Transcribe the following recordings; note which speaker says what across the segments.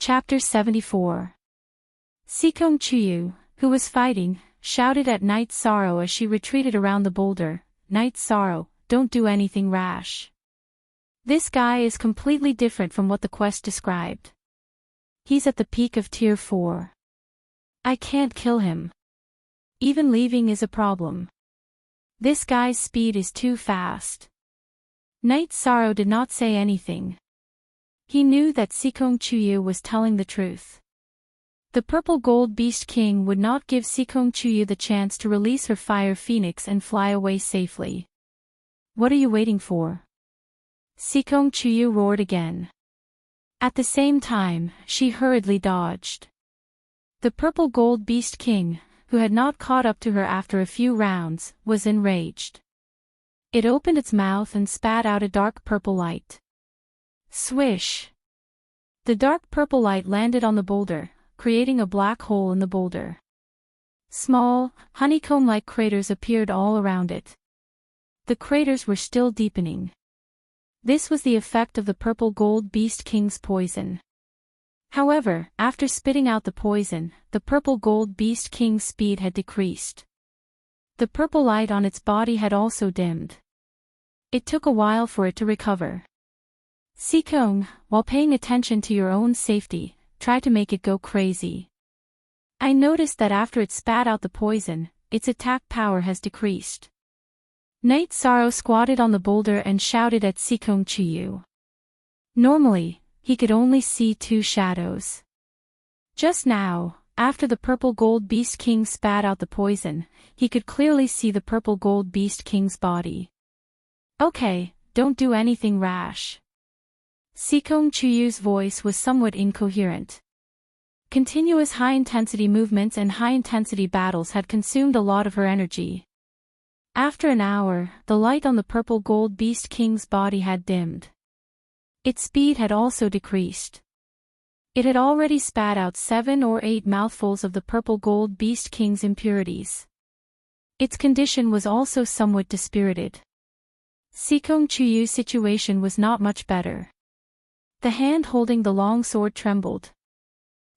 Speaker 1: Chapter 74. Sikong Chuyu, who was fighting, shouted at Night Sorrow as she retreated around the boulder, "Night Sorrow, don't do anything rash. This guy is completely different from what the quest described. He's at the peak of Tier 4. I can't kill him. Even leaving is a problem. This guy's speed is too fast." Night Sorrow did not say anything. He knew that Sikong Chuyu was telling the truth. The Purple Gold Beast King would not give Sikong Chuyu the chance to release her Fire Phoenix and fly away safely. "What are you waiting for?" Sikong Chuyu roared again. At the same time, she hurriedly dodged. The Purple Gold Beast King, who had not caught up to her after a few rounds, was enraged. It opened its mouth and spat out a dark purple light. Swish! The dark purple light landed on the boulder, creating a black hole in the boulder. Small, honeycomb-like craters appeared all around it. The craters were still deepening. This was the effect of the Purple Gold Beast King's poison. However, after spitting out the poison, the Purple Gold Beast King's speed had decreased. The purple light on its body had also dimmed. It took a while for it to recover. "Sikong, while paying attention to your own safety, try to make it go crazy. I noticed that after it spat out the poison, its attack power has decreased." Night Sorrow squatted on the boulder and shouted at Sikong Chuyu. Normally, he could only see two shadows. Just now, after the Purple Gold Beast King spat out the poison, he could clearly see the Purple Gold Beast King's body. "Okay, don't do anything rash." Sikong Chuyu's voice was somewhat incoherent. Continuous high-intensity movements and high-intensity battles had consumed a lot of her energy. After an hour, the light on the Purple Gold Beast King's body had dimmed. Its speed had also decreased. It had already spat out 7 or 8 mouthfuls of the Purple Gold Beast King's impurities. Its condition was also somewhat dispirited. Sikong Chuyu's situation was not much better. The hand holding the long sword trembled.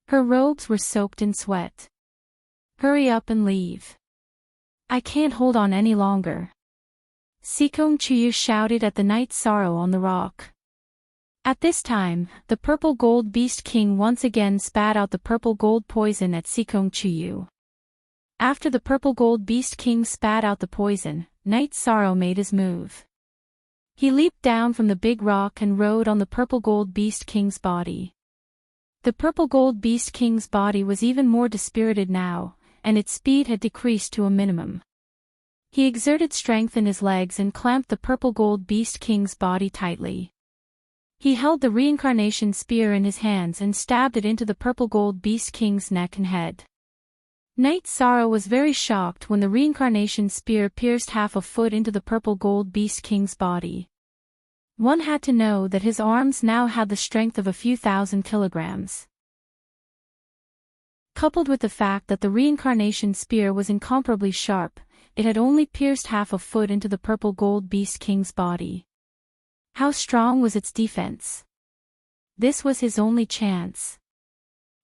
Speaker 1: Her robes were soaked in sweat. "Hurry up and leave. I can't hold on any longer." Sikong Chuyu shouted at the Night Sorrow on the rock. At this time, the Purple Gold Beast King once again spat out the purple gold poison at Sikong Chuyu. After the Purple Gold Beast King spat out the poison, Night Sorrow made his move. He leaped down from the big rock and rode on the Purple Gold Beast King's body. The Purple Gold Beast King's body was even more dispirited now, and its speed had decreased to a minimum. He exerted strength in his legs and clamped the Purple Gold Beast King's body tightly. He held the reincarnation spear in his hands and stabbed it into the Purple Gold Beast King's neck and head. Night Sorrow was very shocked when the reincarnation spear pierced half a foot into the Purple Gold Beast King's body. One had to know that his arms now had the strength of a few thousand kilograms. Coupled with the fact that the reincarnation spear was incomparably sharp, it had only pierced half a foot into the Purple Gold Beast King's body. How strong was its defense? This was his only chance.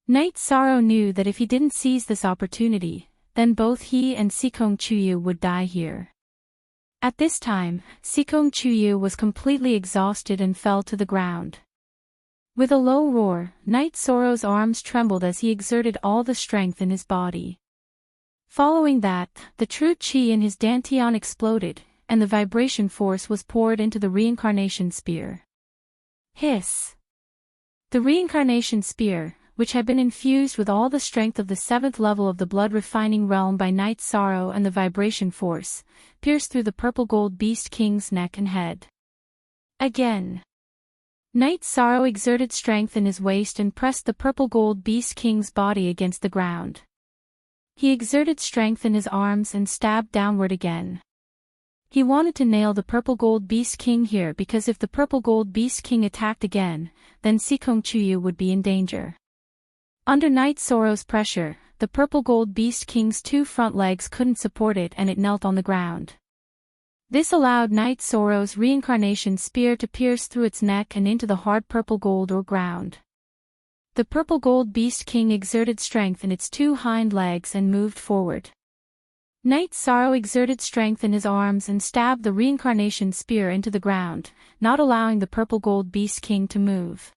Speaker 1: Night Sorrow knew that if he didn't seize this opportunity, then both he and Sikong Chuyu would die here. At this time, Sikong Chuyu was completely exhausted and fell to the ground. With a low roar, Night Sorrow's arms trembled as he exerted all the strength in his body. Following that, the true chi in his dantian exploded, and the vibration force was poured into the reincarnation spear. Hiss! The reincarnation spear, which had been infused with all the strength of the 7th level of the blood-refining realm by Night Sorrow and the vibration force, pierced through the Purple Gold Beast King's neck and head. Again. Night Sorrow exerted strength in his waist and pressed the Purple Gold Beast King's body against the ground. He exerted strength in his arms and stabbed downward again. He wanted to nail the Purple Gold Beast King here because if the Purple Gold Beast King attacked again, then Sikong Chuyu would be in danger. Under Night Sorrow's pressure, the Purple Gold Beast King's 2 front legs couldn't support it and it knelt on the ground. This allowed Night Sorrow's reincarnation spear to pierce through its neck and into the hard purple gold or ground. The purple gold beast king exerted strength in its two hind legs and moved forward. Night Sorrow exerted strength in his arms and stabbed the reincarnation spear into the ground, not allowing the purple gold beast king to move.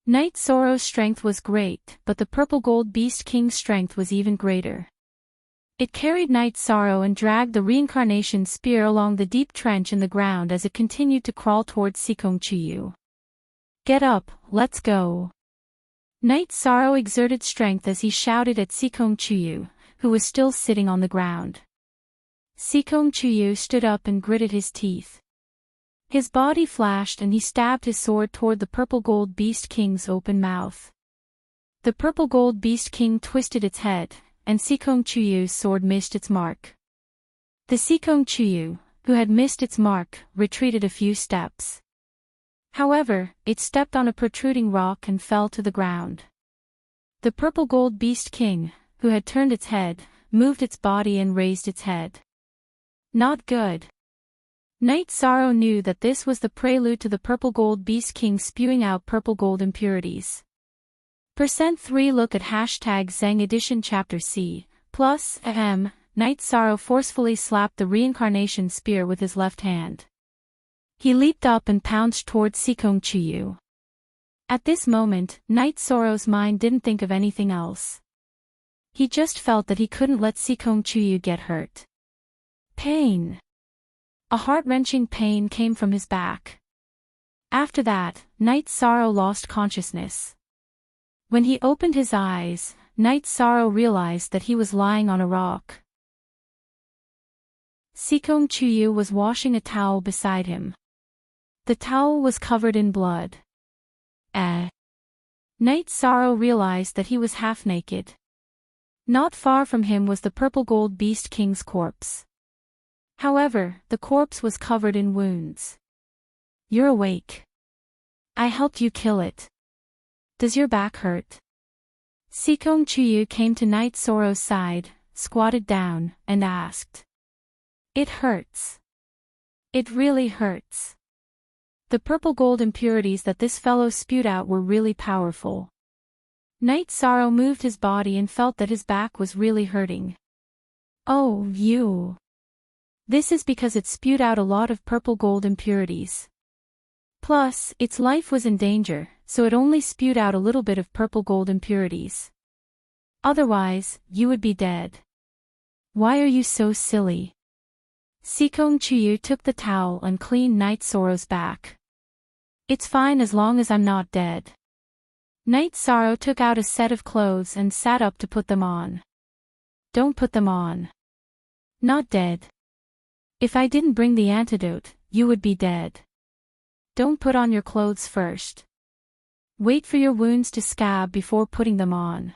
Speaker 1: Night Sorrow's strength was great, but the purple gold beast king's strength was even greater. It carried Night Sorrow and dragged the reincarnation spear along the deep trench in the ground as it continued to crawl towards Sikong Chuyu. Get up, let's go. Night Sorrow exerted strength as he shouted at Sikong Chuyu, who was still sitting on the ground. Sikong Chuyu stood up and gritted his teeth. His body flashed and he stabbed his sword toward the purple gold beast king's open mouth. The purple gold beast king twisted its head, and Sikong Chuyu's sword missed its mark. The Sikong Chuyu, who had missed its mark, retreated a few steps. However, it stepped on a protruding rock and fell to the ground. The purple gold beast king, who had turned its head, moved its body and raised its head. Not good. Night Sorrow knew that this was the prelude to the purple gold beast king spewing out purple gold impurities. %3 Look at hashtag Zeng Edition Chapter C, plus, Night Sorrow forcefully slapped the reincarnation spear with his left hand. He leaped up and pounced towards Sikong Chuyu. At this moment, Night Sorrow's mind didn't think of anything else. He just felt that he couldn't let Sikong Chuyu get hurt. Pain. A heart-wrenching pain came from his back. After that, Night Sorrow lost consciousness. When he opened his eyes, Night Sorrow realized that he was lying on a rock. Sikong Chuyu was washing a towel beside him. The towel was covered in blood. Night Sorrow realized that he was half naked. Not far from him was the purple gold beast king's corpse. However, the corpse was covered in wounds. You're awake. I helped you kill it. Does your back hurt? Sikong Chuyu came to Night Sorrow's side, squatted down, and asked. It hurts. It really hurts. The purple gold impurities that this fellow spewed out were really powerful. Night Sorrow moved his body and felt that his back was really hurting. Oh, you. This is because it spewed out a lot of purple gold impurities. Plus, its life was in danger, so it only spewed out a little bit of purple gold impurities. Otherwise, you would be dead. Why are you so silly? Sikong Chuyu took the towel and cleaned Night Sorrow's back. It's fine as long as I'm not dead. Night Sorrow took out a set of clothes and sat up to put them on. Don't put them on. Not dead. If I didn't bring the antidote, you would be dead. Don't put on your clothes first. Wait for your wounds to scab before putting them on.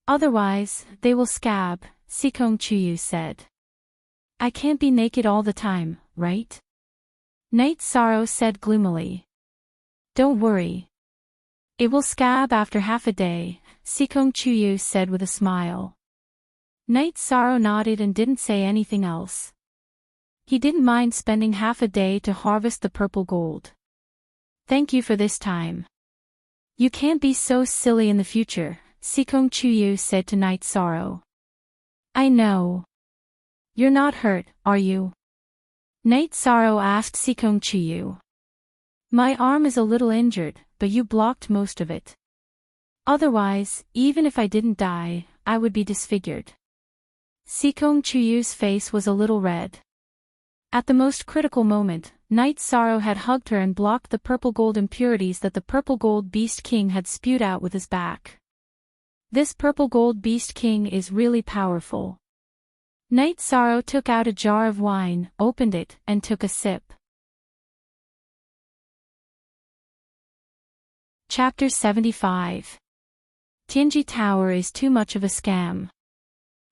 Speaker 1: Otherwise, they will scab, Sikong Chuyu said. I can't be naked all the time, right? Night Sorrow said gloomily. Don't worry. It will scab after half a day, Sikong Chuyu said with a smile. Night Sorrow nodded and didn't say anything else. He didn't mind spending half a day to harvest the purple gold. Thank you for this time. You can't be so silly in the future, Sikong Chuyu said to Night Sorrow. I know. You're not hurt, are you? Night Sorrow asked Sikong Chuyu. My arm is a little injured, but you blocked most of it. Otherwise, even if I didn't die, I would be disfigured. Sikong Chuyu's face was a little red. At the most critical moment, Night Sorrow had hugged her and blocked the purple gold impurities that the purple gold beast king had spewed out with his back. This purple gold beast king is really powerful. Night Sorrow took out a jar of wine, opened it, and took a sip. Chapter 75. Tianji Tower is too much of a scam.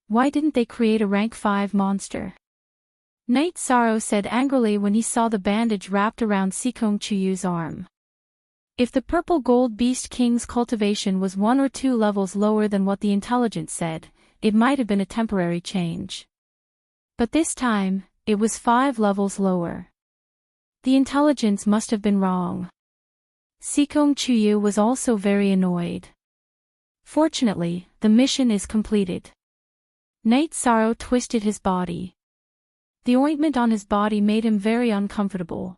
Speaker 1: Why didn't they create a rank 5 monster? Night Sorrow said angrily when he saw the bandage wrapped around Sikong Chuyu's arm. If the purple gold beast king's cultivation was 1 or 2 levels lower than what the intelligence said, it might have been a temporary change. But this time, it was 5 levels lower. The intelligence must have been wrong. Sikong Chuyu was also very annoyed. Fortunately, the mission is completed. Night Sorrow twisted his body. The ointment on his body made him very uncomfortable.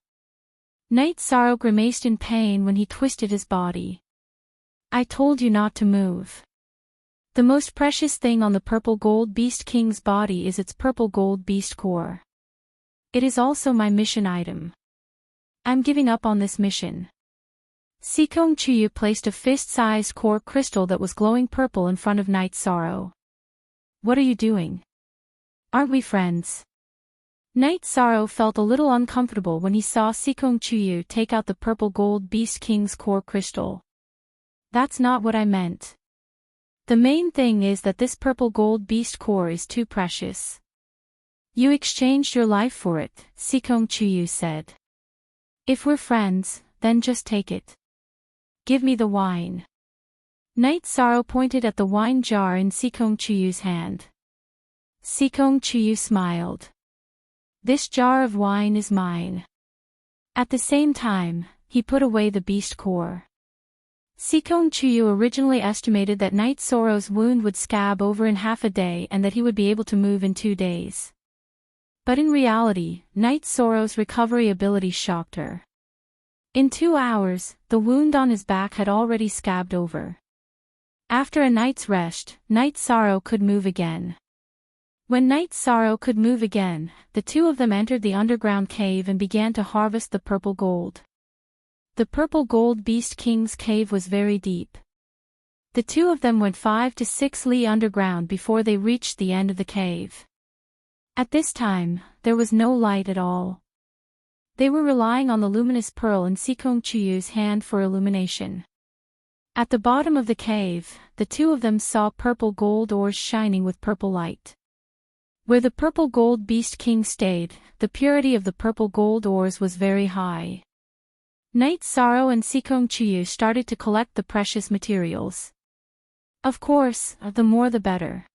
Speaker 1: Night Sorrow grimaced in pain when he twisted his body. I told you not to move. The most precious thing on the purple gold beast king's body is its purple gold beast core. It is also my mission item. I'm giving up on this mission. Sikong Chuyu placed a fist-sized core crystal that was glowing purple in front of Night Sorrow. What are you doing? Aren't we friends? Night Sorrow felt a little uncomfortable when he saw Sikong Chuyu take out the purple gold beast king's core crystal. That's not what I meant. The main thing is that this purple gold beast core is too precious. You exchanged your life for it, Sikong Chuyu said. If we're friends, then just take it. Give me the wine. Night Sorrow pointed at the wine jar in Sikong Chuyu's hand. Sikong Chuyu smiled. This jar of wine is mine. At the same time, he put away the beast core. Sikong Chuyu originally estimated that Night Sorrow's wound would scab over in half a day and that he would be able to move in 2 days. But in reality, Night Sorrow's recovery ability shocked her. In 2 hours, the wound on his back had already scabbed over. After a night's rest, Night Sorrow could move again. When Night Sorrow could move again, the two of them entered the underground cave and began to harvest the purple gold. The purple gold beast king's cave was very deep. The two of them went 5 to 6 li underground before they reached the end of the cave. At this time, there was no light at all. They were relying on the luminous pearl in Sikong Chuyu's hand for illumination. At the bottom of the cave, the two of them saw purple gold ores shining with purple light. Where the purple gold beast king stayed, the purity of the purple gold ores was very high. Night Sorrow and Sikong Chuyu started to collect the precious materials. Of course, the more the better.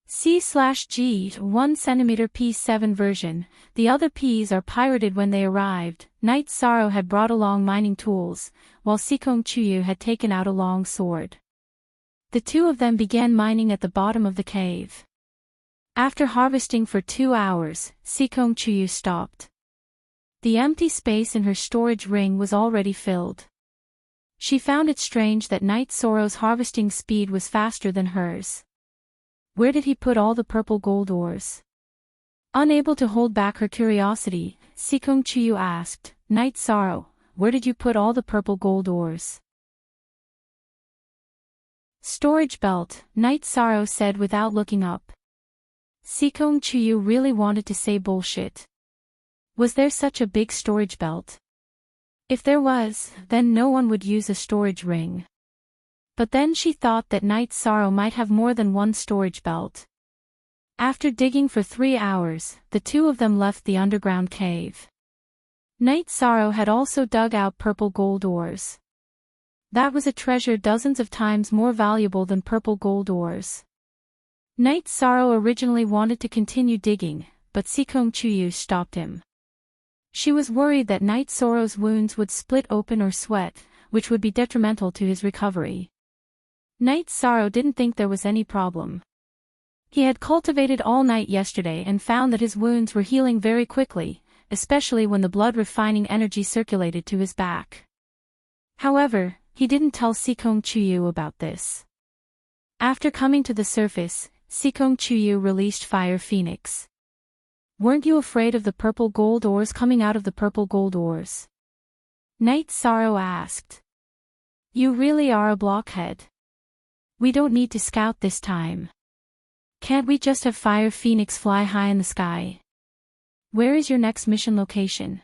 Speaker 1: C/G 1 cm P7 version, the other Ps are pirated. When they arrived, Night Sorrow had brought along mining tools, while Sikong Chuyu had taken out a long sword. The two of them began mining at the bottom of the cave. After harvesting for 2 hours, Sikong Chuyu stopped. The empty space in her storage ring was already filled. She found it strange that Night Sorrow's harvesting speed was faster than hers. Where did he put all the purple gold ores? Unable to hold back her curiosity, Sikong Chuyu asked, Night Sorrow, where did you put all the purple gold ores? Storage belt, Night Sorrow said without looking up. Sikong Chuyu really wanted to say bullshit. Was there such a big storage belt? If there was, then no one would use a storage ring. But then she thought that Night Sorrow might have more than one storage belt. After digging for 3 hours, the two of them left the underground cave. Night Sorrow had also dug out purple gold ores. That was a treasure dozens of times more valuable than purple gold ores. Night Sorrow originally wanted to continue digging, but Sikong Chuyu stopped him. She was worried that Night Sorrow's wounds would split open or sweat, which would be detrimental to his recovery. Night Sorrow didn't think there was any problem. He had cultivated all night yesterday and found that his wounds were healing very quickly, especially when the blood-refining energy circulated to his back. However, he didn't tell Sikong Chuyu about this. After coming to the surface, Sikong Chuyu released Fire Phoenix. Weren't you afraid of the purple gold ores coming out of the purple gold ores? Night Sorrow asked. You really are a blockhead. We don't need to scout this time. Can't we just have Fire Phoenix fly high in the sky? Where is your next mission location?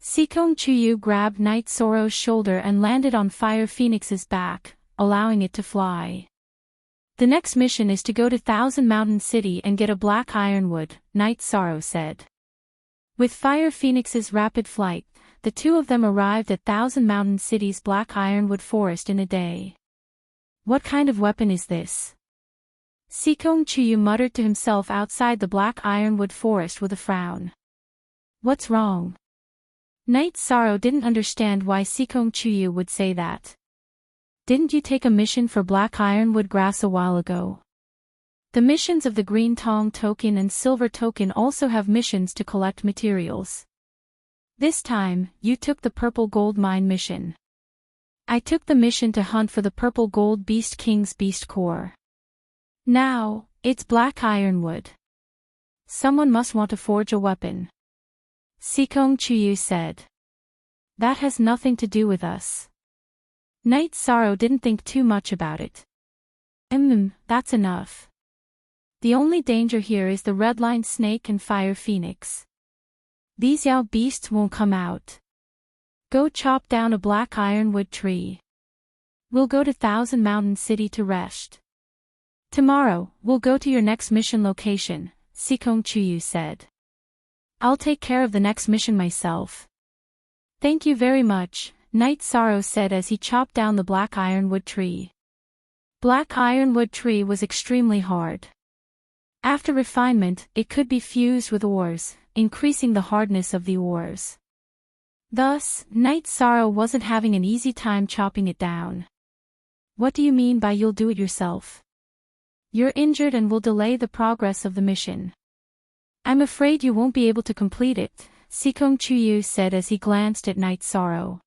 Speaker 1: Sikong Chuyu grabbed Night Sorrow's shoulder and landed on Fire Phoenix's back, allowing it to fly. The next mission is to go to Thousand Mountain City and get a black ironwood, Night Sorrow said. With Fire Phoenix's rapid flight, the two of them arrived at Thousand Mountain City's black ironwood forest in a day. What kind of weapon is this? Sikong Chuyu muttered to himself outside the black ironwood forest with a frown. What's wrong? Night Sorrow didn't understand why Sikong Chuyu would say that. Didn't you take a mission for Black Ironwood Grass a while ago? The missions of the Green Tong Token and Silver Token also have missions to collect materials. This time, you took the Purple Gold Mine mission. I took the mission to hunt for the Purple Gold Beast King's Beast Core. Now, it's Black Ironwood. Someone must want to forge a weapon. Sikong Chuyu said. That has nothing to do with us. Night Sorrow didn't think too much about it. That's enough. The only danger here is the Redline Snake and Fire Phoenix. These Yao beasts won't come out. Go chop down a Black Ironwood tree. We'll go to Thousand Mountain City to rest. Tomorrow, we'll go to your next mission location, Sikong Chuyu said. I'll take care of the next mission myself. Thank you very much, Night Sorrow said as he chopped down the Black Ironwood tree. Black Ironwood tree was extremely hard. After refinement, it could be fused with ores, increasing the hardness of the ores. Thus, Night Sorrow wasn't having an easy time chopping it down. What do you mean by you'll do it yourself? You're injured and will delay the progress of the mission. I'm afraid you won't be able to complete it, Sikong Chuyu said as he glanced at Night Sorrow.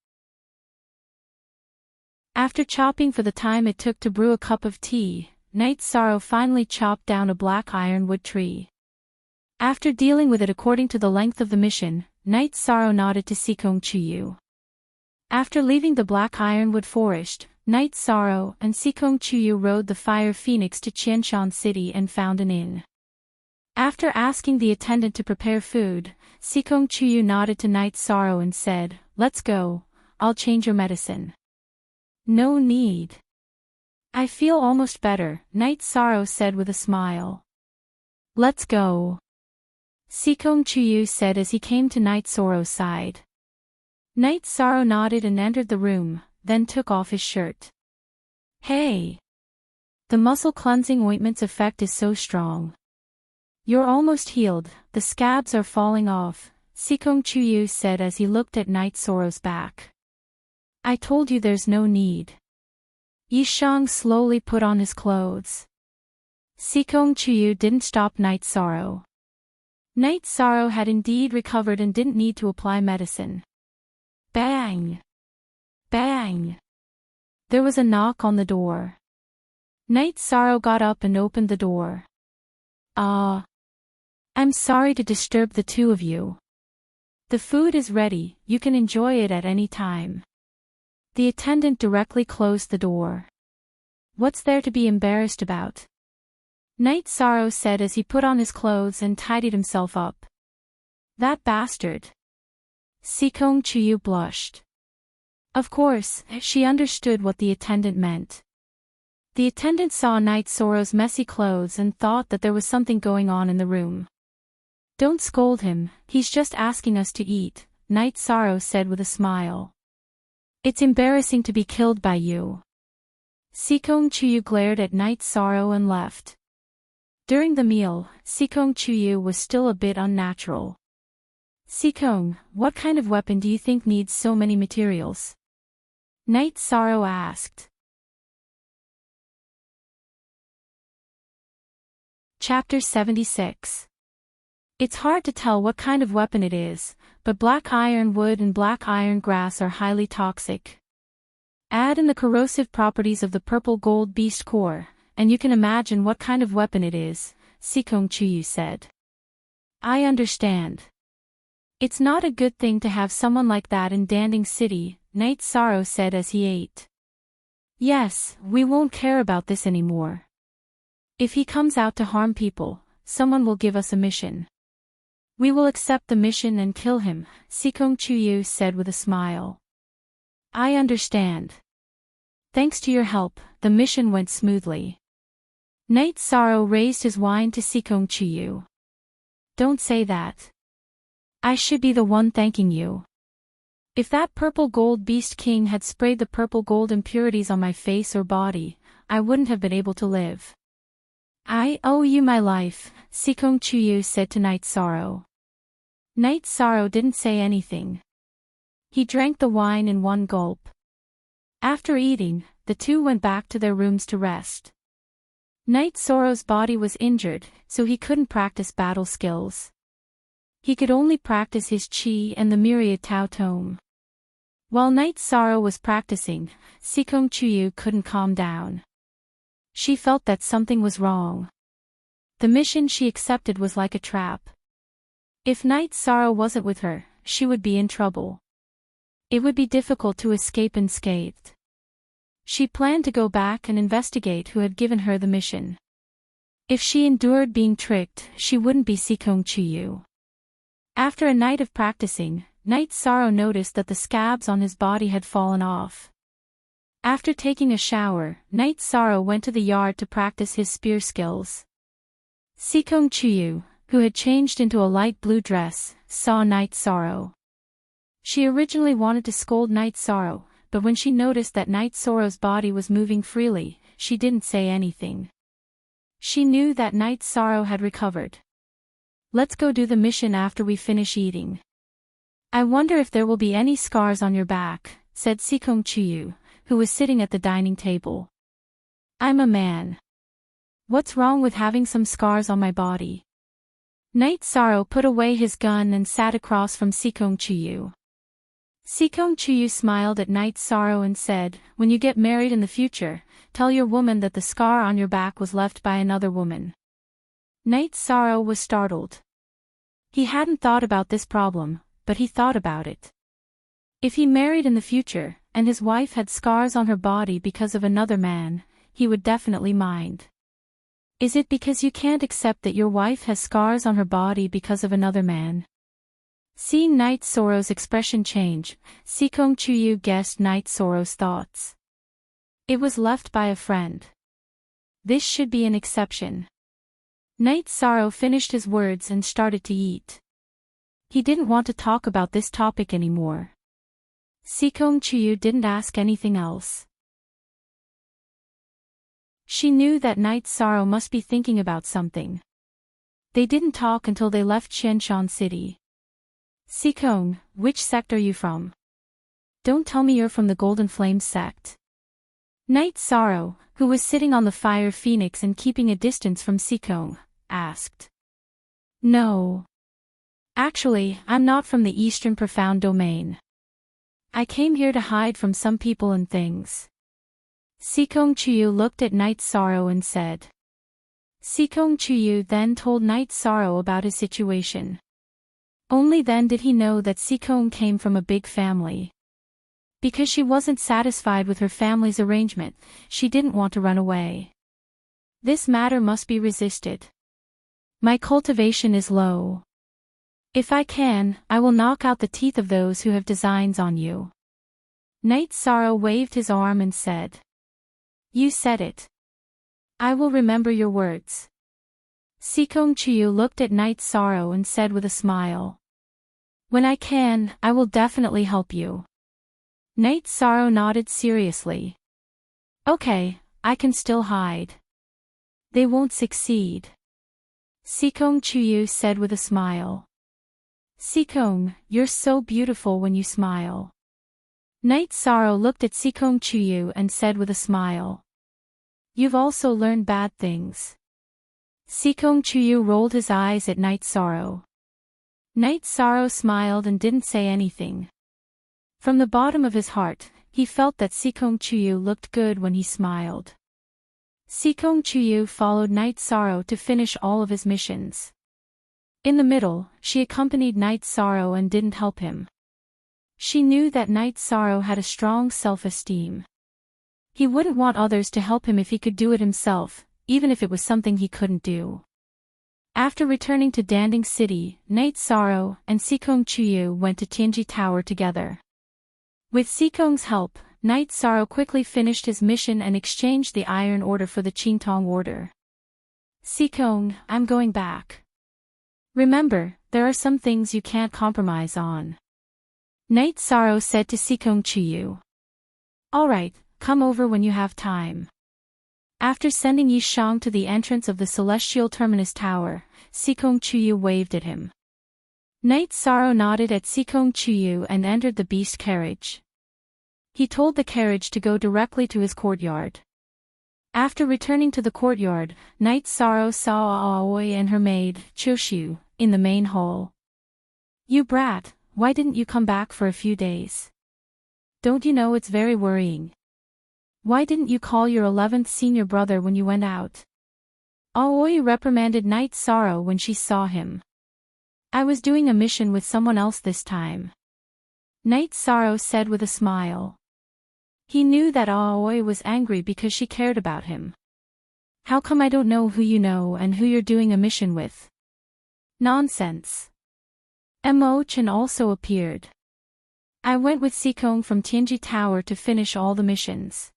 Speaker 1: After chopping for the time it took to brew a cup of tea, Night Sorrow finally chopped down a Black Ironwood tree. After dealing with it according to the length of the mission, Night Sorrow nodded to Sikong Chuyu. After leaving the Black Ironwood forest, Night Sorrow and Sikong Chuyu rode the Fire Phoenix to Qianshan City and found an inn. After asking the attendant to prepare food, Sikong Chuyu nodded to Night Sorrow and said, "Let's go, I'll change your medicine." "No need. I feel almost better," Night Sorrow said with a smile. "Let's go," Sikong Chuyu said as he came to Night Sorrow's side. Night Sorrow nodded and entered the room, then took off his shirt. "Hey! The muscle cleansing ointment's effect is so strong. You're almost healed, the scabs are falling off," Sikong Chuyu said as he looked at Night Sorrow's back. "I told you there's no need." Yishang slowly put on his clothes. Sikong Chuyu didn't stop Night Sorrow. Night Sorrow had indeed recovered and didn't need to apply medicine. Bang! Bang! There was a knock on the door. Night Sorrow got up and opened the door. I'm sorry to disturb the two of you. The food is ready, you can enjoy it at any time. The attendant directly closed the door. What's there to be embarrassed about? Night Sorrow said as he put on his clothes and tidied himself up. That bastard. Sikong Chuyu blushed. Of course, she understood what the attendant meant. The attendant saw Night Sorrow's messy clothes and thought that there was something going on in the room. Don't scold him, he's just asking us to eat, Night Sorrow said with a smile. It's embarrassing to be killed by you. Sikong Chuyu glared at Night Sorrow and left. During the meal, Sikong Chuyu was still a bit unnatural. Sikong, what kind of weapon do you think needs so many materials? Night Sorrow asked. Chapter 76. It's hard to tell what kind of weapon it is, but black iron wood and black iron grass are highly toxic. Add in the corrosive properties of the purple gold beast core, and you can imagine what kind of weapon it is, Sikong Chuyu said. I understand. It's not a good thing to have someone like that in Danding City, Night Sorrow said as he ate. Yes, we won't care about this anymore. If he comes out to harm people, someone will give us a mission. We will accept the mission and kill him, Sikong Chuyu said with a smile. I understand. Thanks to your help, the mission went smoothly. Night Sorrow raised his wine to Sikong Chuyu. Don't say that. I should be the one thanking you. If that purple gold beast king had sprayed the purple gold impurities on my face or body, I wouldn't have been able to live. I owe you my life, Sikong Chuyu said to Night Sorrow. Night Sorrow didn't say anything. He drank the wine in one gulp. After eating, the two went back to their rooms to rest. Night Sorrow's body was injured, so he couldn't practice battle skills. He could only practice his chi and the myriad Tao Tome. While Night Sorrow was practicing, Sikong Chuyu couldn't calm down. She felt that something was wrong. The mission she accepted was like a trap. If Night Sorrow wasn't with her, she would be in trouble. It would be difficult to escape unscathed. She planned to go back and investigate who had given her the mission. If she endured being tricked, she wouldn't be Sikong Chuyu. After a night of practicing, Night Sorrow noticed that the scabs on his body had fallen off. After taking a shower, Night Sorrow went to the yard to practice his spear skills. Sikong Chuyu, who had changed into a light blue dress, saw Night Sorrow. She originally wanted to scold Night Sorrow, but when she noticed that Night Sorrow's body was moving freely, she didn't say anything. She knew that Night Sorrow had recovered. "Let's go do the mission after we finish eating. I wonder if there will be any scars on your back," said Sikong Chuyu, who was sitting at the dining table. "I'm a man. What's wrong with having some scars on my body?" Night Sorrow put away his gun and sat across from Sikong Chuyu. Sikong Chuyu smiled at Night Sorrow and said, "When you get married in the future, tell your woman that the scar on your back was left by another woman." Night Sorrow was startled. He hadn't thought about this problem, but he thought about it. If he married in the future, and his wife had scars on her body because of another man, he would definitely mind. Is it because you can't accept that your wife has scars on her body because of another man? Seeing Night Sorrow's expression change, Sikong Chuyu guessed Night Sorrow's thoughts. It was left by a friend. This should be an exception. Night Sorrow finished his words and started to eat. He didn't want to talk about this topic anymore. Sikong Chuyu didn't ask anything else. She knew that Night Sorrow must be thinking about something. They didn't talk until they left Qianshan City. "Sikong, which sect are you from? Don't tell me you're from the Golden Flame sect." Night Sorrow, who was sitting on the fire phoenix and keeping a distance from Sikong, asked. "No. Actually, I'm not from the Eastern Profound Domain. I came here to hide from some people and things." Sikong Chuyu looked at Night Sorrow and said. Sikong Chuyu then told Night Sorrow about his situation. Only then did he know that Sikong came from a big family. Because she wasn't satisfied with her family's arrangement, she didn't want to run away. This matter must be resisted. "My cultivation is low. If I can, I will knock out the teeth of those who have designs on you." Night Sorrow waved his arm and said. "You said it. I will remember your words." Sikong Chuyu looked at Night Sorrow and said with a smile. "When I can, I will definitely help you." Night Sorrow nodded seriously. "Okay, I can still hide." "They won't succeed," Sikong Chuyu said with a smile. "Sikong, you're so beautiful when you smile." Night Sorrow looked at Sikong Chuyu and said with a smile. "You've also learned bad things." Sikong Chuyu rolled his eyes at Night Sorrow. Night Sorrow smiled and didn't say anything. From the bottom of his heart, he felt that Sikong Chuyu looked good when he smiled. Sikong Chuyu followed Night Sorrow to finish all of his missions. In the middle, she accompanied Night Sorrow and didn't help him. She knew that Night Sorrow had a strong self-esteem. He wouldn't want others to help him if he could do it himself, even if it was something he couldn't do. After returning to Danding City, Night Sorrow and Sikong Chuyu went to Tianji Tower together. With Sikong's help, Night Sorrow quickly finished his mission and exchanged the Iron Order for the Qingtong Order. "Sikong, I'm going back. Remember, there are some things you can't compromise on," Night Sorrow said to Sikong Chuyu. "All right, come over when you have time." After sending Yi Shang to the entrance of the Celestial Terminus Tower, Sikong Chuyu waved at him. Night Sorrow nodded at Sikong Chuyu and entered the beast carriage. He told the carriage to go directly to his courtyard. After returning to the courtyard, Night Sorrow saw Aoi and her maid, Choshu, in the main hall. "You brat, why didn't you come back for a few days? Don't you know it's very worrying? Why didn't you call your 11th senior brother when you went out?" Aoi reprimanded Night Sorrow when she saw him. "I was doing a mission with someone else this time," Night Sorrow said with a smile. He knew that Aoi was angry because she cared about him. "How come I don't know who you know and who you're doing a mission with?" "Nonsense." Emo-chan also appeared. "I went with Sikong from Tianji Tower to finish all the missions,"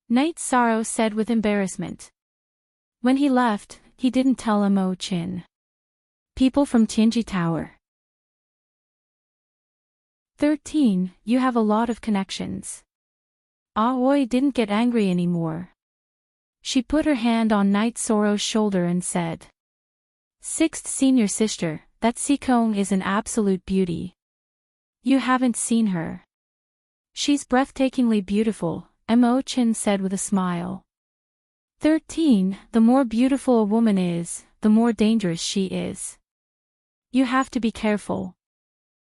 Speaker 1: Night Sorrow said with embarrassment. When he left, he didn't tell Emo-chan. People from Tianji Tower. 13. You have a lot of connections. Aoi didn't get angry anymore. She put her hand on Night Sorrow's shoulder and said, "Sixth senior sister, that Sikong is an absolute beauty. You haven't seen her. She's breathtakingly beautiful," Emo-chan said with a smile. 13. The more beautiful a woman is, the more dangerous she is. You have to be careful.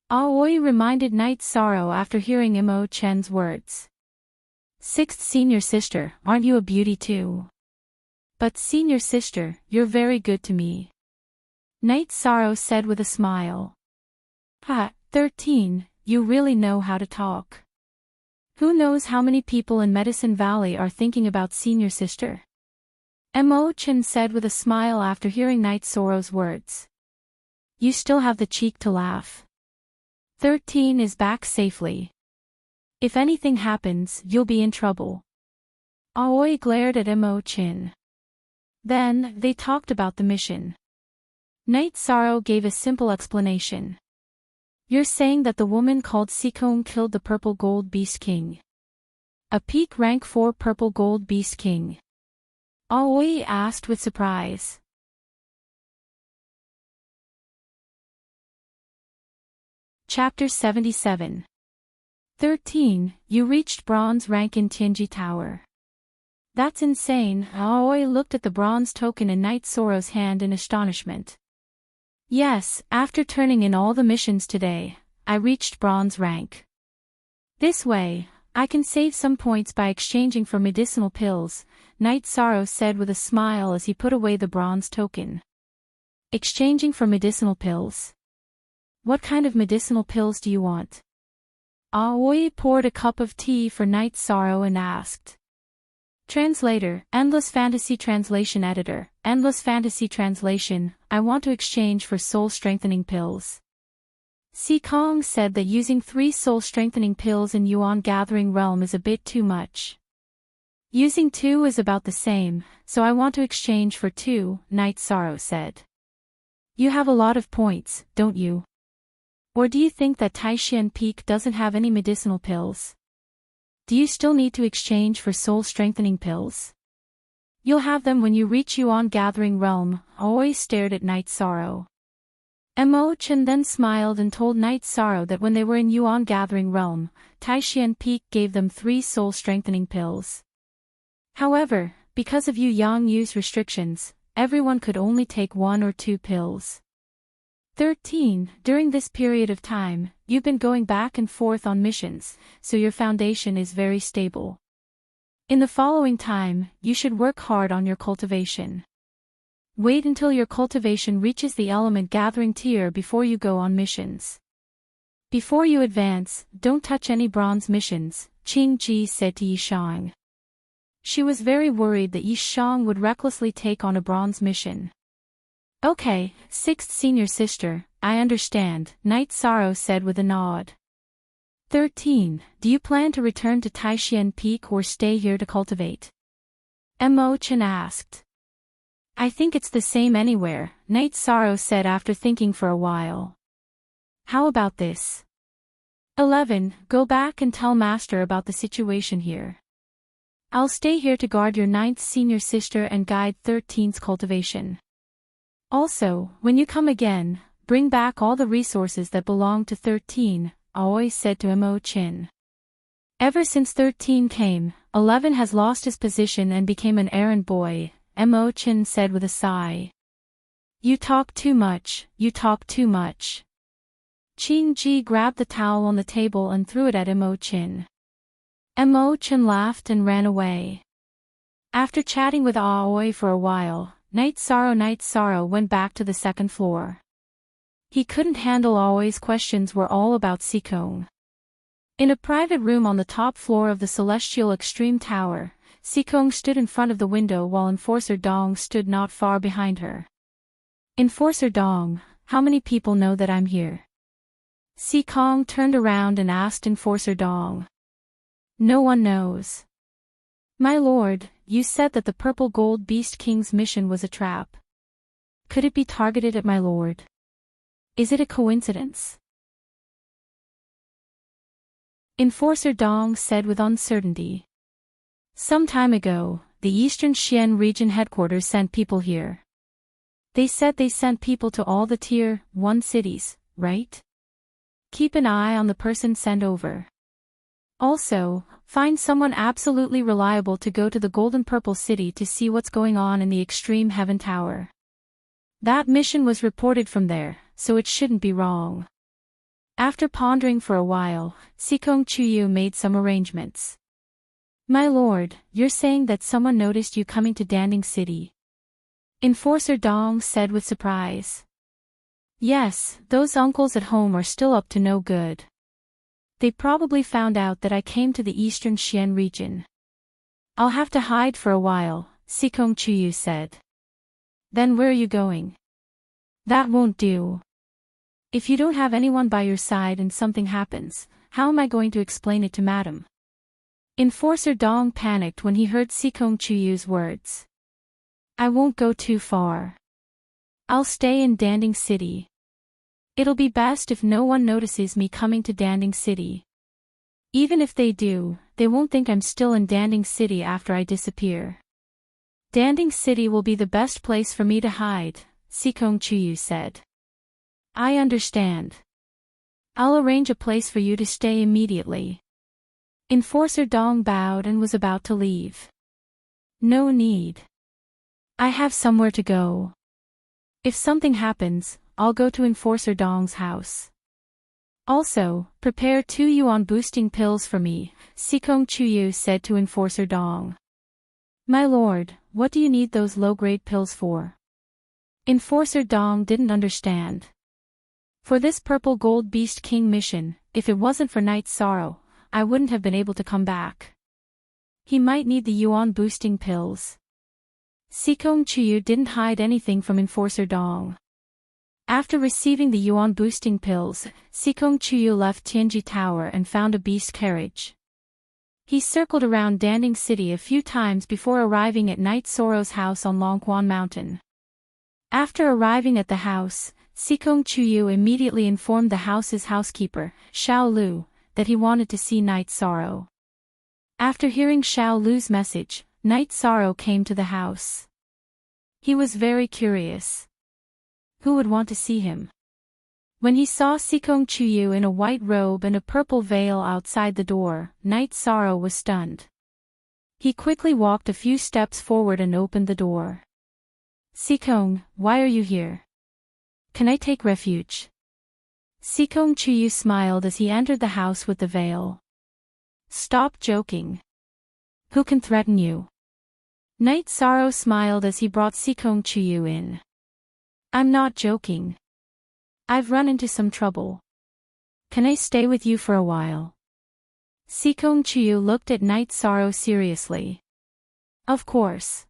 Speaker 1: Aoi reminded Night Sorrow after hearing Emo-chan's words. "Sixth senior sister, aren't you a beauty too? But senior sister, you're very good to me," Night Sorrow said with a smile. 13. You really know how to talk. Who knows how many people in Medicine Valley are thinking about senior sister? Emo-chan said with a smile after hearing Night Sorrow's words. You still have the cheek to laugh. 13 is back safely. If anything happens, you'll be in trouble. Aoi glared at Emo-chan. Then, they talked about the mission. Night Sorrow gave a simple explanation. "You're saying that the woman called Sikong killed the Purple Gold Beast King? A peak rank 4 Purple Gold Beast King?" Aoi asked with surprise. Chapter 77. 13. You reached bronze rank in Tianji Tower. That's insane. Aoi looked at the bronze token in Night Sorrow's hand in astonishment. Yes, after turning in all the missions today, I reached bronze rank. This way, I can save some points by exchanging for medicinal pills, Night Sorrow said with a smile as he put away the bronze token. Exchanging for medicinal pills? What kind of medicinal pills do you want? Aoi poured a cup of tea for Night Sorrow and asked. Translator, Endless Fantasy Translation Editor, Endless Fantasy Translation, I want to exchange for soul-strengthening pills. Sikong said that using 3 soul-strengthening pills in Yuan Gathering Realm is a bit too much. Using 2 is about the same, so I want to exchange for 2, Night Sorrow said. You have a lot of points, don't you? Or do you think that Taishan Peak doesn't have any medicinal pills? Do you still need to exchange for soul-strengthening pills? You'll have them when you reach Yuan Gathering Realm, Aoi stared at Night Sorrow. Emo-chan then smiled and told Night Sorrow that when they were in Yuan Gathering Realm, Taishan Peak gave them 3 soul-strengthening pills. However, because of Yu Yang Yu's restrictions, everyone could only take 1 or 2 pills. 13. During this period of time, you've been going back and forth on missions, so your foundation is very stable. In the following time, you should work hard on your cultivation. Wait until your cultivation reaches the element gathering tier before you go on missions. Before you advance, don't touch any bronze missions, Qing Ji said to Yishang. She was very worried that Yishang would recklessly take on a bronze mission. Okay, 6th senior sister, I understand, Night Sorrow said with a nod. 13. Do you plan to return to Taishan Peak or stay here to cultivate? Emo-chan asked. I think it's the same anywhere, Night Sorrow said after thinking for a while. How about this? 11. Go back and tell Master about the situation here. I'll stay here to guard your 9th senior sister and guide 13's cultivation. Also, when you come again, bring back all the resources that belong to 13, Aoi said to Imo-chin. Ever since 13 came, 11 has lost his position and became an errand boy, Imo-chin said with a sigh. You talk too much, you talk too much. Ching-ji grabbed the towel on the table and threw it at Imo-chin. Imo-chin laughed and ran away. After chatting with Aoi for a while, Night Sorrow went back to the second floor. He couldn't handle Aoi's questions were all about Seikong. In a private room on the top floor of the Celestial Extreme Tower, Seikong stood in front of the window while Enforcer Dong stood not far behind her. Enforcer Dong, how many people know that I'm here? Seikong turned around and asked Enforcer Dong. No one knows. My lord, you said that the Purple Gold Beast King's mission was a trap. Could it be targeted at my lord? Is it a coincidence? Enforcer Dong said with uncertainty. Some time ago, the Eastern Xian region headquarters sent people here. They said they sent people to all the Tier 1 cities, right? Keep an eye on the person sent over. Also, find someone absolutely reliable to go to the Golden Purple City to see what's going on in the Extreme Heaven Tower. That mission was reported from there, so it shouldn't be wrong. After pondering for a while, Seikong Chuyu made some arrangements. My lord, you're saying that someone noticed you coming to Danding City? Enforcer Dong said with surprise. Yes, those uncles at home are still up to no good. They probably found out that I came to the Eastern Xian region. I'll have to hide for a while, Seikong Chuyu said. Then where are you going? That won't do. If you don't have anyone by your side and something happens, how am I going to explain it to Madam? Enforcer Dong panicked when he heard Seikong Chuyu's words. I won't go too far. I'll stay in Danding City. It'll be best if no one notices me coming to Danding City. Even if they do, they won't think I'm still in Danding City after I disappear. Danding City will be the best place for me to hide, Seikong Chuyu said. I understand. I'll arrange a place for you to stay immediately. Enforcer Dong bowed and was about to leave. No need. I have somewhere to go. If something happens, I'll go to Enforcer Dong's house. Also, prepare 2 yuan boosting pills for me, Seikong Chuyu said to Enforcer Dong. My lord, what do you need those low-grade pills for? Enforcer Dong didn't understand. For this Purple Gold Beast King mission, if it wasn't for Night Sorrow, I wouldn't have been able to come back. He might need the yuan boosting pills. Seikong Chuyu didn't hide anything from Enforcer Dong. After receiving the yuan boosting pills, Seikong Chuyu left Tianji Tower and found a beast carriage. He circled around Danding City a few times before arriving at Night Sorrow's house on Longquan Mountain. After arriving at the house, Seikong Chuyu immediately informed the house's housekeeper, Xiao Lu, that he wanted to see Night Sorrow. After hearing Xiao Lu's message, Night Sorrow came to the house. He was very curious. Who would want to see him? When he saw Seikong Chuyu in a white robe and a purple veil outside the door, Night Sorrow was stunned. He quickly walked a few steps forward and opened the door. Seikong, why are you here? Can I take refuge? Seikong Chuyu smiled as he entered the house with the veil. Stop joking. Who can threaten you? Night Sorrow smiled as he brought Seikong Chuyu in. I'm not joking. I've run into some trouble. Can I stay with you for a while? Seikong Chuyu looked at Night Sorrow seriously. Of course.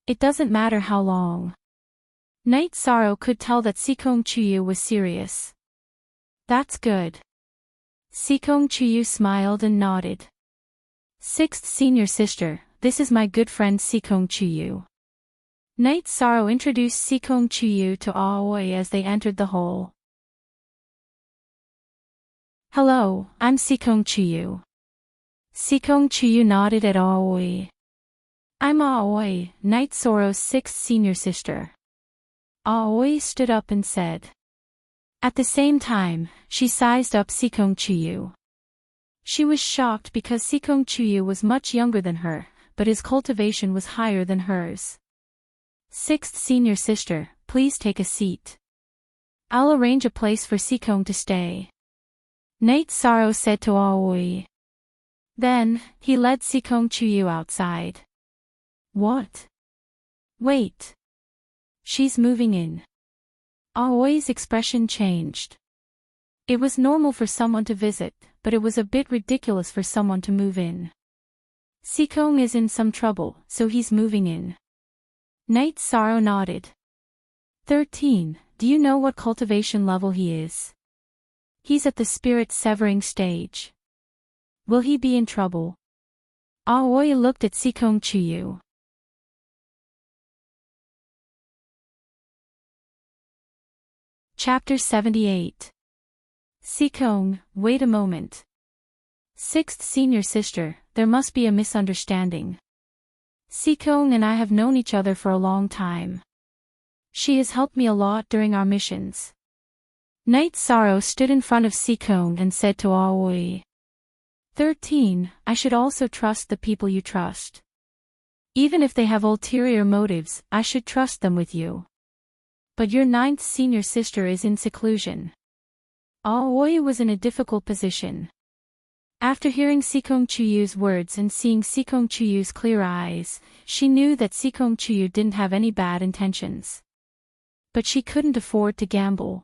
Speaker 1: It doesn't matter how long. Night Sorrow could tell that Seikong Chuyu was serious. That's good. Seikong Chuyu smiled and nodded. 6th senior sister, this is my good friend Seikong Chuyu. Night Sorrow introduced Seikong Chuyu to Aoi as they entered the hall. Hello, I'm Seikong Chuyu. Seikong Chuyu nodded at Aoi. I'm Aoi, Night Sorrow's 6th senior sister. Aoi stood up and said. At the same time, she sized up Sikong Chuyu. She was shocked because Sikong Chuyu was much younger than her, but his cultivation was higher than hers. Sixth senior sister, please take a seat. I'll arrange a place for Sikong to stay. Nate Saro said to Aoi. Then, he led Sikong Chuyu outside. What? Wait. She's moving in. Aoi's expression changed. It was normal for someone to visit, but it was a bit ridiculous for someone to move in. Sikong is in some trouble, so he's moving in. Night Sorrow nodded. 13. Do you know what cultivation level he is? He's at the spirit severing stage. Will he be in trouble? Aoi looked at Sikong Chuyu. Chapter 78. Sikong, wait a moment. Sixth senior sister, there must be a misunderstanding. Sikong and I have known each other for a long time. She has helped me a lot during our missions. Night Sorrow stood in front of Sikong and said to Aoi. 13. I should also trust the people you trust. Even if they have ulterior motives, I should trust them with you. But your ninth senior sister is in seclusion. Aoi was in a difficult position. After hearing Sikong Chuyu's words and seeing Sikong Chuyu's clear eyes, she knew that Sikong Chuyu didn't have any bad intentions. But she couldn't afford to gamble.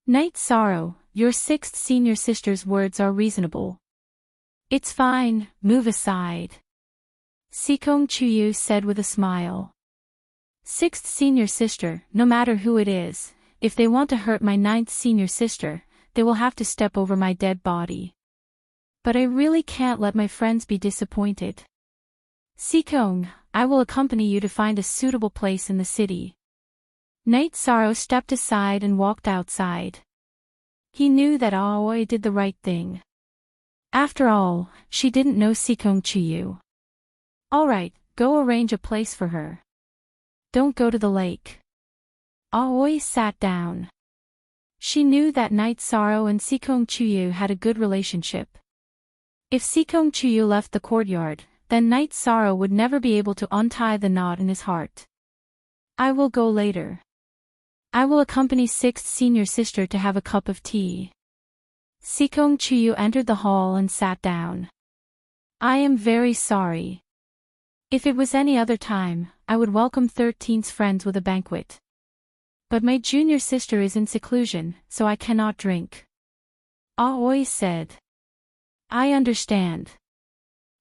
Speaker 1: Night Sorrow, your sixth senior sister's words are reasonable. It's fine, move aside. Sikong Chuyu said with a smile. Sixth senior sister, no matter who it is, if they want to hurt my ninth senior sister, they will have to step over my dead body. But I really can't let my friends be disappointed. Sikong, I will accompany you to find a suitable place in the city. Night Sorrow stepped aside and walked outside. He knew that Aoi did the right thing. After all, she didn't know Sikong Chuyu. Alright, go arrange a place for her. Don't go to the lake. Aoi sat down. She knew that Night Sorrow and Sikong Chuyu had a good relationship. If Sikong Chuyu left the courtyard, then Night Sorrow would never be able to untie the knot in his heart. I will go later. I will accompany sixth senior sister to have a cup of tea. Sikong Chuyu entered the hall and sat down. I am very sorry. If it was any other time, I would welcome 13's friends with a banquet. But my junior sister is in seclusion, so I cannot drink. Aoi said. I understand.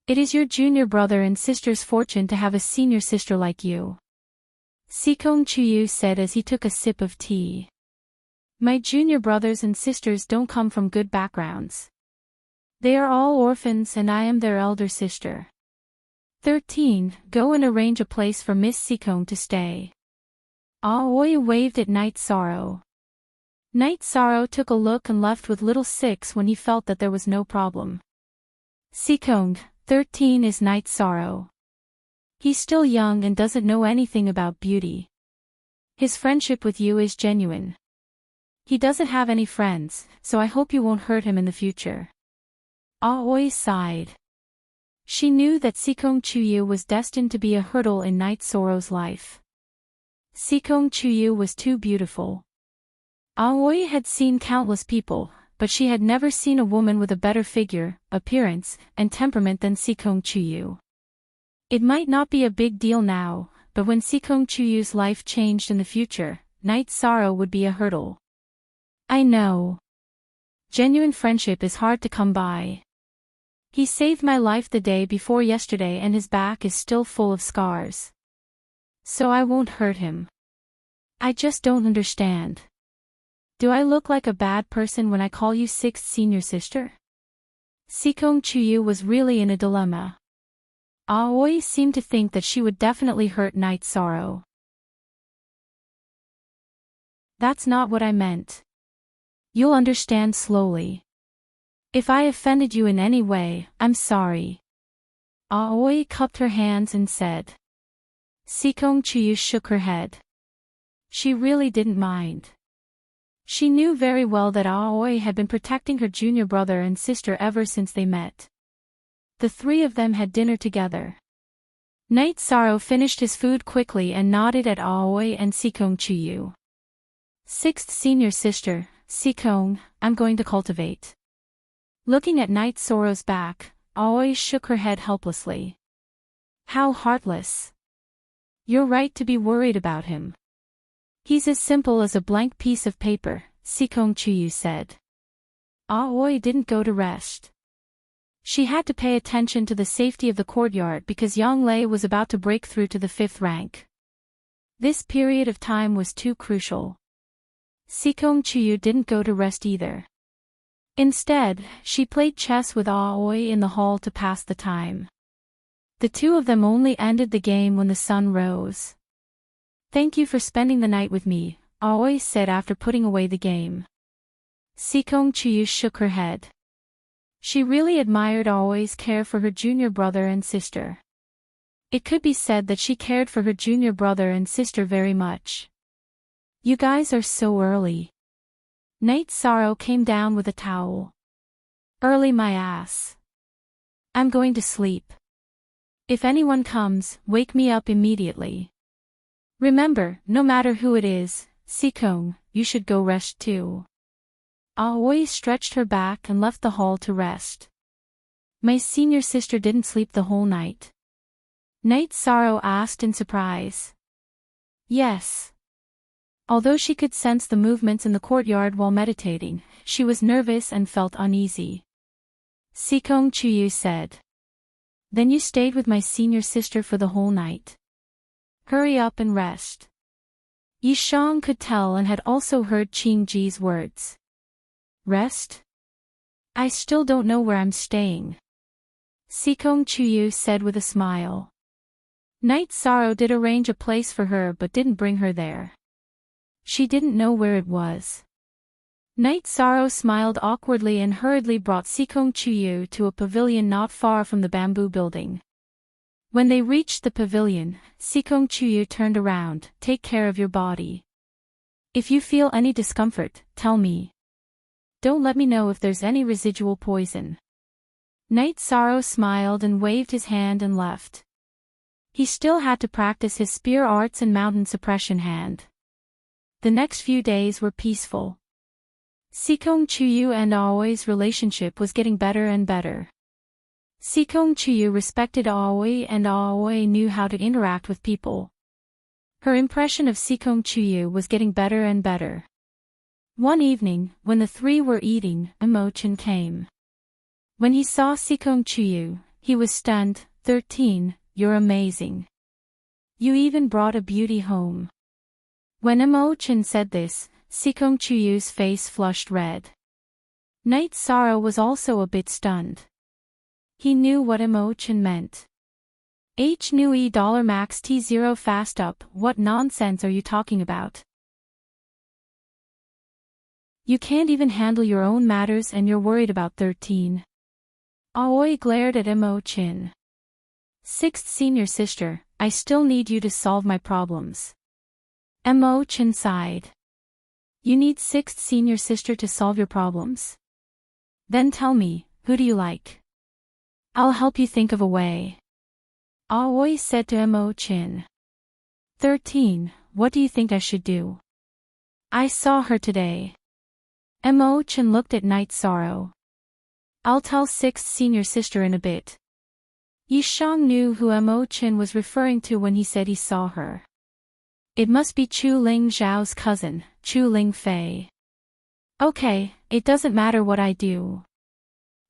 Speaker 1: It is your junior brother and sister's fortune to have a senior sister like you. Sikong Chuyu said as he took a sip of tea. My junior brothers and sisters don't come from good backgrounds. They are all orphans and I am their elder sister. 13. Go and arrange a place for Miss Sikong to stay. Aoi waved at Night Sorrow. Night Sorrow took a look and left with little Six when he felt that there was no problem. Sikong, 13 is Night Sorrow. He's still young and doesn't know anything about beauty. His friendship with you is genuine. He doesn't have any friends, so I hope you won't hurt him in the future. Aoi sighed. She knew that Sikong Chuyu was destined to be a hurdle in Night Sorrow's life. Sikong Chuyu was too beautiful. Aoi had seen countless people, but she had never seen a woman with a better figure, appearance, and temperament than Sikong Chuyu. It might not be a big deal now, but when Sikong Chuyu's life changed in the future, Night Sorrow would be a hurdle. I know. Genuine friendship is hard to come by. He saved my life the day before yesterday and his back is still full of scars. So I won't hurt him. I just don't understand. Do I look like a bad person when I call you sixth senior sister? Sikong Chuyu was really in a dilemma. Aoi seemed to think that she would definitely hurt Night Sorrow. That's not what I meant. You'll understand slowly. If I offended you in any way, I'm sorry. Aoi cupped her hands and said. Sikong Chuyu shook her head. She really didn't mind. She knew very well that Aoi had been protecting her junior brother and sister ever since they met. The three of them had dinner together. Night Sorrow finished his food quickly and nodded at Aoi and Seikong Chuyu. Sixth senior sister, Seikong, I'm going to cultivate. Looking at Night Sorrow's back, Aoi shook her head helplessly. How heartless. You're right to be worried about him. He's as simple as a blank piece of paper, Seikong Chuyu said. Aoi didn't go to rest. She had to pay attention to the safety of the courtyard because Yonglei was about to break through to the 5th rank. This period of time was too crucial. Seikong Chuyu didn't go to rest either. Instead, she played chess with Aoi in the hall to pass the time. The two of them only ended the game when the sun rose. Thank you for spending the night with me, Aoi said after putting away the game. Seikong Chuyu shook her head. She really admired Aoi's care for her junior brother and sister. It could be said that she cared for her junior brother and sister very much. You guys are so early. Night Sorrow came down with a towel. Early my ass. I'm going to sleep. If anyone comes, wake me up immediately. Remember, no matter who it is, Seikong, you should go rest too. Aoi stretched her back and left the hall to rest. My senior sister didn't sleep the whole night. Night Sorrow asked in surprise. Yes. Although she could sense the movements in the courtyard while meditating, she was nervous and felt uneasy. Seikong Chuyu said. Then you stayed with my senior sister for the whole night. Hurry up and rest. Yishang could tell and had also heard Qingji's words. Rest? I still don't know where I'm staying. Seikong Chuyu said with a smile. Night Sorrow did arrange a place for her but didn't bring her there. She didn't know where it was. Night Sorrow smiled awkwardly and hurriedly brought Seikong Chuyu to a pavilion not far from the bamboo building. When they reached the pavilion, Seikong Chuyu turned around. Take care of your body. If you feel any discomfort, tell me. Don't let me know if there's any residual poison. Night Sorrow smiled and waved his hand and left. He still had to practice his spear arts and mountain suppression hand. The next few days were peaceful. Seikong Chuyu and Aoi's relationship was getting better and better. Seikong Chuyu respected Aoi and Aoi knew how to interact with people. Her impression of Seikong Chuyu was getting better and better. One evening, when the three were eating, Emochan came. When he saw Seikong Chuyu, he was stunned. 13, you're amazing. You even brought a beauty home. When Emochan said this, Seikong Chuyu's face flushed red. Night Sorrow was also a bit stunned. He knew what Emochan meant. H nu e $max T0 fast up, what nonsense are you talking about? You can't even handle your own matters and you're worried about 13. Aoi glared at Emochan. Sixth senior sister, I still need you to solve my problems. Emochan sighed. You need sixth senior sister to solve your problems? Then tell me, who do you like? I'll help you think of a way. Aoi said to Emochan. 13, what do you think I should do? I saw her today. Emochan looked at Night Sorrow. I'll tell sixth senior sister in a bit. Yishang knew who Emochan was referring to when he said he saw her. It must be Chu Ling Zhao's cousin, Chu Ling Fei. Okay, it doesn't matter what I do.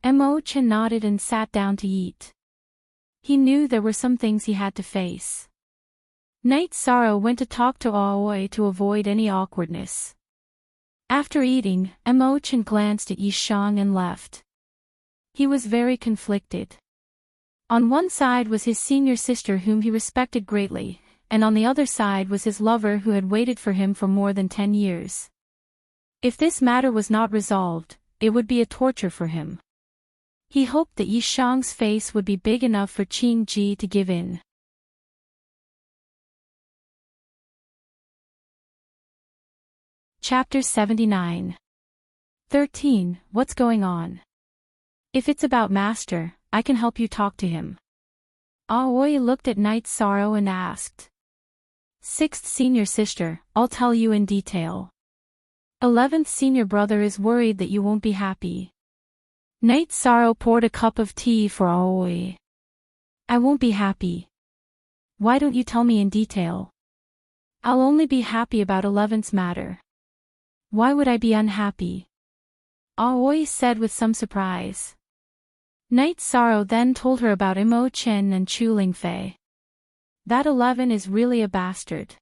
Speaker 1: Emochan nodded and sat down to eat. He knew there were some things he had to face. Night Sorrow went to talk to Aoi to avoid any awkwardness. After eating, Emochan glanced at Yishang and left. He was very conflicted. On one side was his senior sister whom he respected greatly, and on the other side was his lover who had waited for him for more than 10 years. If this matter was not resolved, it would be a torture for him. He hoped that Yishang's face would be big enough for Qingji to give in. Chapter 79. 13. What's going on? If it's about Master, I can help you talk to him. Aoi looked at Night Sorrow and asked. 6th Senior Sister, I'll tell you in detail. 11th Senior Brother is worried that you won't be happy. Night Sorrow poured a cup of tea for Aoi. I won't be happy. Why don't you tell me in detail? I'll only be happy about 11th's matter. Why would I be unhappy? Aoi said with some surprise. Night Sorrow then told her about Imo Chen and Chu Lingfei. That 11 is really a bastard.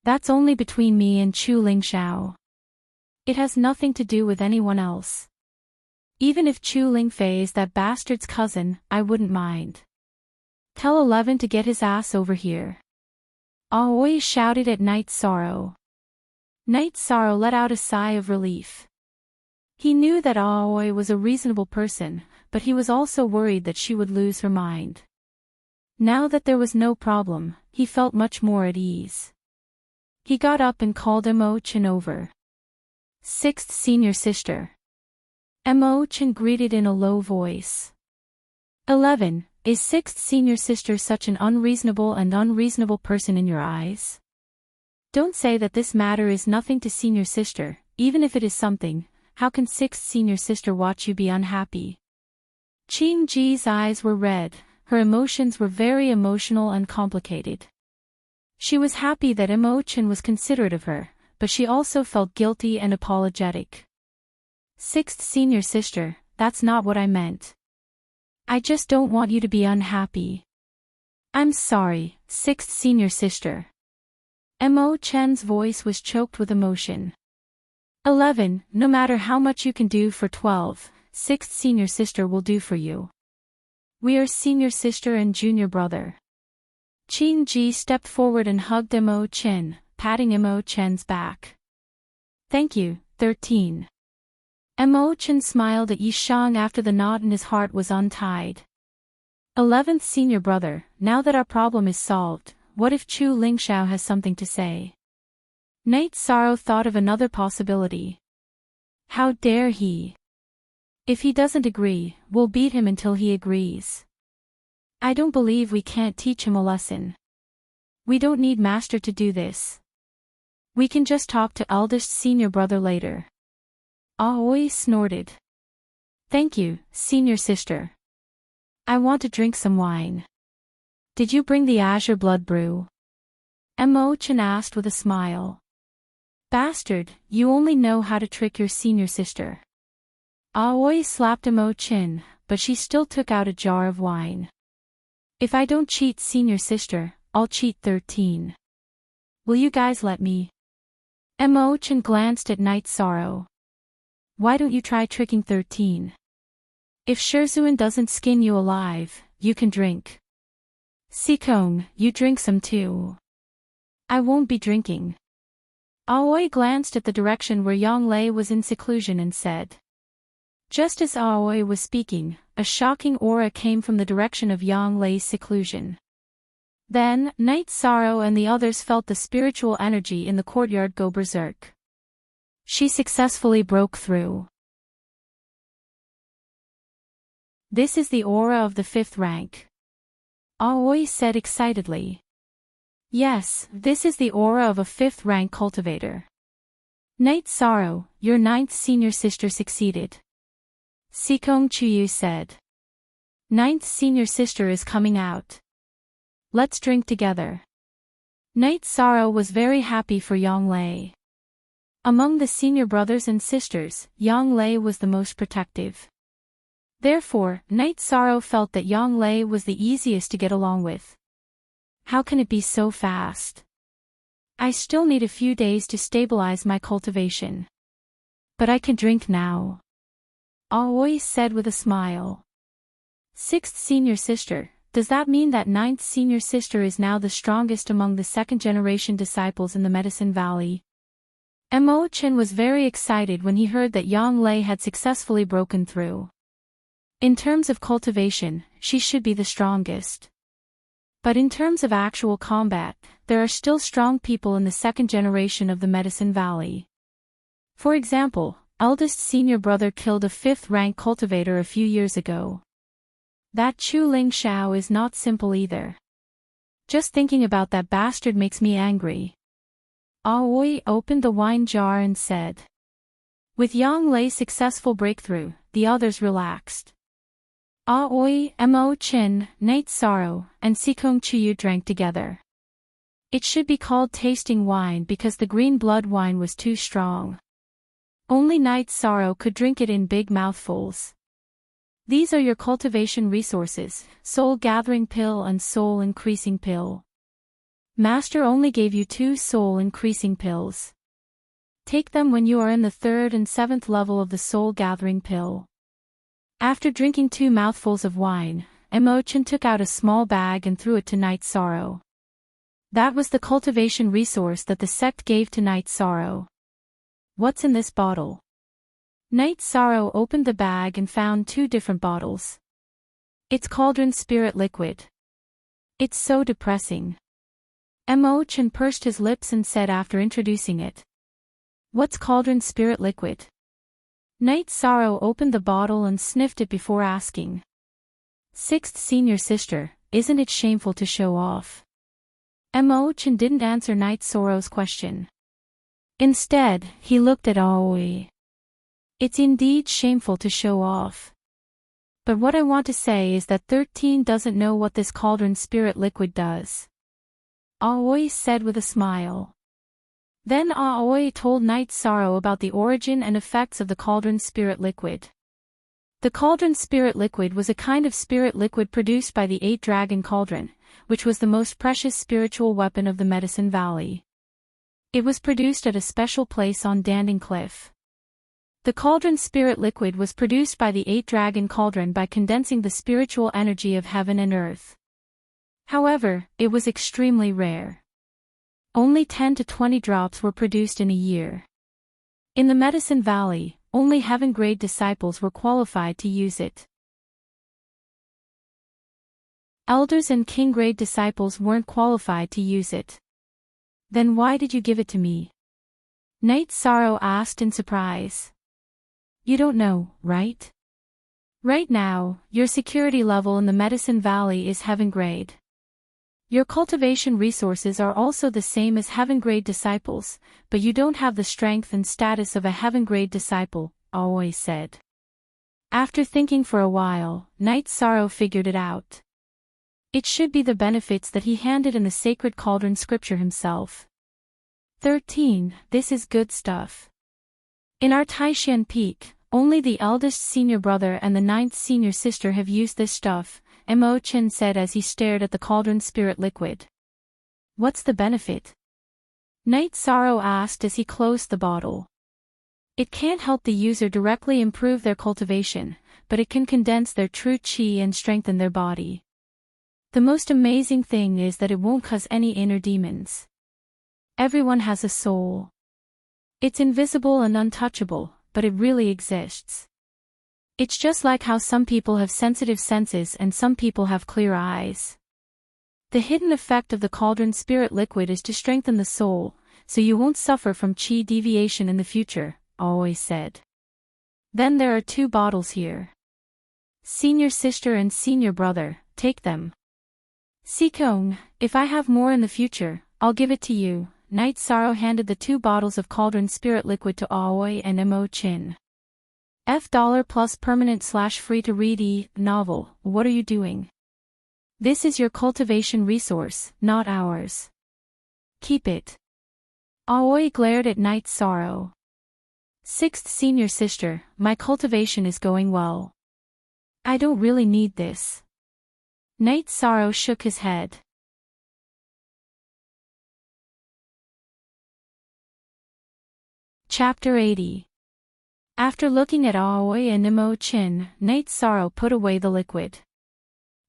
Speaker 1: That's only between me and Chu Lingxiao. It has nothing to do with anyone else. Even if Chu Lingfei is that bastard's cousin, I wouldn't mind. Tell 11 to get his ass over here. Aoi shouted at Night Sorrow. Night Sorrow let out a sigh of relief. He knew that Aoi was a reasonable person, but he was also worried that she would lose her mind. Now that there was no problem, he felt much more at ease. He got up and called Imo Chen over. 6th Senior Sister. Imo Chen greeted in a low voice. 11. Is 6th Senior Sister such an unreasonable person in your eyes? Don't say that this matter is nothing to Senior Sister, even if it is something. How can 6th Senior Sister watch you be unhappy? Qing Ji's eyes were red, her emotions were very emotional and complicated. She was happy that Imo Chen was considerate of her, but she also felt guilty and apologetic. 6th Senior Sister, that's not what I meant. I just don't want you to be unhappy. I'm sorry, 6th Senior Sister. Imo Chen's voice was choked with emotion. 11. No matter how much you can do for 12, 6th Senior Sister will do for you. We are Senior Sister and Junior Brother. Qing Ji stepped forward and hugged Imo Chen, patting Imo Chen's back. Thank you, 13. Imo Chen smiled at Yishang after the knot in his heart was untied. 11th Senior Brother, now that our problem is solved, what if Chu Lingxiao has something to say? Night Sorrow thought of another possibility. How dare he? If he doesn't agree, we'll beat him until he agrees. I don't believe we can't teach him a lesson. We don't need Master to do this. We can just talk to eldest Senior Brother later. Aoi snorted. Thank you, Senior Sister. I want to drink some wine. Did you bring the azure blood brew? Imo Chen asked with a smile. Bastard, you only know how to trick your Senior Sister. Aoi slapped Imo Chen, but she still took out a jar of wine. If I don't cheat Senior Sister, I'll cheat 13. Will you guys let me? Imo Chen glanced at Night Sorrow. Why don't you try tricking 13? If Shizhuan doesn't skin you alive, you can drink. Sikong, you drink some too. I won't be drinking. Aoi glanced at the direction where Yang Lei was in seclusion and said. Just as Aoi was speaking, a shocking aura came from the direction of Yang Lei's seclusion. Then, Night Sorrow and the others felt the spiritual energy in the courtyard go berserk. She successfully broke through. This is the aura of the 5th rank. Aoi said excitedly. Yes, this is the aura of a 5th rank cultivator. Night Sorrow, your 9th Senior Sister succeeded. Sikong Chuyu said. 9th Senior Sister is coming out. Let's drink together. Night Sorrow was very happy for Yang Lei. Among the senior brothers and sisters, Yang Lei was the most protective. Therefore, Night Sorrow felt that Yang Lei was the easiest to get along with. How can it be so fast? I still need a few days to stabilize my cultivation. But I can drink now. Aoi said with a smile. 6th Senior Sister, does that mean that 9th Senior Sister is now the strongest among the 2nd-generation disciples in the Medicine Valley? Imo Chen was very excited when he heard that Yang Lei had successfully broken through. In terms of cultivation, she should be the strongest. But in terms of actual combat, there are still strong people in the 2nd generation of the Medicine Valley. For example, eldest senior brother killed a 5th rank cultivator a few years ago. That Chu Ling Shao is not simple either. Just thinking about that bastard makes me angry. Aoi opened the wine jar and said. With Yang Lei's successful breakthrough, the others relaxed. Aoi, Mo Chin, Nate Sorrow, and Sikong Chiyu drank together. It should be called tasting wine because the green blood wine was too strong. Only Night Sorrow could drink it in big mouthfuls. These are your cultivation resources, Soul Gathering Pill and Soul Increasing Pill. Master only gave you 2 Soul Increasing Pills. Take them when you are in the 3rd and 7th level of the Soul Gathering Pill. After drinking 2 mouthfuls of wine, Emochin took out a small bag and threw it to Night Sorrow. That was the cultivation resource that the sect gave to Night Sorrow. What's in this bottle? Night Sorrow opened the bag and found 2 different bottles. It's Cauldron Spirit Liquid. It's so depressing. Emochin pursed his lips and said after introducing it. What's Cauldron Spirit Liquid? Night Sorrow opened the bottle and sniffed it before asking. 6th senior sister, isn't it shameful to show off? Emochin didn't answer Night Sorrow's question. Instead, he looked at Aoi. It's indeed shameful to show off. But what I want to say is that 13 doesn't know what this Cauldron Spirit Liquid does. Aoi said with a smile. Then Aoi told Night Sorrow about the origin and effects of the Cauldron Spirit Liquid. The Cauldron Spirit Liquid was a kind of spirit liquid produced by the 8 Dragon Cauldron, which was the most precious spiritual weapon of the Medicine Valley. It was produced at a special place on Danding Cliff. The Cauldron Spirit Liquid was produced by the 8 Dragon Cauldron by condensing the spiritual energy of heaven and earth. However, it was extremely rare. Only 10 to 20 drops were produced in a year. In the Medicine Valley, only heaven-grade disciples were qualified to use it. Elders and king-grade disciples weren't qualified to use it. Then why did you give it to me? Night Sorrow asked in surprise. You don't know, right? Right now, your security level in the Medicine Valley is heaven-grade. Your cultivation resources are also the same as heaven-grade disciples, but you don't have the strength and status of a heaven-grade disciple, Aoi said. After thinking for a while, Night Sorrow figured it out. It should be the benefits that he handed in the Sacred Cauldron scripture himself. 13. This is good stuff. In our Taishan Peak, only the eldest senior brother and the 9th senior sister have used this stuff, Mo Chin said as he stared at the Cauldron Spirit Liquid. What's the benefit? Night Sorrow asked as he closed the bottle. It can't help the user directly improve their cultivation, but it can condense their true chi and strengthen their body. The most amazing thing is that it won't cause any inner demons. Everyone has a soul. It's invisible and untouchable, but it really exists. It's just like how some people have sensitive senses and some people have clear eyes. The hidden effect of the Cauldron Spirit Liquid is to strengthen the soul, so you won't suffer from chi deviation in the future, Aoi said. Then there are 2 bottles here. Senior sister and senior brother, take them. Sikong, if I have more in the future, I'll give it to you. Night Sorrow handed the 2 bottles of Cauldron Spirit Liquid to Aoi and Mo Chin. $$ plus permanent/free to read novel, what are you doing? This is your cultivation resource, not ours. Keep it. Aoi glared at Night Sorrow. 6th senior sister, my cultivation is going well. I don't really need this. Night Sorrow shook his head. Chapter 80. After looking at Aoi and Mo Chin, Night Sorrow put away the liquid.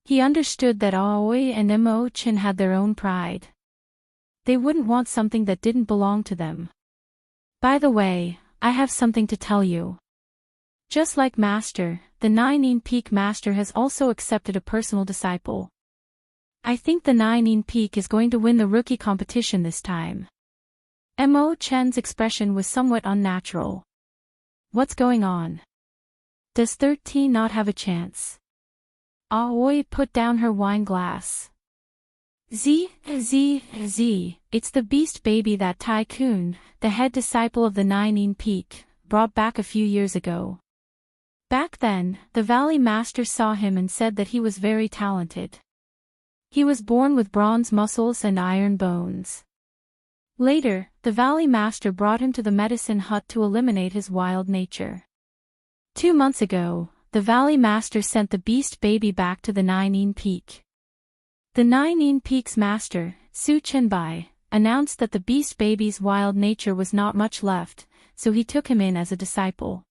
Speaker 1: He understood that Aoi and Mo Chin had their own pride. They wouldn't want something that didn't belong to them. By the way, I have something to tell you. Just like Master, the 9 Peak Master has also accepted a personal disciple. I think the 9 Peak is going to win the rookie competition this time. Mo Chen's expression was somewhat unnatural. What's going on? Does 13 not have a chance? Aoi put down her wine glass. Z, it's the beast baby that Tycoon, the head disciple of the Nine Peak, brought back a few years ago. Back then, the Valley Master saw him and said that he was very talented. He was born with bronze muscles and iron bones. Later, the Valley Master brought him to the medicine hut to eliminate his wild nature. 2 months ago, the Valley Master sent the beast baby back to the Nine Peak. The Nine Peak's master, Su Chenbai, announced that the beast baby's wild nature was not much left, so he took him in as a disciple.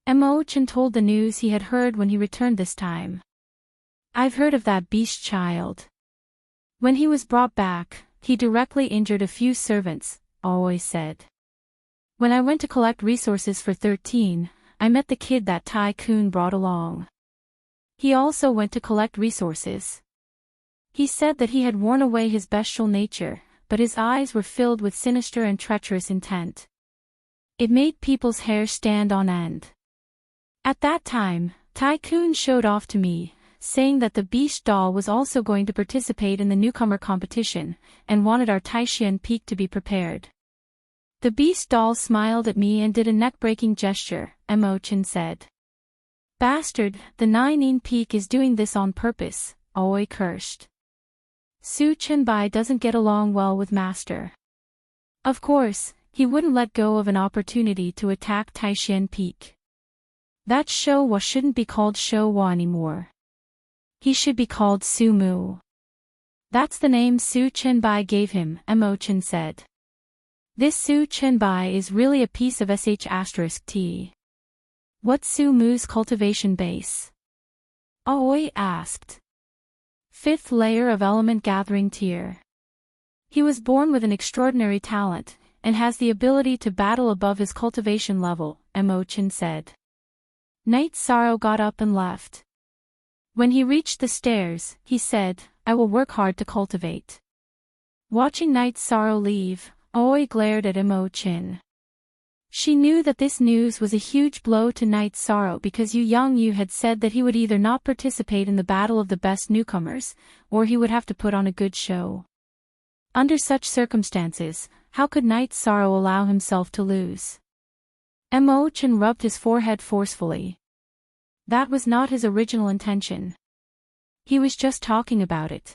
Speaker 1: Mo Chen told the news he had heard when he returned this time. I've heard of that beast child. When he was brought back, he directly injured a few servants, Aoi said. When I went to collect resources for 13, I met the kid that Tycoon brought along. He also went to collect resources. He said that he had worn away his bestial nature, but his eyes were filled with sinister and treacherous intent. It made people's hair stand on end. At that time, Tycoon showed off to me, saying that the Beast doll was also going to participate in the newcomer competition, and wanted our Taishan Peak to be prepared. The Beast doll smiled at me and did a neck-breaking gesture, Mo Chen said. Bastard, the Nine Peak is doing this on purpose, Aoi cursed. Su Chenbai doesn't get along well with Master. Of course, he wouldn't let go of an opportunity to attack Taishan Peak. That Shouwa shouldn't be called Shouwa anymore. He should be called Su Mu. That's the name Su Chenbai gave him, Mo Chen said. This Su Chenbai is really a piece of sh*t. What's Su Mu's cultivation base? Aoi asked. 5th layer of element gathering tier. He was born with an extraordinary talent, and has the ability to battle above his cultivation level, Mo Chen said. Night Sorrow got up and left. When he reached the stairs, he said, I will work hard to cultivate. Watching Night Sorrow leave, Aoi glared at Mo Chen. She knew that this news was a huge blow to Night Sorrow because Yu Yangyu had said that he would either not participate in the battle of the best newcomers, or he would have to put on a good show. Under such circumstances, how could Night Sorrow allow himself to lose? Mo Chen rubbed his forehead forcefully. That was not his original intention. He was just talking about it.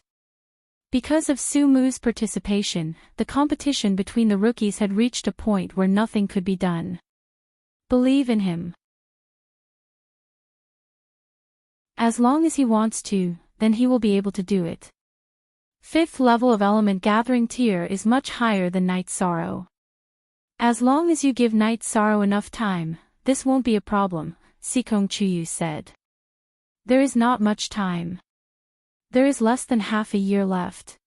Speaker 1: Because of Su Mu's participation, the competition between the rookies had reached a point where nothing could be done. Believe in him. As long as he wants to, then he will be able to do it. 5th level of element gathering tier is much higher than Night Sorrow. As long as you give Night Sorrow enough time, this won't be a problem, Sikong Chuyu said. There is not much time. There is less than half a year left.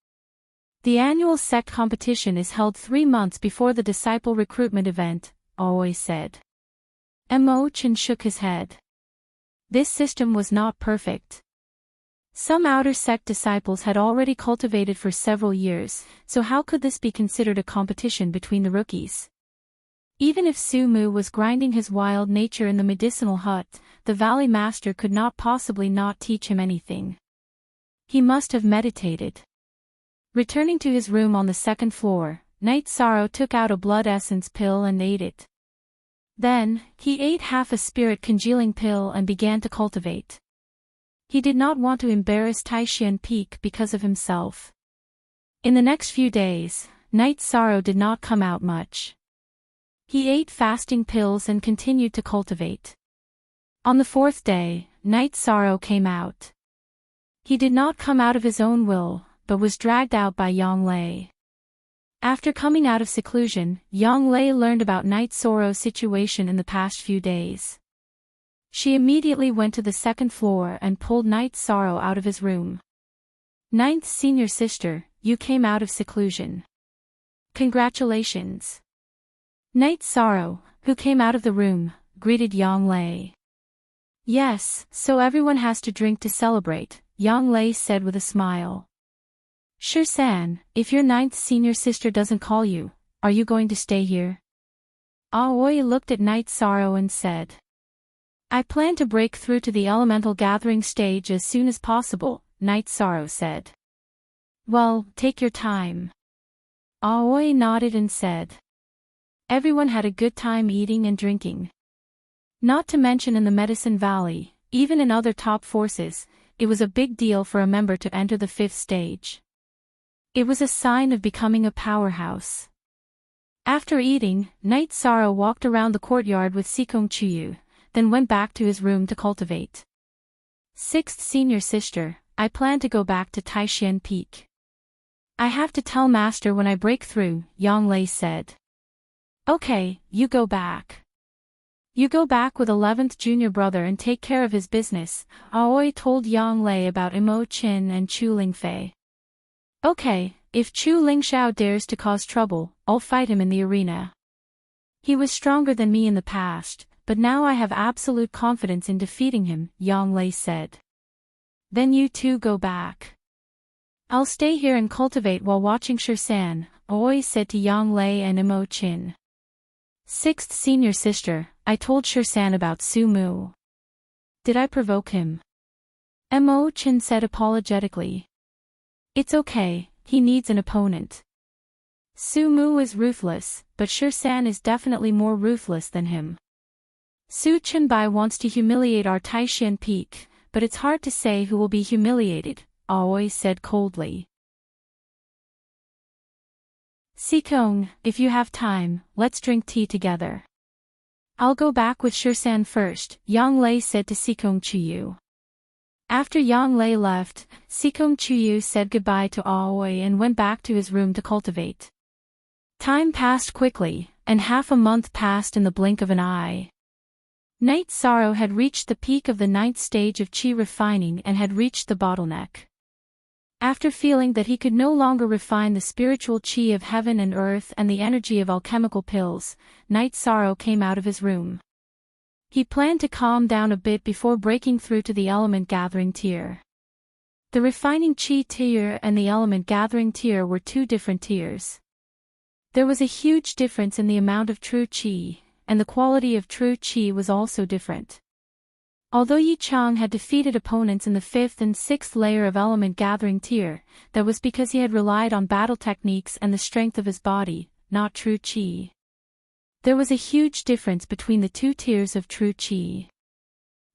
Speaker 1: The annual sect competition is held 3 months before the disciple recruitment event, Aoi said. Mo Chen shook his head. This system was not perfect. Some outer sect disciples had already cultivated for several years, so how could this be considered a competition between the rookies? Even if Su Mu was grinding his wild nature in the medicinal hut, the Valley Master could not possibly not teach him anything. He must have meditated. Returning to his room on the 2nd floor, Night Sorrow took out a blood essence pill and ate it. Then, he ate half a spirit congealing pill and began to cultivate. He did not want to embarrass Taishan Peak because of himself. In the next few days, Night Sorrow did not come out much. He ate fasting pills and continued to cultivate. On the 4th day, Night Sorrow came out. He did not come out of his own will, but was dragged out by Yang Lei. After coming out of seclusion, Yang Lei learned about Night Sorrow's situation in the past few days. She immediately went to the 2nd floor and pulled Night Sorrow out of his room. 9th senior sister, you came out of seclusion. Congratulations. Night Sorrow, who came out of the room, greeted Yang Lei. Yes, so everyone has to drink to celebrate, Yang Lei said with a smile. Sure San, if your 9th senior sister doesn't call you, are you going to stay here? Aoi looked at Night Sorrow and said. I plan to break through to the elemental gathering stage as soon as possible, Night Sorrow said. Well, take your time. Aoi nodded and said. Everyone had a good time eating and drinking. Not to mention in the Medicine Valley, even in other top forces, it was a big deal for a member to enter the 5th stage. It was a sign of becoming a powerhouse. After eating, Night Sorrow walked around the courtyard with Sikong Chuyu, then went back to his room to cultivate. 6th Senior Sister, I plan to go back to Taishan Peak. I have to tell Master when I break through, Yang Lei said. Okay, you go back. You go back with 11th junior brother and take care of his business, Aoi told Yang Lei about Imo Chin and Chu Lingfei. Okay, if Chu Lingxiao dares to cause trouble, I'll fight him in the arena. He was stronger than me in the past, but now I have absolute confidence in defeating him, Yang Lei said. Then you two go back. I'll stay here and cultivate while watching Shirsan, Aoi said to Yang Lei and Imo Chin. 6th Senior Sister, I told Shirsan about Su Mu. Did I provoke him? Imo Chin said apologetically. It's okay, he needs an opponent. Su Mu is ruthless, but Shirsan is definitely more ruthless than him. Su Chenbai wants to humiliate our Taishan Peak, but it's hard to say who will be humiliated, Aoi said coldly. Sikong, if you have time, let's drink tea together. I'll go back with Shirsan first, Yang Lei said to Sikong Chuyu. After Yang Lei left, Sikong Chuyu said goodbye to Aoi and went back to his room to cultivate. Time passed quickly, and half a month passed in the blink of an eye. Night Sorrow had reached the peak of the 9th stage of chi refining and had reached the bottleneck. After feeling that he could no longer refine the spiritual chi of heaven and earth and the energy of alchemical pills, Night Sorrow came out of his room. He planned to calm down a bit before breaking through to the element gathering tier. The refining chi tier and the element gathering tier were two different tiers. There was a huge difference in the amount of true chi, and the quality of true chi was also different. Although Yi Chang had defeated opponents in the 5th and 6th layer of element gathering tier, that was because he had relied on battle techniques and the strength of his body, not true chi. There was a huge difference between the two tiers of true chi.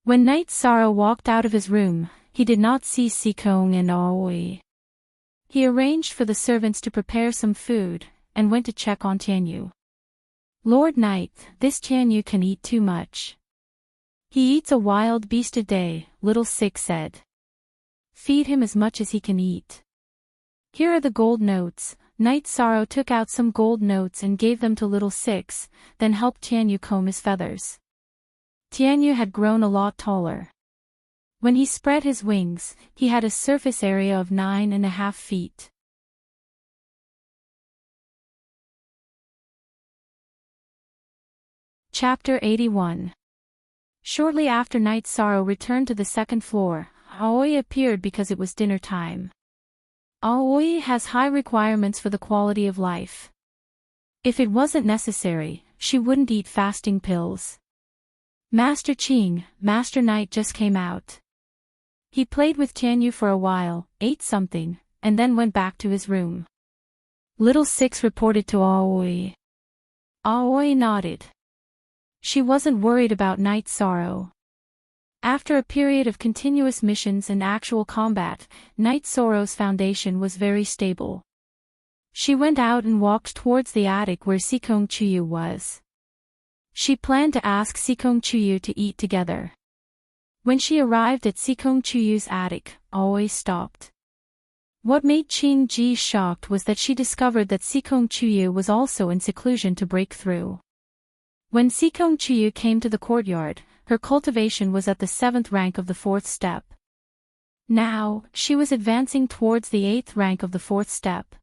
Speaker 1: When Night Sorrow walked out of his room, he did not see Sikong and Aoi. He arranged for the servants to prepare some food, and went to check on Tianyu. Lord Knight, this Tianyu can eat too much. He eats a wild beast a day, Little Six said. Feed him as much as he can eat. Here are the gold notes. Night Sorrow took out some gold notes and gave them to Little Six, then helped Tianyu comb his feathers. Tianyu had grown a lot taller. When he spread his wings, he had a surface area of 9.5 feet. Chapter 81. Shortly after Night Sorrow returned to the 2nd floor, Aoi appeared because it was dinner time. Aoi has high requirements for the quality of life. If it wasn't necessary, she wouldn't eat fasting pills. Master Qing, Master Knight just came out. He played with Tianyu for a while, ate something, and then went back to his room. Little Six reported to Aoi. Aoi nodded. She wasn't worried about Night Sorrow. After a period of continuous missions and actual combat, Night Sorrow's foundation was very stable. She went out and walked towards the attic where Sikong Chuyu was. She planned to ask Sikong Chuyu to eat together. When she arrived at Sikong Chuyu's attic, Aoi stopped. What made Qing Ji shocked was that she discovered that Sikong Chuyu was also in seclusion to break through. When Sikong Chuyu came to the courtyard, her cultivation was at the 7th rank of the 4th step. Now, she was advancing towards the 8th rank of the 4th step.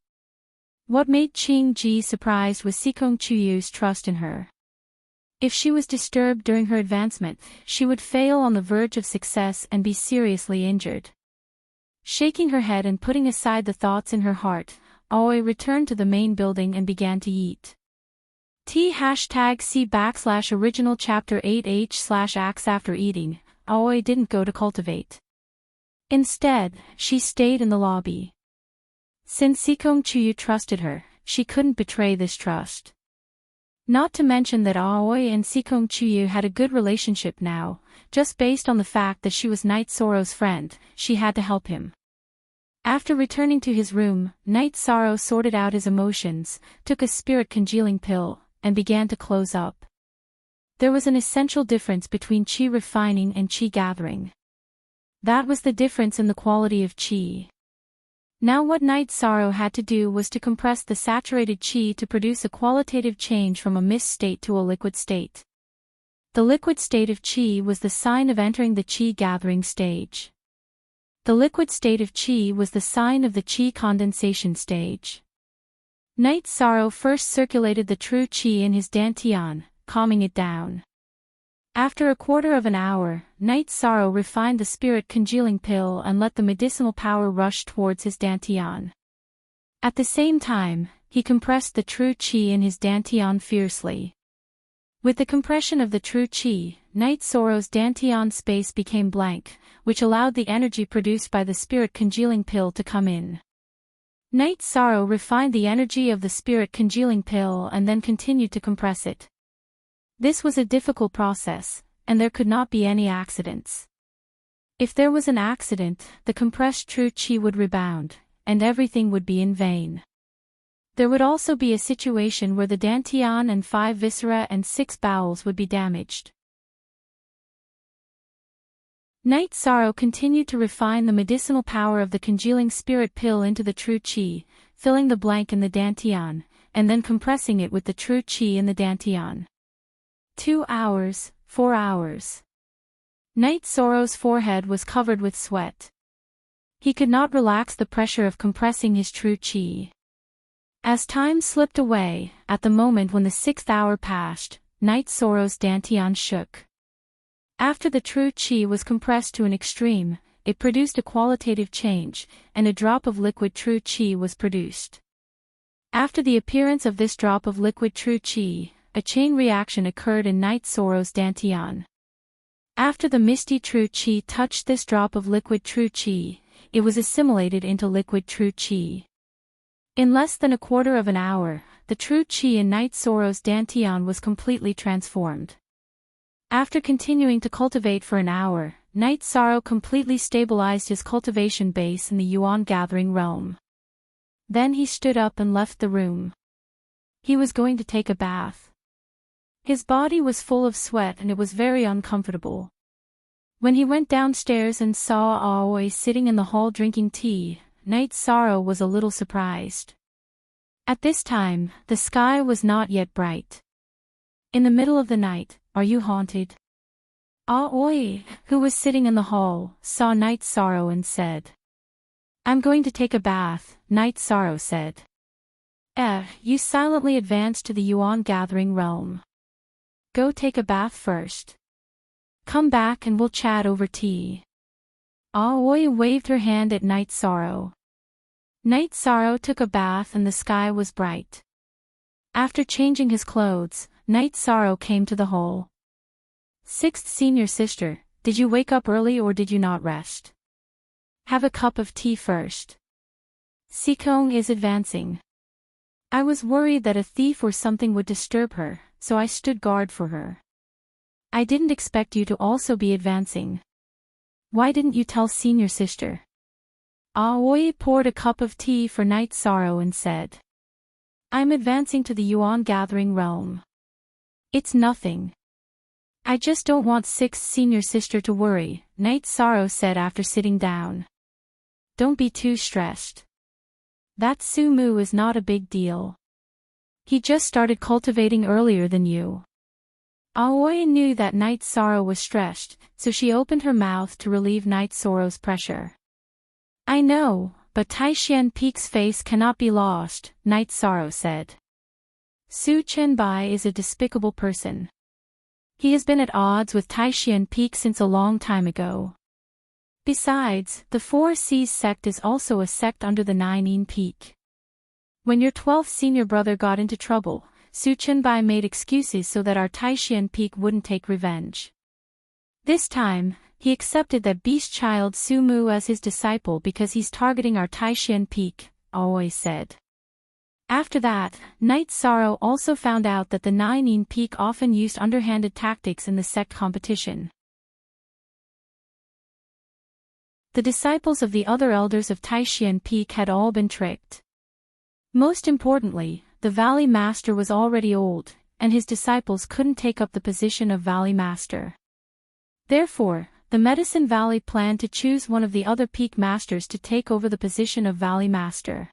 Speaker 1: What made Qing Ji surprised was Sikong Chuyu's trust in her. If she was disturbed during her advancement, she would fail on the verge of success and be seriously injured. Shaking her head and putting aside the thoughts in her heart, Aoi returned to the main building and began to eat. #C/original chapter 8h/acts. After eating, Aoi didn't go to cultivate. Instead, she stayed in the lobby. Since Sikong Chuyu trusted her, she couldn't betray this trust. Not to mention that Aoi and Sikong Chuyu had a good relationship now, just based on the fact that she was Night Sorrow's friend, she had to help him. After returning to his room, Night Sorrow sorted out his emotions, took a spirit congealing pill, and began to close up. There was an essential difference between chi refining and chi gathering. That was the difference in the quality of chi. Now what Night Sorrow had to do was to compress the saturated chi to produce a qualitative change from a mist state to a liquid state. The liquid state of chi was the sign of entering the chi gathering stage. The liquid state of chi was the sign of the chi condensation stage. Night Sorrow first circulated the true chi in his dantian, calming it down. After a quarter of an hour, Night Sorrow refined the spirit congealing pill and let the medicinal power rush towards his dantian. At the same time, he compressed the true chi in his dantian fiercely. With the compression of the true chi, Night Sorrow's dantian space became blank, which allowed the energy produced by the spirit congealing pill to come in. Night Sorrow refined the energy of the spirit congealing pill and then continued to compress it. This was a difficult process, and there could not be any accidents. If there was an accident, the compressed true chi would rebound, and everything would be in vain. There would also be a situation where the dantian and 5 viscera and 6 bowels would be damaged. Night Sorrow continued to refine the medicinal power of the congealing spirit pill into the true chi, filling the blank in the dantian, and then compressing it with the true chi in the dantian. 2 hours, 4 hours. Night Sorrow's forehead was covered with sweat. He could not relax the pressure of compressing his true chi. As time slipped away, at the moment when the 6th hour passed, Night Sorrow's dantian shook. After the true chi was compressed to an extreme, it produced a qualitative change, and a drop of liquid true chi was produced. After the appearance of this drop of liquid true chi, a chain reaction occurred in Night Sorrow's dantian. After the misty true chi touched this drop of liquid true chi, it was assimilated into liquid true chi. In less than a quarter of an hour, the true chi in Night Sorrow's dantian was completely transformed. After continuing to cultivate for an hour, Night Sorrow completely stabilized his cultivation base in the Yuan gathering realm. Then he stood up and left the room. He was going to take a bath. His body was full of sweat and it was very uncomfortable. When he went downstairs and saw Aoi sitting in the hall drinking tea, Night Sorrow was a little surprised. At this time, the sky was not yet bright. In the middle of the night, are you haunted? Aoi, who was sitting in the hall, saw Night Sorrow and said. I'm going to take a bath, Night Sorrow said. You silently advanced to the Yuan gathering realm. Go take a bath first. Come back and we'll chat over tea. Aoi waved her hand at Night Sorrow. Night Sorrow took a bath and the sky was bright. After changing his clothes, Night Sorrow came to the hall. 6th Senior Sister, did you wake up early or did you not rest? Have a cup of tea first. Sikong is advancing. I was worried that a thief or something would disturb her, so I stood guard for her. I didn't expect you to also be advancing. Why didn't you tell Senior Sister? Aoi poured a cup of tea for Night Sorrow and said. I'm advancing to the Yuan gathering realm. It's nothing. I just don't want 6th Senior Sister to worry, Night Sorrow said after sitting down. Don't be too stressed. That Sumu is not a big deal. He just started cultivating earlier than you. Aoi knew that Night Sorrow was stressed, so she opened her mouth to relieve Night Sorrow's pressure. I know, but Taishian Peak's face cannot be lost, Night Sorrow said. Su Chenbai is a despicable person. He has been at odds with Taishian Peak since a long time ago. Besides, the 4 Seas sect is also a sect under the 9 Peak. When your 12th senior brother got into trouble, Su Chenbai made excuses so that our Taishian Peak wouldn't take revenge. This time, he accepted that beast child Su Mu as his disciple because he's targeting our Taishian Peak, always said. After that, Night Sorrow also found out that the Nine Peak often used underhanded tactics in the sect competition. The disciples of the other elders of Taishian Peak had all been tricked. Most importantly, the Valley Master was already old, and his disciples couldn't take up the position of Valley Master. Therefore, the Medicine Valley planned to choose one of the other Peak Masters to take over the position of Valley Master.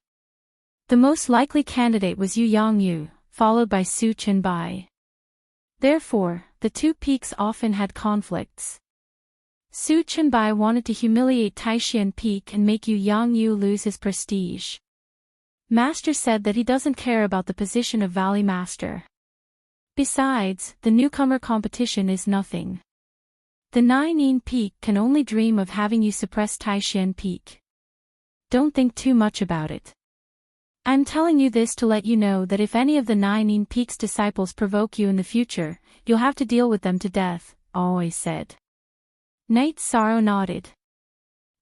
Speaker 1: The most likely candidate was Yu Yangyu, followed by Su Chenbai. Therefore, the two peaks often had conflicts. Su Chenbai wanted to humiliate Taishian Peak and make Yu Yangyu lose his prestige. Master said that he doesn't care about the position of Valley Master. Besides, the newcomer competition is nothing. The Nine Peak can only dream of having you suppress Taishian Peak. Don't think too much about it. I'm telling you this to let you know that if any of the Nine Peak's disciples provoke you in the future, you'll have to deal with them to death, always said. Night Sorrow nodded.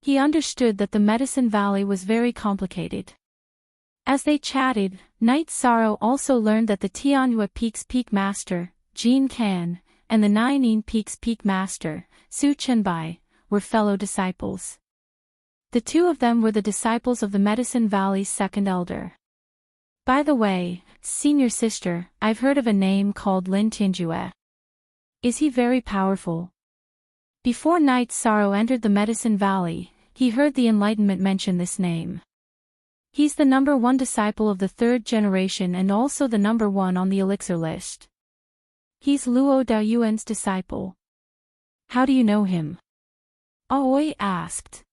Speaker 1: He understood that the Medicine Valley was very complicated. As they chatted, Night Sorrow also learned that the Tianhua Peak's Peak Master, Jin Kan, and the Nine Peak's Peak Master, Su Chenbai, were fellow disciples. The two of them were the disciples of the Medicine Valley's second elder. By the way, senior sister, I've heard of a name called Lin Tinjue. Is he very powerful? Before Night Sorrow entered the Medicine Valley, he heard the Enlightenment mention this name. He's the number 1 disciple of the 3rd generation and also the number 1 on the elixir list. He's Luo Daoyuan's disciple. How do you know him? Aoi asked.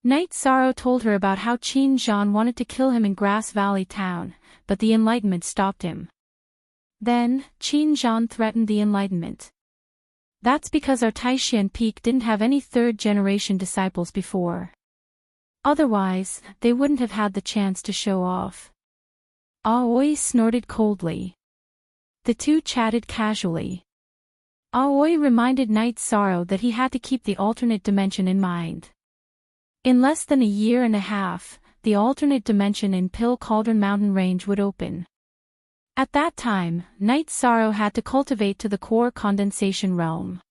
Speaker 1: Night Sorrow told her about how Qin Zhan wanted to kill him in Grass Valley Town, but the Enlightenment stopped him. Then, Qin Zhan threatened the Enlightenment. That's because our Taishian Peak didn't have any 3rd generation disciples before. Otherwise, they wouldn't have had the chance to show off. Aoi snorted coldly. The two chatted casually. Aoi reminded Night Sorrow that he had to keep the alternate dimension in mind. In less than a year and a half, the alternate dimension in Pill Cauldron Mountain Range would open. At that time, Night Sorrow had to cultivate to the core condensation realm.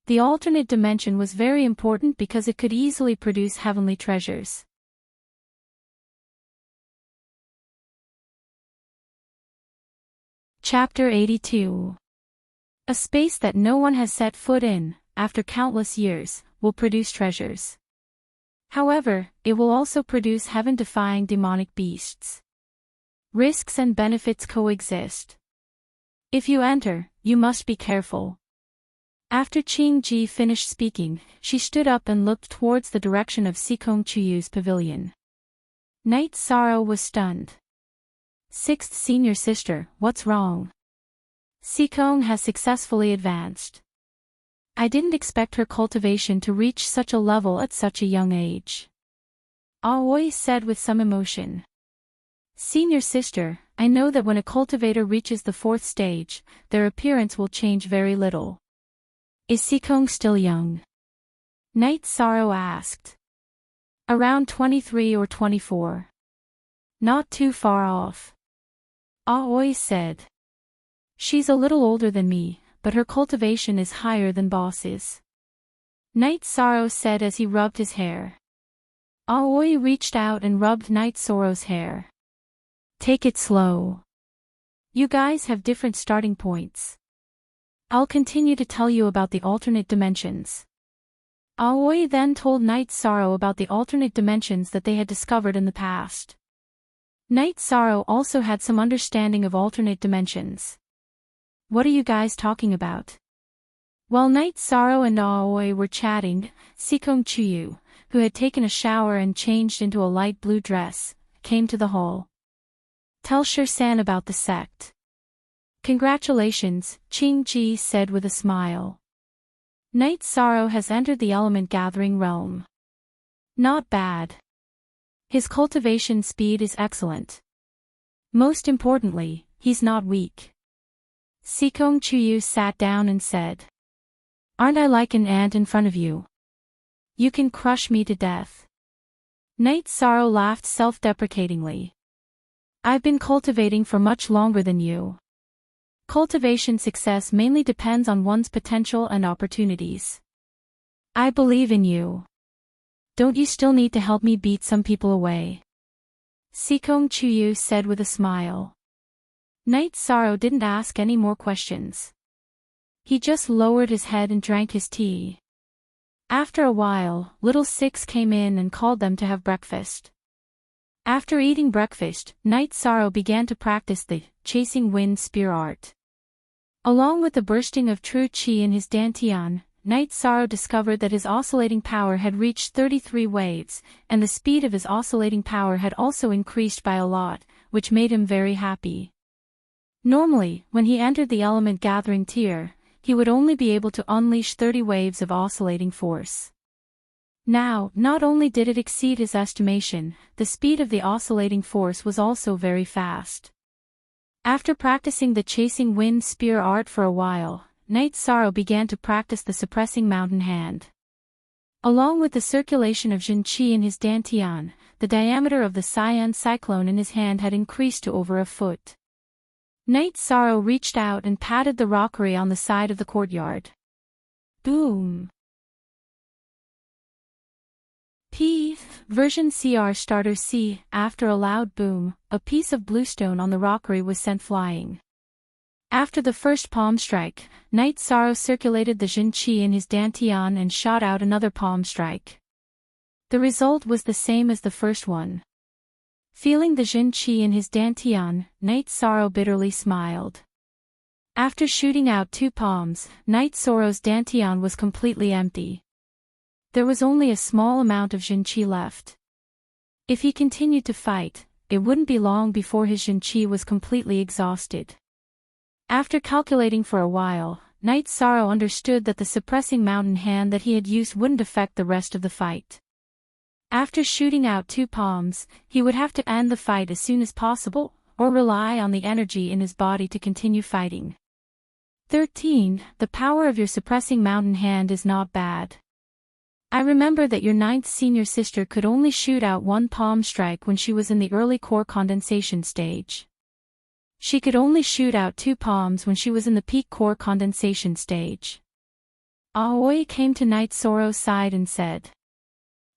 Speaker 1: The alternate dimension was very important because it could easily produce heavenly treasures. Chapter 82. A space that no one has set foot in, after countless years, will produce treasures. However, it will also produce heaven-defying demonic beasts. Risks and benefits coexist. If you enter, you must be careful. After Qing Ji finished speaking, she stood up and looked towards the direction of Sikong Chuyu's pavilion. Night Sorrow was stunned. 6th senior sister, what's wrong? Sikong has successfully advanced. I didn't expect her cultivation to reach such a level at such a young age. Aoi said with some emotion. Senior sister, I know that when a cultivator reaches the 4th stage, their appearance will change very little. Is Sikong still young? Night Sorrow asked. Around 23 or 24. Not too far off. Aoi said. She's a little older than me, but her cultivation is higher than Boss's. Night Sorrow said as he rubbed his hair. Aoi reached out and rubbed Night Sorrow's hair. Take it slow. You guys have different starting points. I'll continue to tell you about the alternate dimensions. Aoi then told Night Sorrow about the alternate dimensions that they had discovered in the past. Night Sorrow also had some understanding of alternate dimensions. What are you guys talking about? While Night Sorrow and Aoi were chatting, Sikong Chuyu, who had taken a shower and changed into a light blue dress, came to the hall. Tell Shir-san about the sect. Congratulations, Qing Ji said with a smile. Night Sorrow has entered the element gathering realm. Not bad. His cultivation speed is excellent. Most importantly, he's not weak. Sikong Chuyu sat down and said. Aren't I like an ant in front of you? You can crush me to death. Night Sorrow laughed self-deprecatingly. I've been cultivating for much longer than you. Cultivation success mainly depends on one's potential and opportunities. I believe in you. Don't you still need to help me beat some people away? Sikong Chuyu said with a smile. Night Sorrow didn't ask any more questions. He just lowered his head and drank his tea. After a while, Little Six came in and called them to have breakfast. After eating breakfast, Night Sorrow began to practice the chasing wind spear art. Along with the bursting of true chi in his dantian, Night Sorrow discovered that his oscillating power had reached 33 waves, and the speed of his oscillating power had also increased by a lot, which made him very happy. Normally, when he entered the element gathering tier, he would only be able to unleash 30 waves of oscillating force. Now, not only did it exceed his estimation, the speed of the oscillating force was also very fast. After practicing the chasing wind spear art for a while, Night Sorrow began to practice the suppressing mountain hand. Along with the circulation of Jin Qi in his dantian, the diameter of the cyan cyclone in his hand had increased to over a foot. Night Sorrow reached out and patted the rockery on the side of the courtyard. Boom! Version CR Starter C. After a loud boom, a piece of bluestone on the rockery was sent flying. After the first palm strike, Night Sorrow circulated the Jin Qi in his dantian and shot out another palm strike. The result was the same as the first one. Feeling the Jin Qi in his dantian, Night Sorrow bitterly smiled. After shooting out 2 palms, Night Sorrow's dantian was completely empty. There was only a small amount of Jin Qi left. If he continued to fight, it wouldn't be long before his Jin Qi was completely exhausted. After calculating for a while, Night Sorrow understood that the suppressing mountain hand that he had used wouldn't affect the rest of the fight. After shooting out 2 palms, he would have to end the fight as soon as possible, or rely on the energy in his body to continue fighting. 13. The power of your suppressing mountain hand is not bad. I remember that your 9th senior sister could only shoot out 1 palm strike when she was in the early core condensation stage. She could only shoot out 2 palms when she was in the peak core condensation stage. Aoi came to Night Sorrow's side and said,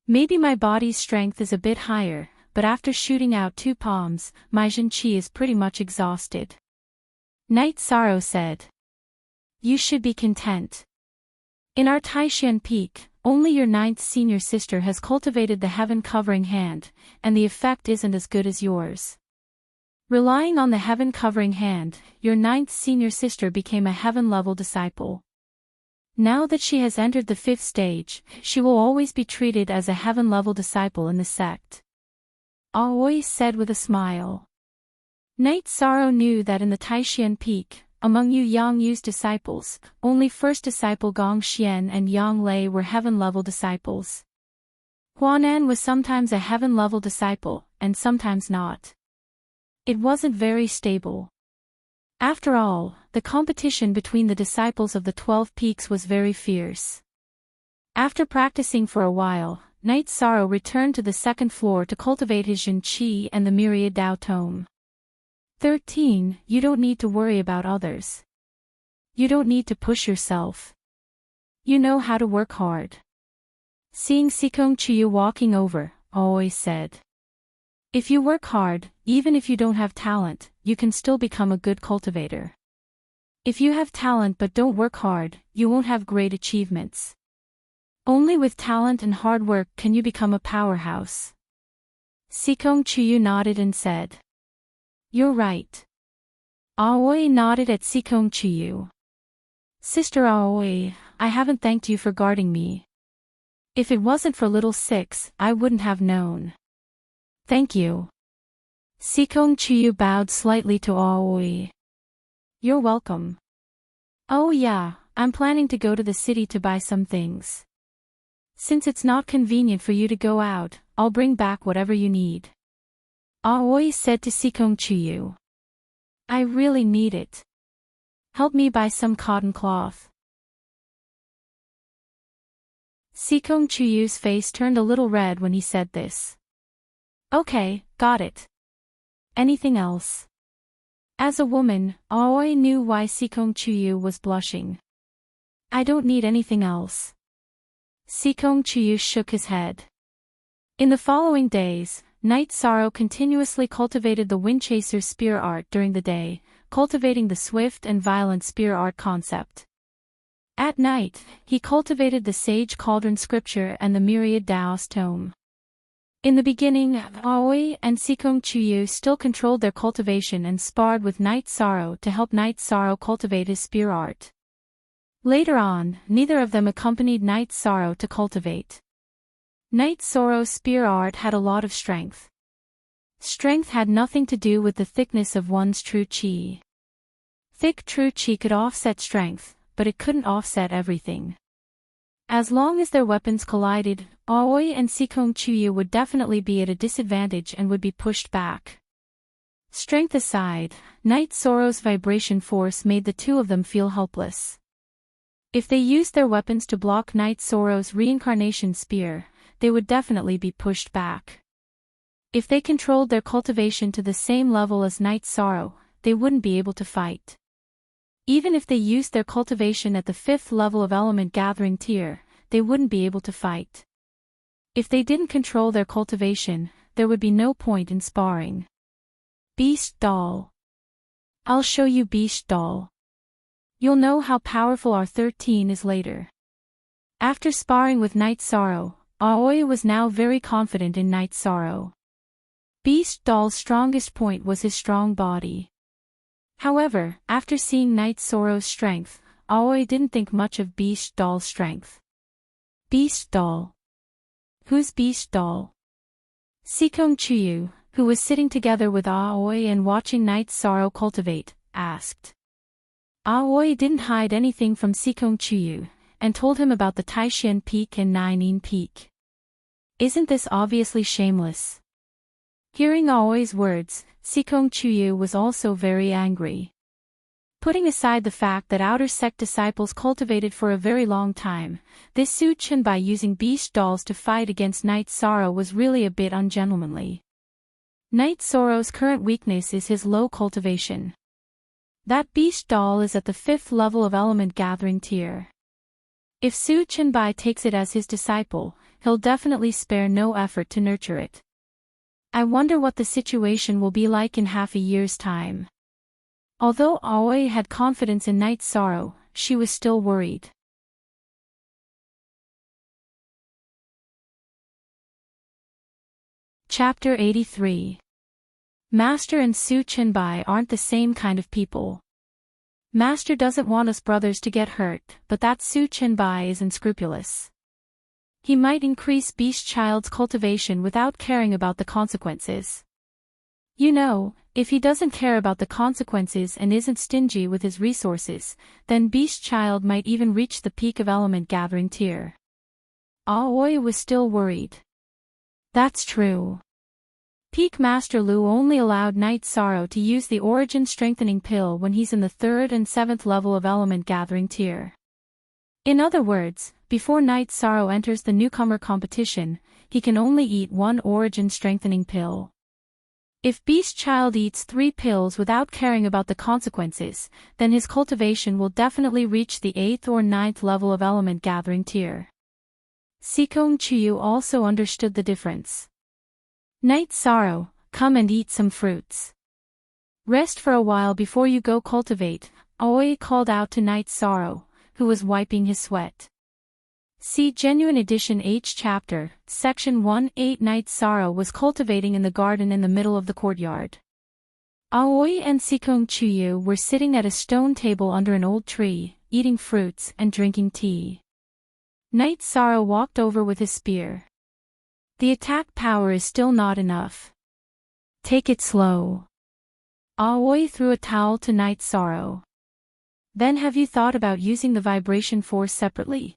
Speaker 1: Maybe my body's strength is a bit higher, but after shooting out 2 palms, my Jin Qi is pretty much exhausted. Night Sorrow said, You should be content. In our Taishan Peak, only your 9th senior sister has cultivated the heaven-covering hand, and the effect isn't as good as yours. Relying on the heaven-covering hand, your 9th senior sister became a heaven-level disciple. Now that she has entered the 5th stage, she will always be treated as a heaven-level disciple in the sect. Aoi said with a smile. Night Sorrow knew that in the Taishan Peak, among Yu Yang Yu's disciples, only first disciple Gong Xian and Yang Lei were heaven-level disciples. Huanan was sometimes a heaven-level disciple, and sometimes not. It wasn't very stable. After all, the competition between the disciples of the 12 peaks was very fierce. After practicing for a while, Night Sorrow returned to the 2nd floor to cultivate his Jin Qi and the Myriad Dao Tome. 13. You don't need to worry about others. You don't need to push yourself. You know how to work hard. Seeing Sikong Chuyu walking over, Aoi said. If you work hard, even if you don't have talent, you can still become a good cultivator. If you have talent but don't work hard, you won't have great achievements. Only with talent and hard work can you become a powerhouse. Sikong Chuyu nodded and said. You're right. Aoi nodded at Sikong Chuyu. Sister Aoi, I haven't thanked you for guarding me. If it wasn't for Little Six, I wouldn't have known. Thank you. Sikong Chuyu bowed slightly to Aoi. You're welcome. Oh yeah, I'm planning to go to the city to buy some things. Since it's not convenient for you to go out, I'll bring back whatever you need. Aoi said to Sikong Chuyu. I really need it. Help me buy some cotton cloth. Sikong Chuyu's face turned a little red when he said this. Okay, got it. Anything else? As a woman, Aoi knew why Sikong Chuyu was blushing. I don't need anything else. Sikong Chuyu shook his head. In the following days, Night Sorrow continuously cultivated the Windchaser's spear art during the day, cultivating the swift and violent spear art concept. At night, he cultivated the Sage Cauldron scripture and the Myriad Daoist tome. In the beginning, Aoi and Sikong Chuyu still controlled their cultivation and sparred with Night Sorrow to help Night Sorrow cultivate his spear art. Later on, neither of them accompanied Night Sorrow to cultivate. Night Sorrow's spear art had a lot of strength. Strength had nothing to do with the thickness of one's true chi. Thick true chi could offset strength, but it couldn't offset everything. As long as their weapons collided, Aoi and Sikong Chuyu would definitely be at a disadvantage and would be pushed back. Strength aside, Night Sorrow's vibration force made the two of them feel helpless. If they used their weapons to block Night Sorrow's reincarnation spear, they would definitely be pushed back. If they controlled their cultivation to the same level as Night Sorrow, they wouldn't be able to fight. Even if they used their cultivation at the 5th level of Element Gathering tier, they wouldn't be able to fight. If they didn't control their cultivation, there would be no point in sparring. Beast Doll. I'll show you Beast Doll. You'll know how powerful R13 is later. After sparring with Night Sorrow, Aoi was now very confident in Night Sorrow. Beast Doll's strongest point was his strong body. However, after seeing Night Sorrow's strength, Aoi didn't think much of Beast Doll's strength. Beast Doll. Who's Beast Doll? Sikong Chuyu, who was sitting together with Aoi and watching Night Sorrow cultivate, asked. Aoi didn't hide anything from Sikong Chuyu, and told him about the Taishan Peak and Nainin Peak. Isn't this obviously shameless? Hearing Aoi's words, Sikong Chuyu was also very angry. Putting aside the fact that outer sect disciples cultivated for a very long time, this Su Chen by using beast dolls to fight against Night Sorrow was really a bit ungentlemanly. Night Sorrow's current weakness is his low cultivation. That beast doll is at the 5th level of Element Gathering tier. If Su Chen Bai takes it as his disciple, he'll definitely spare no effort to nurture it. I wonder what the situation will be like in half a year's time. Although Aoi had confidence in Night Sorrow, she was still worried. Chapter 83. Master and Su Chen Bai aren't the same kind of people. Master doesn't want us brothers to get hurt, but that Su Chen Bai is unscrupulous. He might increase Beast Child's cultivation without caring about the consequences. You know, if he doesn't care about the consequences and isn't stingy with his resources, then Beast Child might even reach the peak of Element Gathering tier. Aoi was still worried. That's true. Peak Master Lu only allowed Night Sorrow to use the Origin Strengthening Pill when he's in the 3rd and 7th level of Element Gathering tier. In other words, before Night Sorrow enters the newcomer competition, he can only eat 1 Origin Strengthening Pill. If Beast Child eats 3 pills without caring about the consequences, then his cultivation will definitely reach the 8th or 9th level of Element Gathering tier. Sikong Chuyu also understood the difference. Night Sorrow, come and eat some fruits. Rest for a while before you go cultivate, Aoi called out to Night Sorrow, who was wiping his sweat. See Genuine Edition H Chapter, Section 1-8. Night Sorrow was cultivating in the garden in the middle of the courtyard. Aoi and Sikong Chuyu were sitting at a stone table under an old tree, eating fruits and drinking tea. Night Sorrow walked over with his spear. The attack power is still not enough. Take it slow. Aoi threw a towel to Night Sorrow. Then have you thought about using the vibration force separately?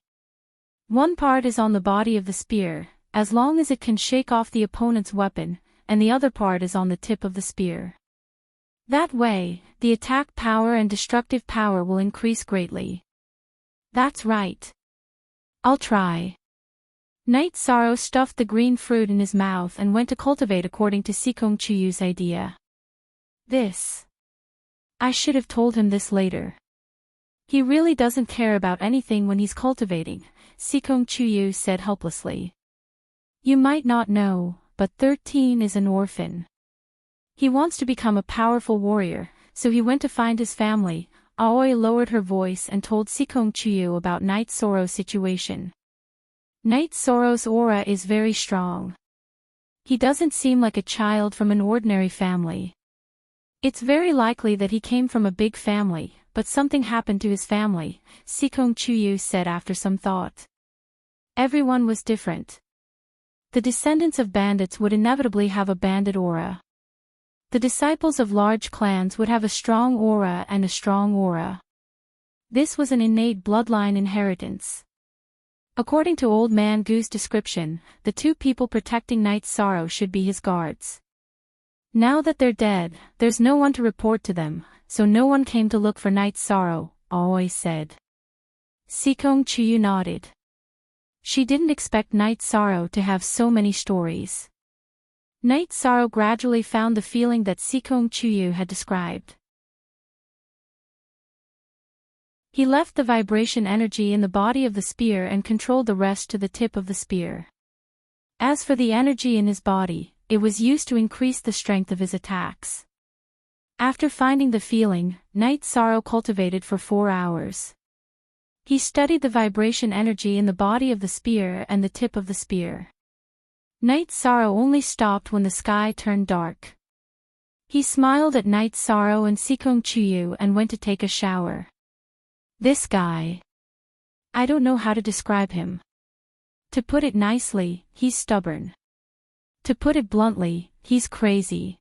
Speaker 1: One part is on the body of the spear, as long as it can shake off the opponent's weapon, and the other part is on the tip of the spear. That way, the attack power and destructive power will increase greatly. That's right. I'll try. Night Sorrow stuffed the green fruit in his mouth and went to cultivate according to Sikong Chuyu's idea. I should have told him this later. He really doesn't care about anything when he's cultivating, Sikong Chuyu said helplessly. You might not know, but 13 is an orphan. He wants to become a powerful warrior, so he went to find his family. Aoi lowered her voice and told Sikong Chuyu about Night Sorrow's situation. Night Sorrow's aura is very strong. He doesn't seem like a child from an ordinary family. It's very likely that he came from a big family, but something happened to his family, Sikong Chuyu said after some thought. Everyone was different. The descendants of bandits would inevitably have a bandit aura. The disciples of large clans would have a strong aura and a strong aura. This was an innate bloodline inheritance. According to Old Man Goo's description, the two people protecting Night Sorrow should be his guards. Now that they're dead, there's no one to report to them, so no one came to look for Night Sorrow, Aoi said. Sikong Chuyu nodded. She didn't expect Night Sorrow to have so many stories. Night Sorrow gradually found the feeling that Sikong Chuyu had described. He left the vibration energy in the body of the spear and controlled the rest to the tip of the spear. As for the energy in his body, it was used to increase the strength of his attacks. After finding the feeling, Night Sorrow cultivated for 4 hours. He studied the vibration energy in the body of the spear and the tip of the spear. Night Sorrow only stopped when the sky turned dark. He smiled at Night Sorrow and Sikong Chuyu and went to take a shower. This guy. I don't know how to describe him. To put it nicely, he's stubborn. To put it bluntly, he's crazy.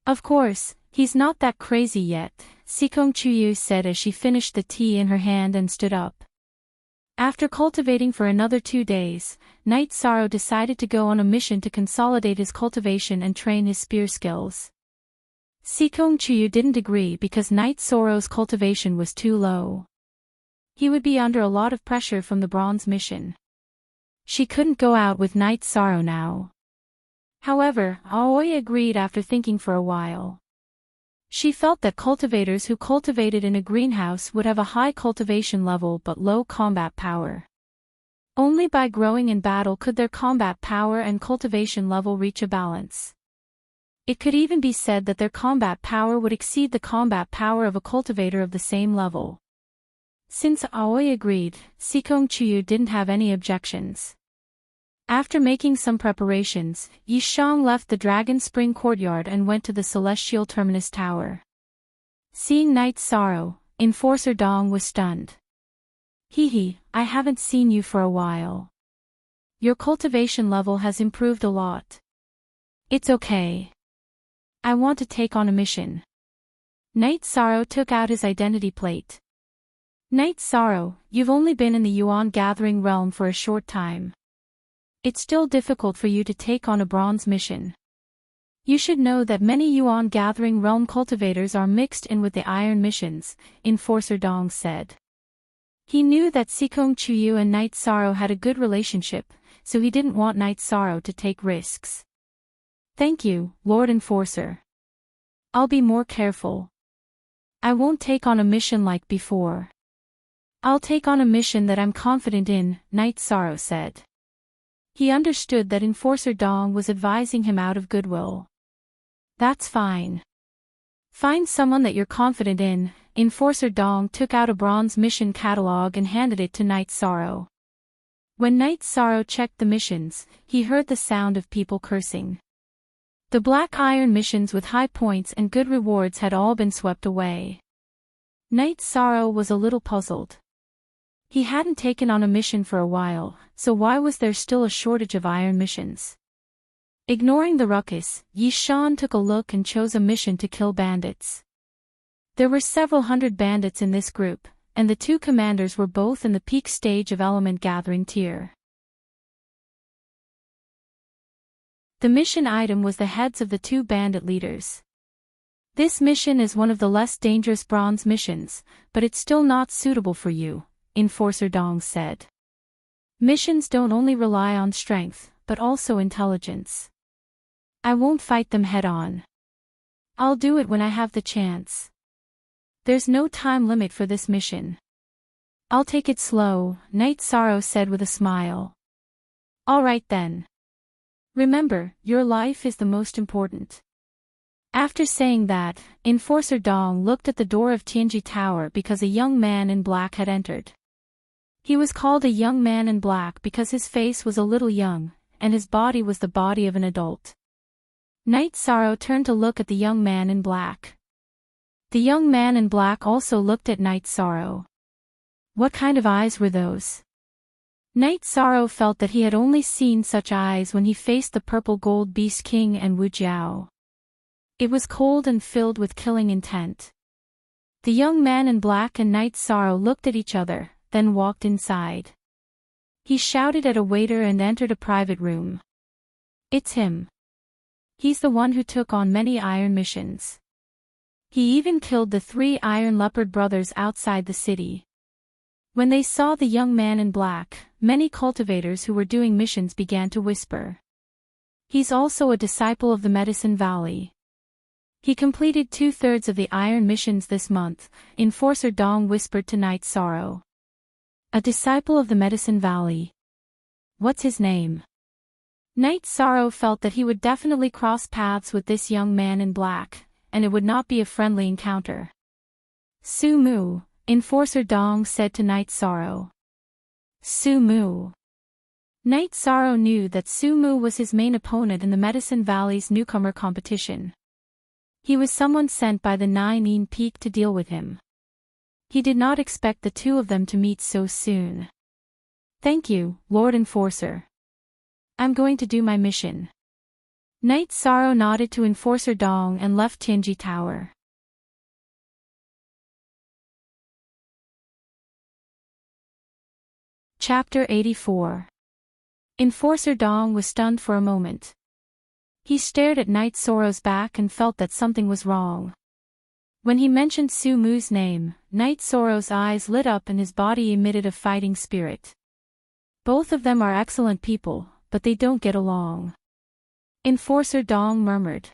Speaker 1: Of course, he's not that crazy yet, Sikong Chuyu said as she finished the tea in her hand and stood up. After cultivating for another 2 days, Night Sorrow decided to go on a mission to consolidate his cultivation and train his spear skills. Sikong Chuyu didn't agree because Night Sorrow's cultivation was too low. He would be under a lot of pressure from the bronze mission. She couldn't go out with Night Sorrow now. However, Aoi agreed after thinking for a while. She felt that cultivators who cultivated in a greenhouse would have a high cultivation level but low combat power. Only by growing in battle could their combat power and cultivation level reach a balance. It could even be said that their combat power would exceed the combat power of a cultivator of the same level. Since Aoi agreed, Sikong Chuyu didn't have any objections. After making some preparations, Yishang left the Dragon Spring Courtyard and went to the Celestial Terminus Tower. Seeing Night Sorrow, Enforcer Dong was stunned. Hehe, I haven't seen you for a while. Your cultivation level has improved a lot. It's okay. I want to take on a mission. Night Sorrow took out his identity plate. Night Sorrow, you've only been in the Yuan Gathering realm for a short time. It's still difficult for you to take on a bronze mission. You should know that many Yuan Gathering realm cultivators are mixed in with the iron missions, Enforcer Dong said. He knew that Sikong Chuyu and Night Sorrow had a good relationship, so he didn't want Night Sorrow to take risks. Thank you, Lord Enforcer. I'll be more careful. I won't take on a mission like before. I'll take on a mission that I'm confident in, Night Sorrow said. He understood that Enforcer Dong was advising him out of goodwill. That's fine. Find someone that you're confident in. Enforcer Dong took out a bronze mission catalog and handed it to Night Sorrow. When Night Sorrow checked the missions, he heard the sound of people cursing. The black iron missions with high points and good rewards had all been swept away. Night Sorrow was a little puzzled. He hadn't taken on a mission for a while, so why was there still a shortage of iron missions? Ignoring the ruckus, Yishan took a look and chose a mission to kill bandits. There were several hundred bandits in this group, and the two commanders were both in the peak stage of element gathering tier. The mission item was the heads of the 2 bandit leaders. This mission is one of the less dangerous bronze missions, but it's still not suitable for you, Enforcer Dong said. Missions don't only rely on strength, but also intelligence. I won't fight them head-on. I'll do it when I have the chance. There's no time limit for this mission. I'll take it slow, Night Sorrow said with a smile. All right then. Remember, your life is the most important. After saying that, Enforcer Dong looked at the door of Tianji Tower because a young man in black had entered. He was called a young man in black because his face was a little young, and his body was the body of an adult. Night Sorrow turned to look at the young man in black. The young man in black also looked at Night Sorrow. What kind of eyes were those? Night Sorrow felt that he had only seen such eyes when he faced the purple gold beast king and Wu Jiao. It was cold and filled with killing intent. The young man in black and Night Sorrow looked at each other, then walked inside. He shouted at a waiter and entered a private room. It's him. He's the one who took on many iron missions. He even killed the 3 Iron Leopard brothers outside the city. When they saw the young man in black, many cultivators who were doing missions began to whisper. He's also a disciple of the Medicine Valley. He completed 2/3 of the iron missions this month, Enforcer Dong whispered to Night Sorrow. A disciple of the Medicine Valley. What's his name? Night Sorrow felt that he would definitely cross paths with this young man in black, and it would not be a friendly encounter. Su Mu, Enforcer Dong said to Night Sorrow. Su Mu. Night Sorrow knew that Su Mu was his main opponent in the Medicine Valley's newcomer competition. He was someone sent by the Nine Peak to deal with him. He did not expect the 2 of them to meet so soon. Thank you, Lord Enforcer. I'm going to do my mission. Night Sorrow nodded to Enforcer Dong and left Tianji Tower. Chapter 84. Enforcer Dong was stunned for a moment. He stared at Night Sorrow's back and felt that something was wrong. When he mentioned Su Mu's name, Night Sorrow's eyes lit up and his body emitted a fighting spirit. Both of them are excellent people, but they don't get along. Enforcer Dong murmured.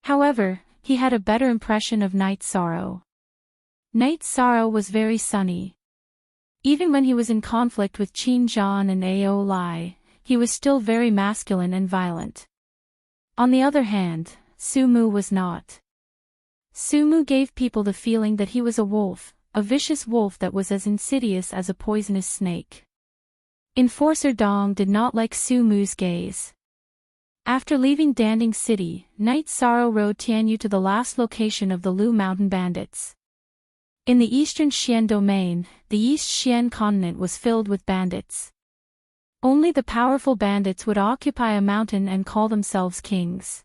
Speaker 1: However, he had a better impression of Night Sorrow. Night Sorrow was very sunny. Even when he was in conflict with Qin Zhan and Ao Lai, he was still very masculine and violent. On the other hand, Su Mu was not. Su Mu gave people the feeling that he was a wolf, a vicious wolf that was as insidious as a poisonous snake. Enforcer Dong did not like Su Mu's gaze. After leaving Danding City, Night Sorrow rode Tianyu to the last location of the Lu Mountain bandits. In the eastern Xian domain, the East Xian continent was filled with bandits. Only the powerful bandits would occupy a mountain and call themselves kings.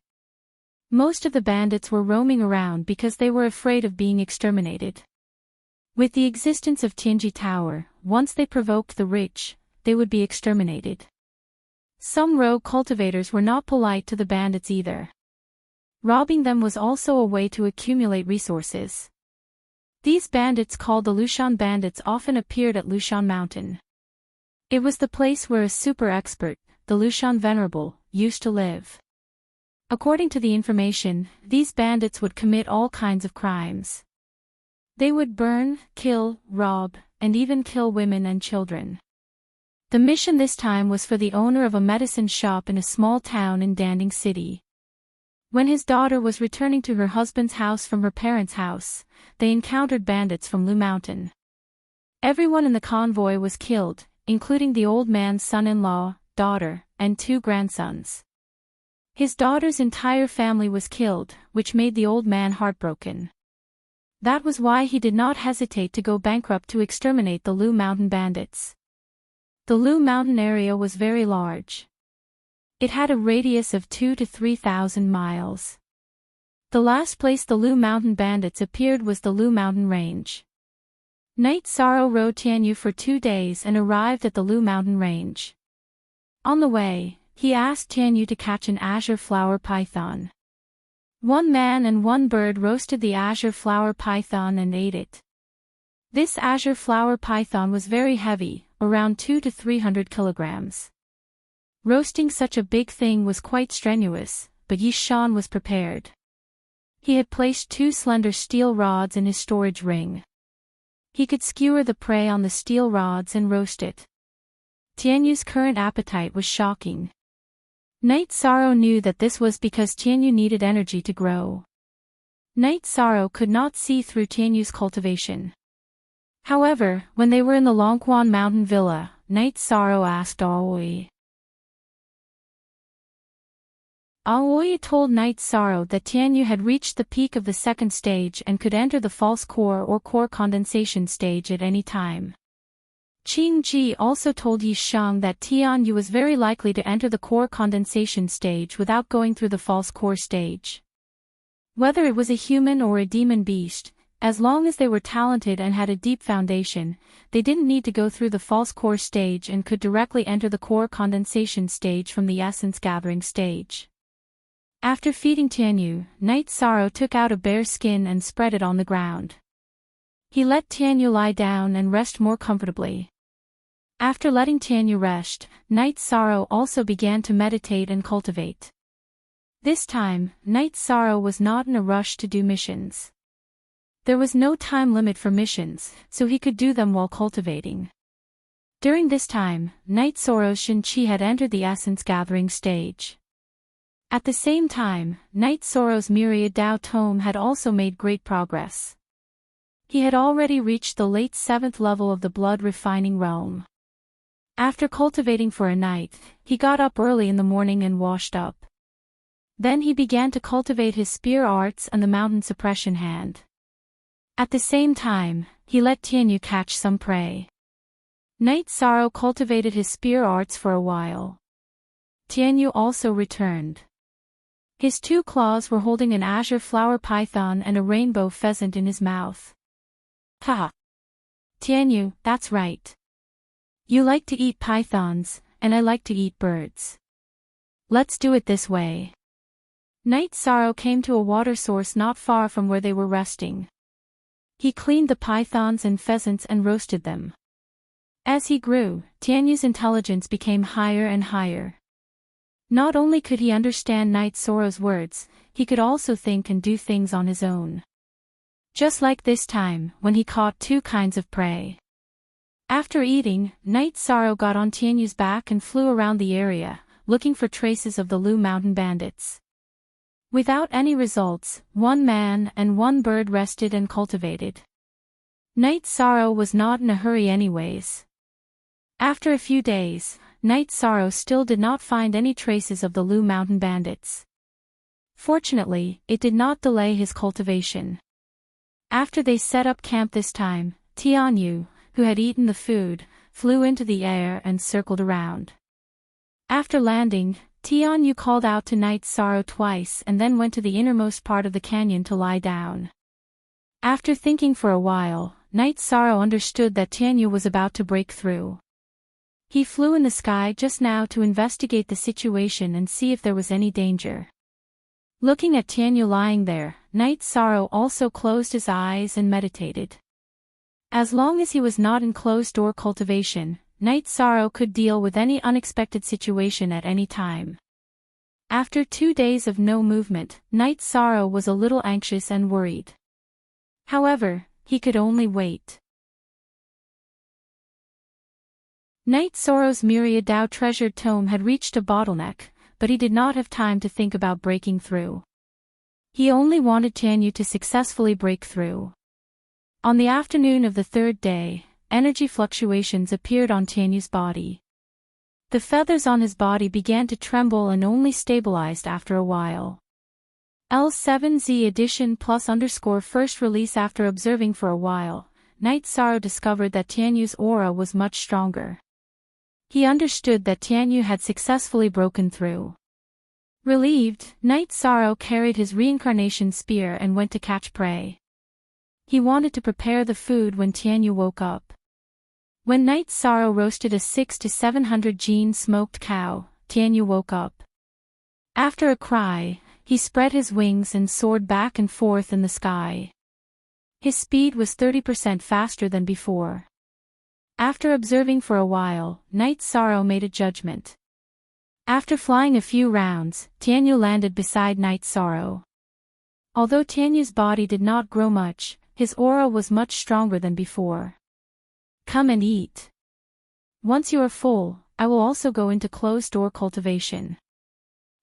Speaker 1: Most of the bandits were roaming around because they were afraid of being exterminated. With the existence of Tianji Tower, once they provoked the rich, they would be exterminated. Some rogue cultivators were not polite to the bandits either. Robbing them was also a way to accumulate resources. These bandits called the Lushan bandits often appeared at Lushan Mountain. It was the place where a super expert, the Lushan Venerable, used to live. According to the information, these bandits would commit all kinds of crimes. They would burn, kill, rob, and even kill women and children. The mission this time was for the owner of a medicine shop in a small town in Danding City. When his daughter was returning to her husband's house from her parents' house, they encountered bandits from Lu Mountain. Everyone in the convoy was killed, including the old man's son-in-law, daughter, and 2 grandsons. His daughter's entire family was killed, which made the old man heartbroken. That was why he did not hesitate to go bankrupt to exterminate the Lu Mountain bandits. The Lu Mountain area was very large. It had a radius of 2,000 to 3,000 miles. The last place the Lu Mountain bandits appeared was the Lu Mountain Range. Night Sorrow rode Tianyu for 2 days and arrived at the Lu Mountain Range. On the way, he asked Tianyu to catch an azure flower python. One man and one bird roasted the azure flower python and ate it. This azure flower python was very heavy, around 200 to 300 kilograms. Roasting such a big thing was quite strenuous, but Yi Shan was prepared. He had placed 2 slender steel rods in his storage ring. He could skewer the prey on the steel rods and roast it. Tianyu's current appetite was shocking. Night Sorrow knew that this was because Tianyu needed energy to grow. Night Sorrow could not see through Tianyu's cultivation. However, when they were in the Longquan Mountain Villa, Night Sorrow asked Aoi. Aoi told Night Sorrow that Tianyu had reached the peak of the second stage and could enter the false core or core condensation stage at any time. Qing Ji also told Yi Shang that Tianyu was very likely to enter the core condensation stage without going through the false core stage. Whether it was a human or a demon beast, as long as they were talented and had a deep foundation, they didn't need to go through the false core stage and could directly enter the core condensation stage from the essence gathering stage. After feeding Tianyu, Night Sorrow took out a bear skin and spread it on the ground. He let Tianyu lie down and rest more comfortably. After letting Tianyu rest, Night Sorrow also began to meditate and cultivate. This time, Night Sorrow was not in a rush to do missions. There was no time limit for missions, so he could do them while cultivating. During this time, Night Sorrow's Shin-Chi had entered the essence gathering stage. At the same time, Night Sorrow's Myriad Dao Tome had also made great progress. He had already reached the late 7th level of the blood refining realm. After cultivating for a night, he got up early in the morning and washed up. Then he began to cultivate his spear arts and the mountain suppression hand. At the same time, he let Tianyu catch some prey. Night Sorrow cultivated his spear arts for a while. Tianyu also returned. His 2 claws were holding an azure flower python and a rainbow pheasant in his mouth. Haha! Tianyu, that's right. You like to eat pythons, and I like to eat birds. Let's do it this way. Night Sorrow came to a water source not far from where they were resting. He cleaned the pythons and pheasants and roasted them. As he grew, Tianyu's intelligence became higher and higher. Not only could he understand Night Sorrow's words, he could also think and do things on his own. Just like this time, when he caught 2 kinds of prey. After eating, Night Sorrow got on Tianyu's back and flew around the area, looking for traces of the Lu Mountain bandits. Without any results, 1 man and 1 bird rested and cultivated. Night Sorrow was not in a hurry anyways. After a few days, Night Sorrow still did not find any traces of the Lu Mountain bandits. Fortunately, it did not delay his cultivation. After they set up camp this time, Tianyu, who had eaten the food, flew into the air and circled around. After landing, Tianyu called out to Night Sorrow twice and then went to the innermost part of the canyon to lie down. After thinking for a while, Night Sorrow understood that Tianyu was about to break through. He flew in the sky just now to investigate the situation and see if there was any danger. Looking at Tianyu lying there, Night Sorrow also closed his eyes and meditated. As long as he was not in closed-door cultivation, Night Sorrow could deal with any unexpected situation at any time. After 2 days of no movement, Night Sorrow was a little anxious and worried. However, he could only wait. Night Sorrow's Myriad Dao treasured tome had reached a bottleneck, but he did not have time to think about breaking through. He only wanted Tianyu to successfully break through. On the afternoon of the 3rd day, energy fluctuations appeared on Tianyu's body. The feathers on his body began to tremble and only stabilized after a while. L7Z edition plus _ first release. After observing for a while, Night Sorrow discovered that Tianyu's aura was much stronger. He understood that Tianyu had successfully broken through. Relieved, Night Sorrow carried his reincarnation spear and went to catch prey. He wanted to prepare the food when Tianyu woke up. When Night Sorrow roasted a 600 to 700 gene smoked cow, Tianyu woke up. After a cry, he spread his wings and soared back and forth in the sky. His speed was 30% faster than before. After observing for a while, Night Sorrow made a judgment. After flying a few rounds, Tianyu landed beside Night Sorrow. Although Tianyu's body did not grow much, his aura was much stronger than before. Come and eat. Once you are full, I will also go into closed-door cultivation.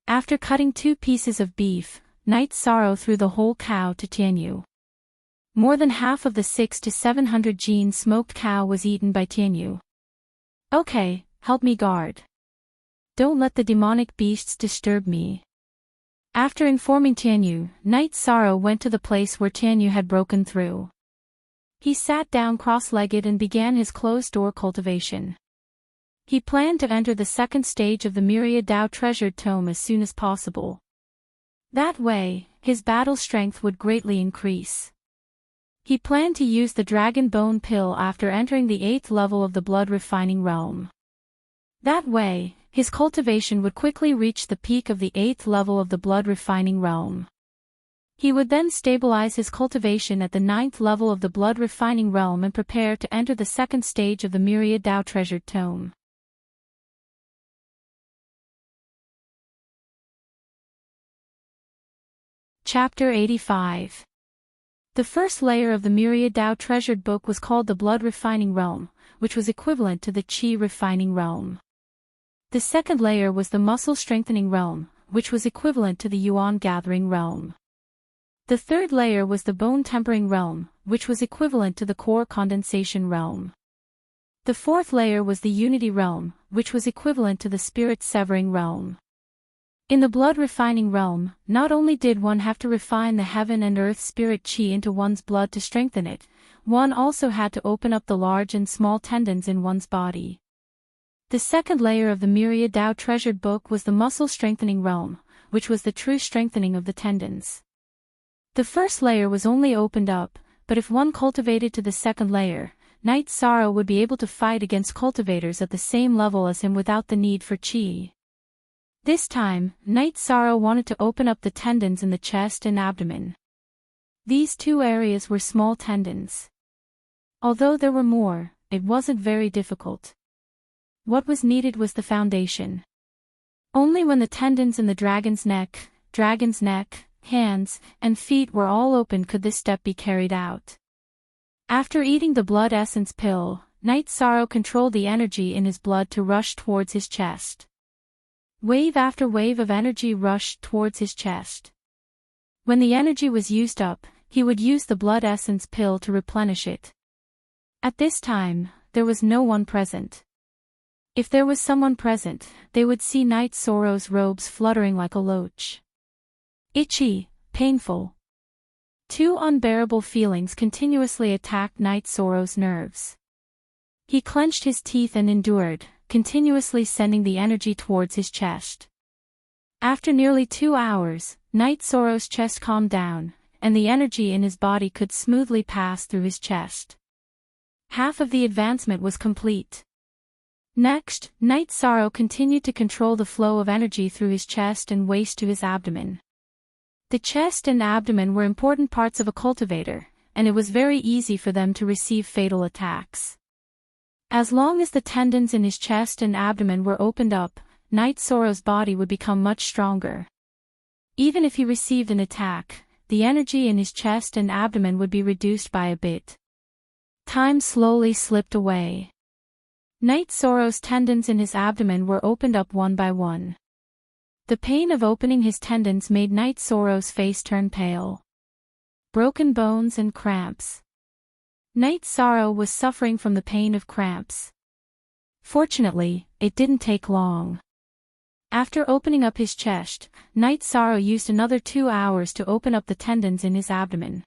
Speaker 1: After cutting 2 pieces of beef, Night Sorrow threw the whole cow to Tianyu. More than half of the 600 to 700 gene smoked cow was eaten by Tianyu. Okay, help me guard. Don't let the demonic beasts disturb me. After informing Tianyu, Night Sorrow went to the place where Tianyu had broken through. He sat down cross-legged and began his closed-door cultivation. He planned to enter the second stage of the Myriad Dao Treasured Tome as soon as possible. That way, his battle strength would greatly increase. He planned to use the Dragon Bone Pill after entering the 8th level of the Blood Refining Realm. That way, his cultivation would quickly reach the peak of the 8th level of the Blood Refining Realm. He would then stabilize his cultivation at the 9th level of the Blood Refining Realm and prepare to enter the second stage of the Myriad Dao Treasured Tome. Chapter 85. The first layer of the Myriad Dao Treasured Book was called the Blood Refining Realm, which was equivalent to the Qi Refining Realm. The second layer was the Muscle Strengthening Realm, which was equivalent to the Yuan Gathering Realm. The third layer was the Bone Tempering Realm, which was equivalent to the Core Condensation Realm. The fourth layer was the Unity Realm, which was equivalent to the Spirit Severing Realm. In the Blood Refining Realm, not only did one have to refine the heaven and earth spirit qi into one's blood to strengthen it, one also had to open up the large and small tendons in one's body. The second layer of the Myriad Dao Treasured Book was the Muscle Strengthening Realm, which was the true strengthening of the tendons. The first layer was only opened up, but if one cultivated to the second layer, Night Sorrow would be able to fight against cultivators at the same level as him without the need for qi. This time, Night Sorrow wanted to open up the tendons in the chest and abdomen. These 2 areas were small tendons. Although there were more, it wasn't very difficult. What was needed was the foundation. Only when the tendons in the dragon's neck, hands, and feet were all open could this step be carried out. After eating the blood essence pill, Night Sorrow controlled the energy in his blood to rush towards his chest. Wave after wave of energy rushed towards his chest. When the energy was used up, he would use the blood essence pill to replenish it. At this time, there was no one present. If there was someone present, they would see Night Sorrow's robes fluttering like a loach. Itchy, painful. 2 unbearable feelings continuously attacked Night Sorrow's nerves. He clenched his teeth and endured, continuously sending the energy towards his chest. After nearly 2 hours, Night Sorrow's chest calmed down, and the energy in his body could smoothly pass through his chest. Half of the advancement was complete. Next, Night Sorrow continued to control the flow of energy through his chest and waist to his abdomen. The chest and abdomen were important parts of a cultivator, and it was very easy for them to receive fatal attacks. As long as the tendons in his chest and abdomen were opened up, Night Sorrow's body would become much stronger. Even if he received an attack, the energy in his chest and abdomen would be reduced by a bit. Time slowly slipped away. Night Sorrow's tendons in his abdomen were opened up one by one. The pain of opening his tendons made Night Sorrow's face turn pale. Broken bones and cramps. Night Sorrow was suffering from the pain of cramps. Fortunately, it didn't take long. After opening up his chest, Night Sorrow used another 2 hours to open up the tendons in his abdomen.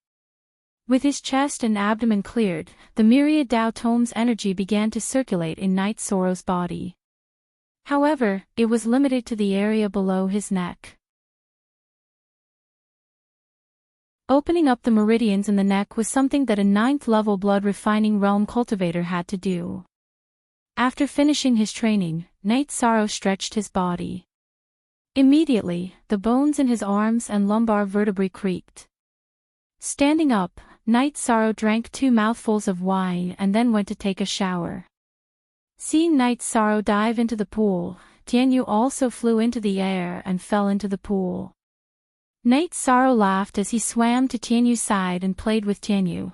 Speaker 1: With his chest and abdomen cleared, the Myriad Dao Tome's energy began to circulate in Night Sorrow's body. However, it was limited to the area below his neck. Opening up the meridians in the neck was something that a 9th-level blood refining realm cultivator had to do. After finishing his training, Night Sorrow stretched his body. Immediately, the bones in his arms and lumbar vertebrae creaked. Standing up, Night Sorrow drank 2 mouthfuls of wine and then went to take a shower. Seeing Night Sorrow dive into the pool, Tianyu also flew into the air and fell into the pool. Night Sorrow laughed as he swam to Tianyu's side and played with Tianyu.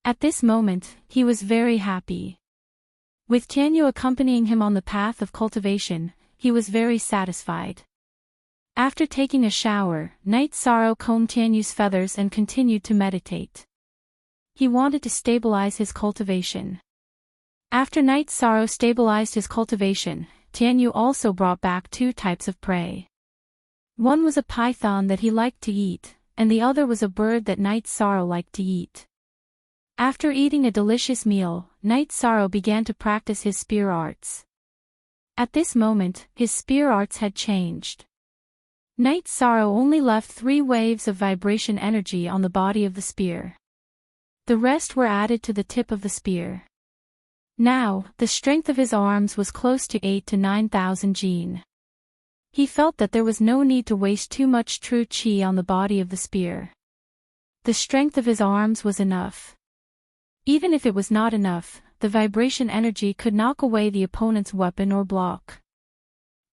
Speaker 1: At this moment, he was very happy. With Tianyu accompanying him on the path of cultivation, he was very satisfied. After taking a shower, Night Sorrow combed Tianyu's feathers and continued to meditate. He wanted to stabilize his cultivation. After Night Sorrow stabilized his cultivation, Tianyu also brought back 2 types of prey. One was a python that he liked to eat, and the other was a bird that Night Sorrow liked to eat. After eating a delicious meal, Night Sorrow began to practice his spear arts. At this moment, his spear arts had changed. Night Sorrow only left 3 waves of vibration energy on the body of the spear. The rest were added to the tip of the spear. Now, the strength of his arms was close to 8,000 to 9,000 jin. He felt that there was no need to waste too much true qi on the body of the spear. The strength of his arms was enough. Even if it was not enough, the vibration energy could knock away the opponent's weapon or block.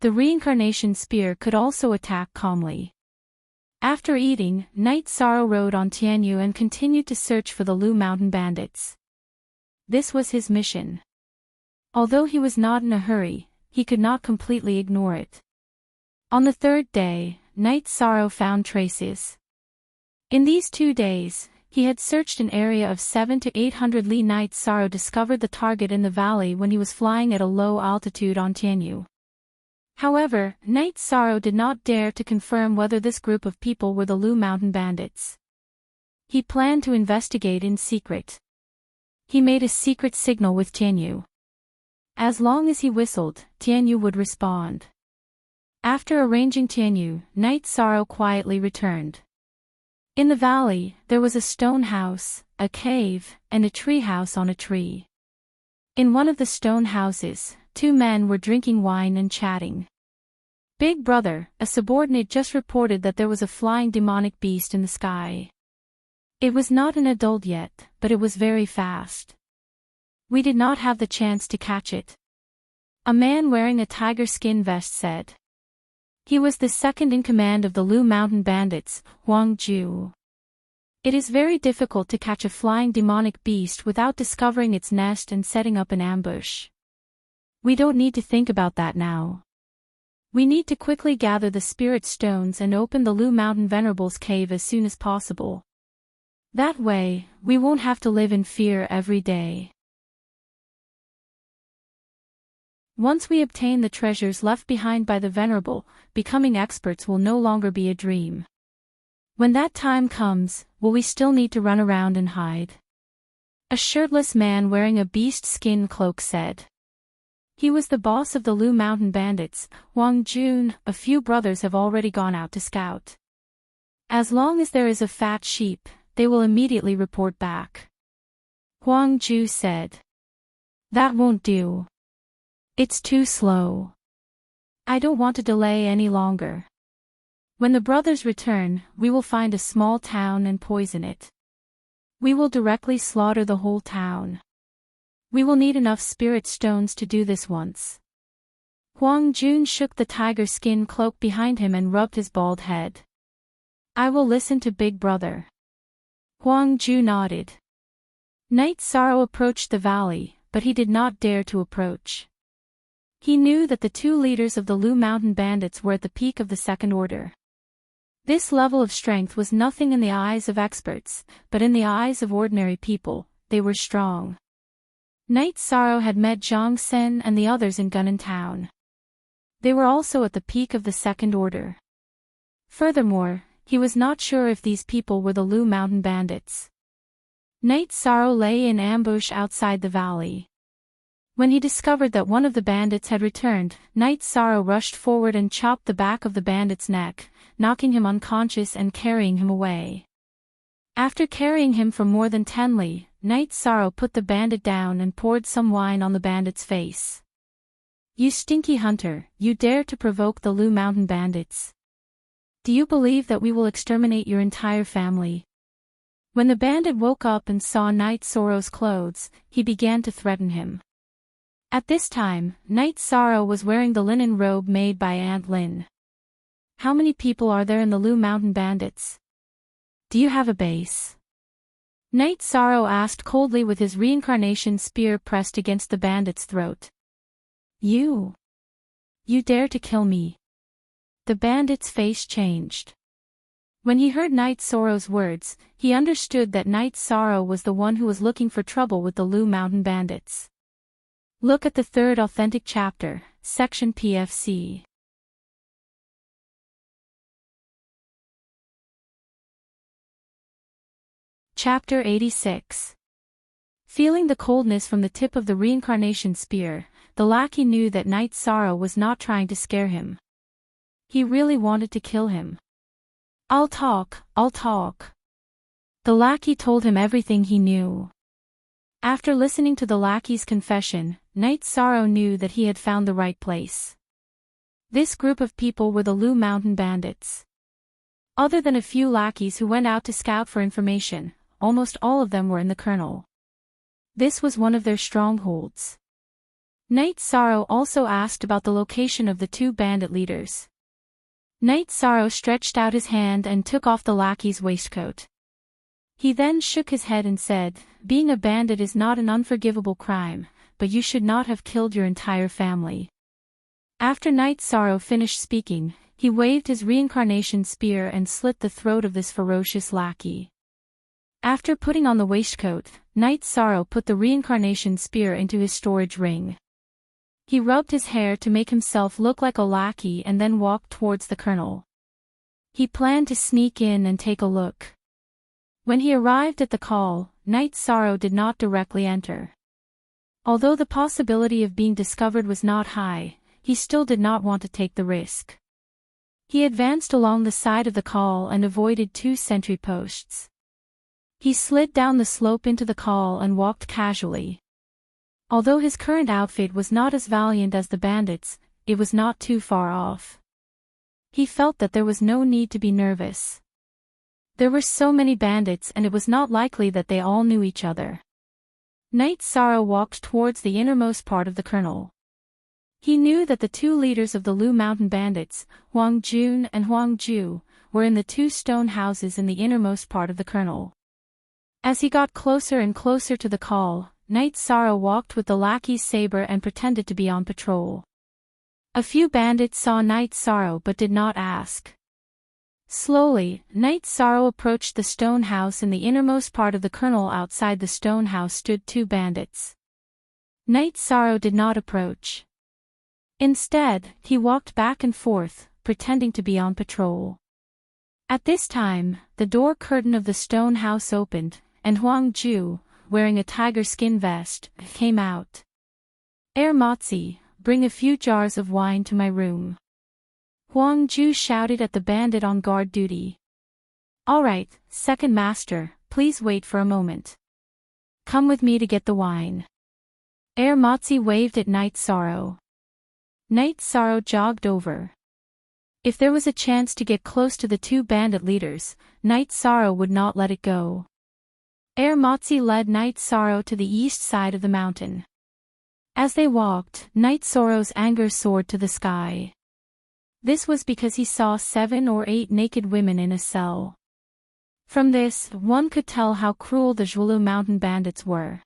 Speaker 1: The reincarnation spear could also attack calmly. After eating, Night Sorrow rode on Tianyu and continued to search for the Lu Mountain bandits. This was his mission. Although he was not in a hurry, he could not completely ignore it. On the 3rd day, Night Sorrow found traces. In these 2 days, he had searched an area of 700 to 800 li. Night Sorrow discovered the target in the valley when he was flying at a low altitude on Tianyu. However, Night Sorrow did not dare to confirm whether this group of people were the Lu Mountain bandits. He planned to investigate in secret. He made a secret signal with Tianyu. As long as he whistled, Tianyu would respond. After arranging Tianyu, Night Sorrow quietly returned. In the valley, there was a stone house, a cave, and a tree house on a tree. In one of the stone houses, 2 men were drinking wine and chatting. Big Brother, a subordinate, just reported that there was a flying demonic beast in the sky. It was not an adult yet, but it was very fast. We did not have the chance to catch it. A man wearing a tiger skin vest said. He was the second in command of the Lu Mountain bandits, Huang Ju. It is very difficult to catch a flying demonic beast without discovering its nest and setting up an ambush. We don't need to think about that now. We need to quickly gather the spirit stones and open the Lu Mountain Venerable's cave as soon as possible. That way, we won't have to live in fear every day. Once we obtain the treasures left behind by the Venerable, becoming experts will no longer be a dream. When that time comes, will we still need to run around and hide? A shirtless man wearing a beast skin cloak said. He was the boss of the Lu Mountain bandits, Huang Jun. A few brothers have already gone out to scout. As long as there is a fat sheep, they will immediately report back. Huang Ju said. That won't do. It's too slow. I don't want to delay any longer. When the brothers return, we will find a small town and poison it. We will directly slaughter the whole town. We will need enough spirit stones to do this once. Huang Jun shook the tiger skin cloak behind him and rubbed his bald head. I will listen to Big Brother. Huang Ju nodded. Night Sorrow approached the valley, but he did not dare to approach. He knew that the 2 leaders of the Lu Mountain bandits were at the peak of the 2nd order. This level of strength was nothing in the eyes of experts, but in the eyes of ordinary people, they were strong. Night Sorrow had met Zhang Sen and the others in Gunnan Town. They were also at the peak of the 2nd order. Furthermore, he was not sure if these people were the Lu Mountain bandits. Night Sorrow lay in ambush outside the valley. When he discovered that one of the bandits had returned, Night Sorrow rushed forward and chopped the back of the bandit's neck, knocking him unconscious and carrying him away. After carrying him for more than 10 li, Night Sorrow put the bandit down and poured some wine on the bandit's face. You stinky hunter, you dare to provoke the Lu Mountain bandits. Do you believe that we will exterminate your entire family? When the bandit woke up and saw Night Sorrow's clothes, he began to threaten him. At this time, Night Sorrow was wearing the linen robe made by Aunt Lin. How many people are there in the Lu Mountain bandits? Do you have a base? Night Sorrow asked coldly with his reincarnation spear pressed against the bandit's throat. You dare to kill me? The bandit's face changed. When he heard Night Sorrow's words, he understood that Night Sorrow was the one who was looking for trouble with the Lu Mountain bandits. Look at the third authentic chapter, section PFC. Chapter 86. Feeling the coldness from the tip of the reincarnation spear, the lackey knew that Night Sorrow was not trying to scare him. He really wanted to kill him. I'll talk. The lackey told him everything he knew. After listening to the lackey's confession, Night Sorrow knew that he had found the right place. This group of people were the Lu Mountain bandits. Other than a few lackeys who went out to scout for information, almost all of them were in the kernel. This was one of their strongholds. Night Sorrow also asked about the location of the two bandit leaders. Night Sorrow stretched out his hand and took off the lackey's waistcoat. He then shook his head and said, "Being a bandit is not an unforgivable crime, but you should not have killed your entire family." After Night Sorrow finished speaking, he waved his reincarnation spear and slit the throat of this ferocious lackey. After putting on the waistcoat, Night Sorrow put the reincarnation spear into his storage ring. He rubbed his hair to make himself look like a lackey and then walked towards the kernel. He planned to sneak in and take a look. When he arrived at the call, Night Sorrow did not directly enter. Although the possibility of being discovered was not high, he still did not want to take the risk. He advanced along the side of the call and avoided two sentry posts. He slid down the slope into the call and walked casually. Although his current outfit was not as valiant as the bandits, it was not too far off. He felt that there was no need to be nervous. There were so many bandits and it was not likely that they all knew each other. Night Sorrow walked towards the innermost part of the kernel. He knew that the two leaders of the Lu Mountain bandits, Huang Jun and Huang Ju, were in the two stone houses in the innermost part of the kernel. As he got closer and closer to the call, Night Sorrow walked with the lackey's saber and pretended to be on patrol. A few bandits saw Night Sorrow but did not ask. Slowly, Night Sorrow approached the stone house in the innermost part of the kernel. Outside the stone house stood two bandits. Night Sorrow did not approach. Instead, he walked back and forth, pretending to be on patrol. At this time, the door curtain of the stone house opened, and Huang Ju, wearing a tiger skin vest, came out. Motzi, bring a few jars of wine to my room. Huang Ju shouted at the bandit on guard duty. All right, second master, please wait for a moment. Come with me to get the wine. Motzi waved at Night Sorrow. Night Sorrow jogged over. If there was a chance to get close to the two bandit leaders, Night Sorrow would not let it go. Motzi led Night Sorrow to the east side of the mountain. As they walked, Night Sorrow's anger soared to the sky. This was because he saw 7 or 8 naked women in a cell. From this, one could tell how cruel the Lu Mountain bandits were.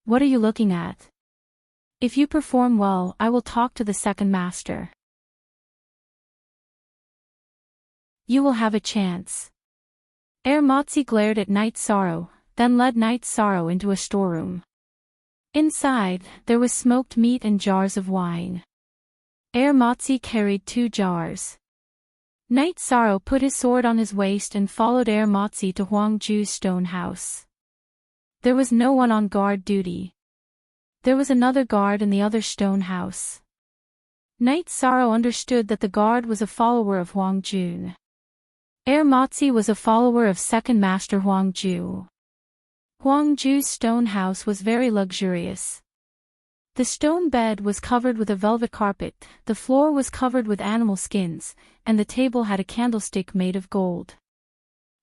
Speaker 1: What are you looking at? If you perform well, I will talk to the second master. You will have a chance. Motzi glared at Night Sorrow, then led Night Sorrow into a storeroom. Inside, there was smoked meat and jars of wine. Motzi carried 2 jars. Night Sorrow put his sword on his waist and followed Motzi to Huang Ju's stone house. There was no one on guard duty. There was another guard in the other stone house. Night Sorrow understood that the guard was a follower of Huang Jun. Motzi was a follower of second master Huang Ju. Huang Ju's stone house was very luxurious. The stone bed was covered with a velvet carpet, the floor was covered with animal skins, and the table had a candlestick made of gold.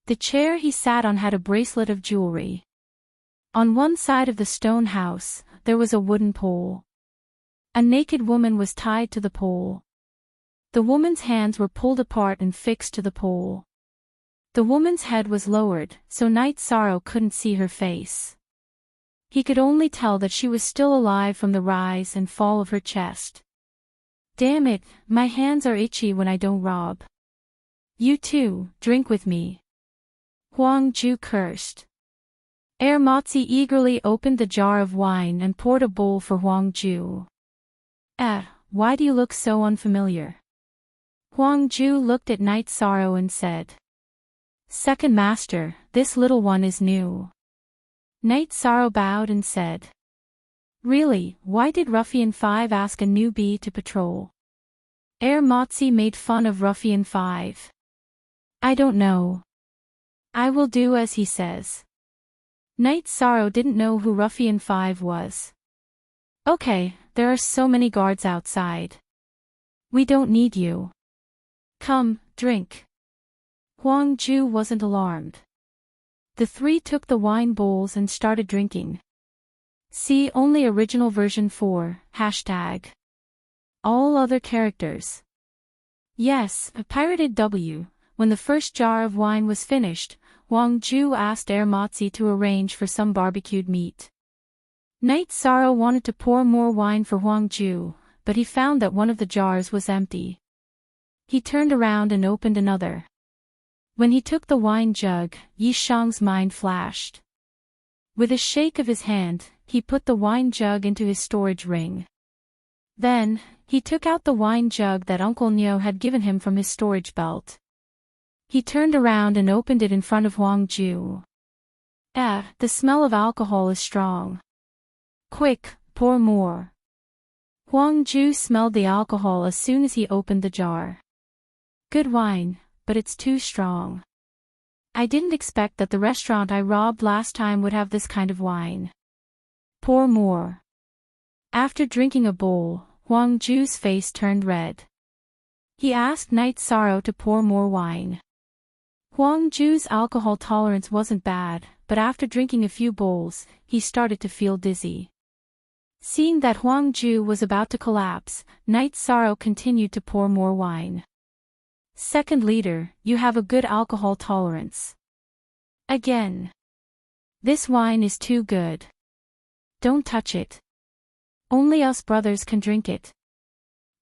Speaker 1: The chair he sat on had a bracelet of jewelry. On one side of the stone house, there was a wooden pole. A naked woman was tied to the pole. The woman's hands were pulled apart and fixed to the pole. The woman's head was lowered, so Night Sorrow couldn't see her face. He could only tell that she was still alive from the rise and fall of her chest. Damn it, my hands are itchy when I don't rob. You too, drink with me. Huang Ju cursed. Motzi eagerly opened the jar of wine and poured a bowl for Huang Ju. Why do you look so unfamiliar? Huang Ju looked at Night Sorrow and said. Second master, this little one is new. Night Sorrow bowed and said. Really, why did Ruffian 5 ask a newbie to patrol? Motzi made fun of Ruffian 5. I don't know. I will do as he says. Night Sorrow didn't know who Ruffian 5 was. Okay, there are so many guards outside. We don't need you. Come, drink. Huang Ju wasn't alarmed. The three took the wine bowls and started drinking. See only original version 4, #. All other characters. Yes, a pirated W. When the first jar of wine was finished, Huang Ju asked Motzi to arrange for some barbecued meat. Night Sorrow wanted to pour more wine for Huang Ju, but he found that one of the jars was empty. He turned around and opened another. When he took the wine jug, Yi Shang's mind flashed. With a shake of his hand, he put the wine jug into his storage ring. Then, he took out the wine jug that Uncle Nyo had given him from his storage belt. He turned around and opened it in front of Huang Ju. The smell of alcohol is strong. Quick, pour more. Huang Ju smelled the alcohol as soon as he opened the jar. Good wine, but it's too strong. I didn't expect that the restaurant I robbed last time would have this kind of wine. Pour more. After drinking a bowl, Huang Ju's face turned red. He asked Night Sorrow to pour more wine. Huang Ju's alcohol tolerance wasn't bad, but after drinking a few bowls, he started to feel dizzy. Seeing that Huang Ju was about to collapse, Night Sorrow continued to pour more wine. Second leader, you have a good alcohol tolerance. Again. This wine is too good. Don't touch it. Only us brothers can drink it.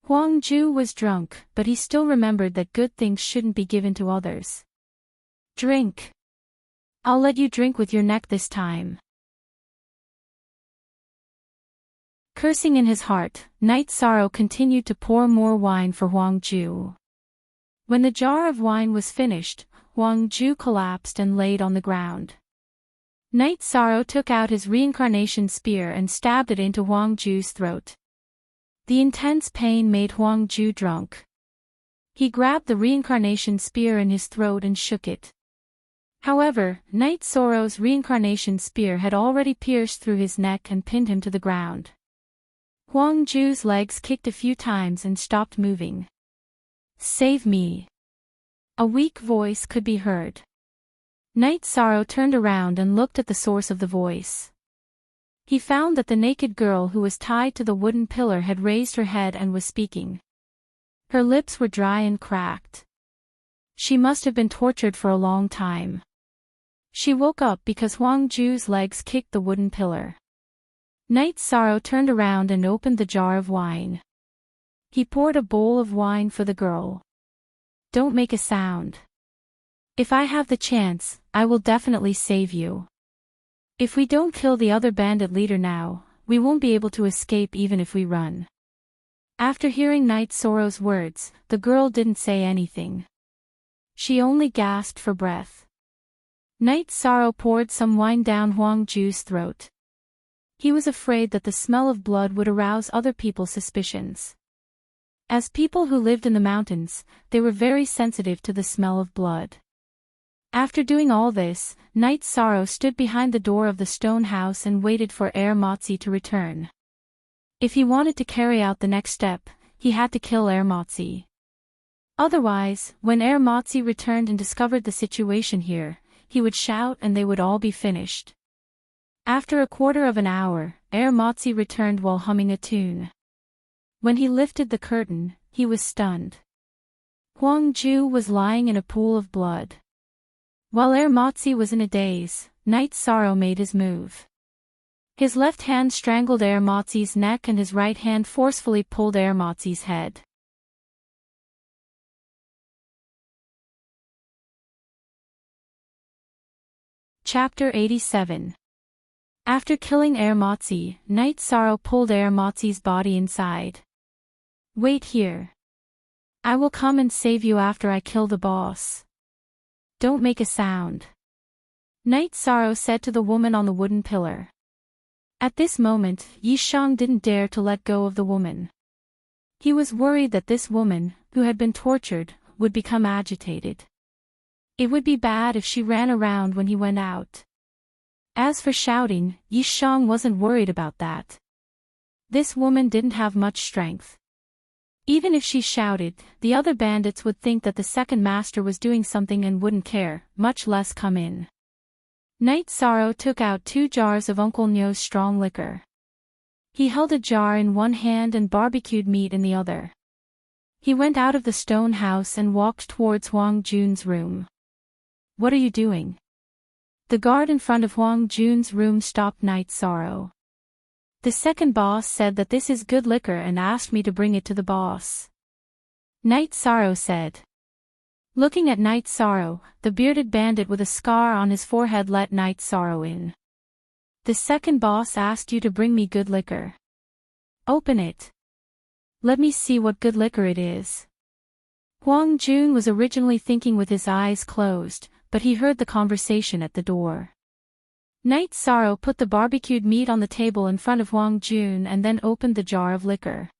Speaker 1: Huang Ju was drunk, but he still remembered that good things shouldn't be given to others. Drink. I'll let you drink with your neck this time. Cursing in his heart, Night Sorrow continued to pour more wine for Huang Ju. When the jar of wine was finished, Huang Ju collapsed and laid on the ground. Night Sorrow took out his reincarnation spear and stabbed it into Huang Ju's throat. The intense pain made Huang Ju drunk. He grabbed the reincarnation spear in his throat and shook it. However, Night Sorrow's reincarnation spear had already pierced through his neck and pinned him to the ground. Huang Ju's legs kicked a few times and stopped moving. Save me. A weak voice could be heard. Night Sorrow turned around and looked at the source of the voice. He found that the naked girl who was tied to the wooden pillar had raised her head and was speaking. Her lips were dry and cracked. She must have been tortured for a long time. She woke up because Huang Ju's legs kicked the wooden pillar. Night Sorrow turned around and opened the jar of wine. He poured a bowl of wine for the girl. Don't make a sound. If I have the chance, I will definitely save you. If we don't kill the other bandit leader now, we won't be able to escape even if we run. After hearing Night Sorrow's words, the girl didn't say anything. She only gasped for breath. Night Sorrow poured some wine down Huang Ju's throat. He was afraid that the smell of blood would arouse other people's suspicions. As people who lived in the mountains, they were very sensitive to the smell of blood. After doing all this, Night Sorrow stood behind the door of the stone house and waited for Motzi to return. If he wanted to carry out the next step, he had to kill Ermotzi. Otherwise, when Ermotzi returned and discovered the situation here, he would shout and they would all be finished. After a quarter of an hour, Ermotzi returned while humming a tune. When he lifted the curtain, he was stunned. Huang Ju was lying in a pool of blood. While Ermotzi was in a daze, Night Sorrow made his move. His left hand strangled Ermotzi's neck and his right hand forcefully pulled Ermotzi's head. Chapter 87. After killing Ermotzi, Night Sorrow pulled Ermotzi's body inside. Wait here. I will come and save you after I kill the boss. Don't make a sound. Night Sorrow said to the woman on the wooden pillar. At this moment, Yishang didn't dare to let go of the woman. He was worried that this woman, who had been tortured, would become agitated. It would be bad if she ran around when he went out. As for shouting, Yishang wasn't worried about that. This woman didn't have much strength. Even if she shouted, the other bandits would think that the second master was doing something and wouldn't care, much less come in. Night Sorrow took out 2 jars of Uncle Nyo's strong liquor. He held a jar in one hand and barbecued meat in the other. He went out of the stone house and walked towards Huang Jun's room. What are you doing? The guard in front of Huang Jun's room stopped Night Sorrow. The second boss said that this is good liquor and asked me to bring it to the boss. Night Sorrow said. Looking at Night Sorrow, the bearded bandit with a scar on his forehead let Night Sorrow in. The second boss asked you to bring me good liquor. Open it. Let me see what good liquor it is. Huang Jun was originally thinking with his eyes closed, but he heard the conversation at the door. Night Sorrow put the barbecued meat on the table in front of Huang Jun and then opened the jar of liquor.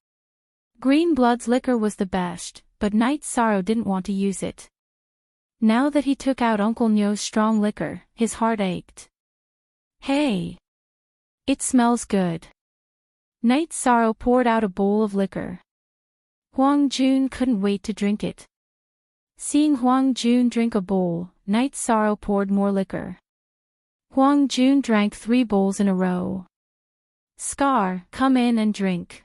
Speaker 1: Green Blood's liquor was the best, but Night Sorrow didn't want to use it. Now that he took out Uncle Nyo's strong liquor, his heart ached. Hey! It smells good. Night Sorrow poured out a bowl of liquor. Huang Jun couldn't wait to drink it. Seeing Huang Jun drink a bowl, Night Sorrow poured more liquor. Huang Jun drank 3 bowls in a row. Scar, come in and drink.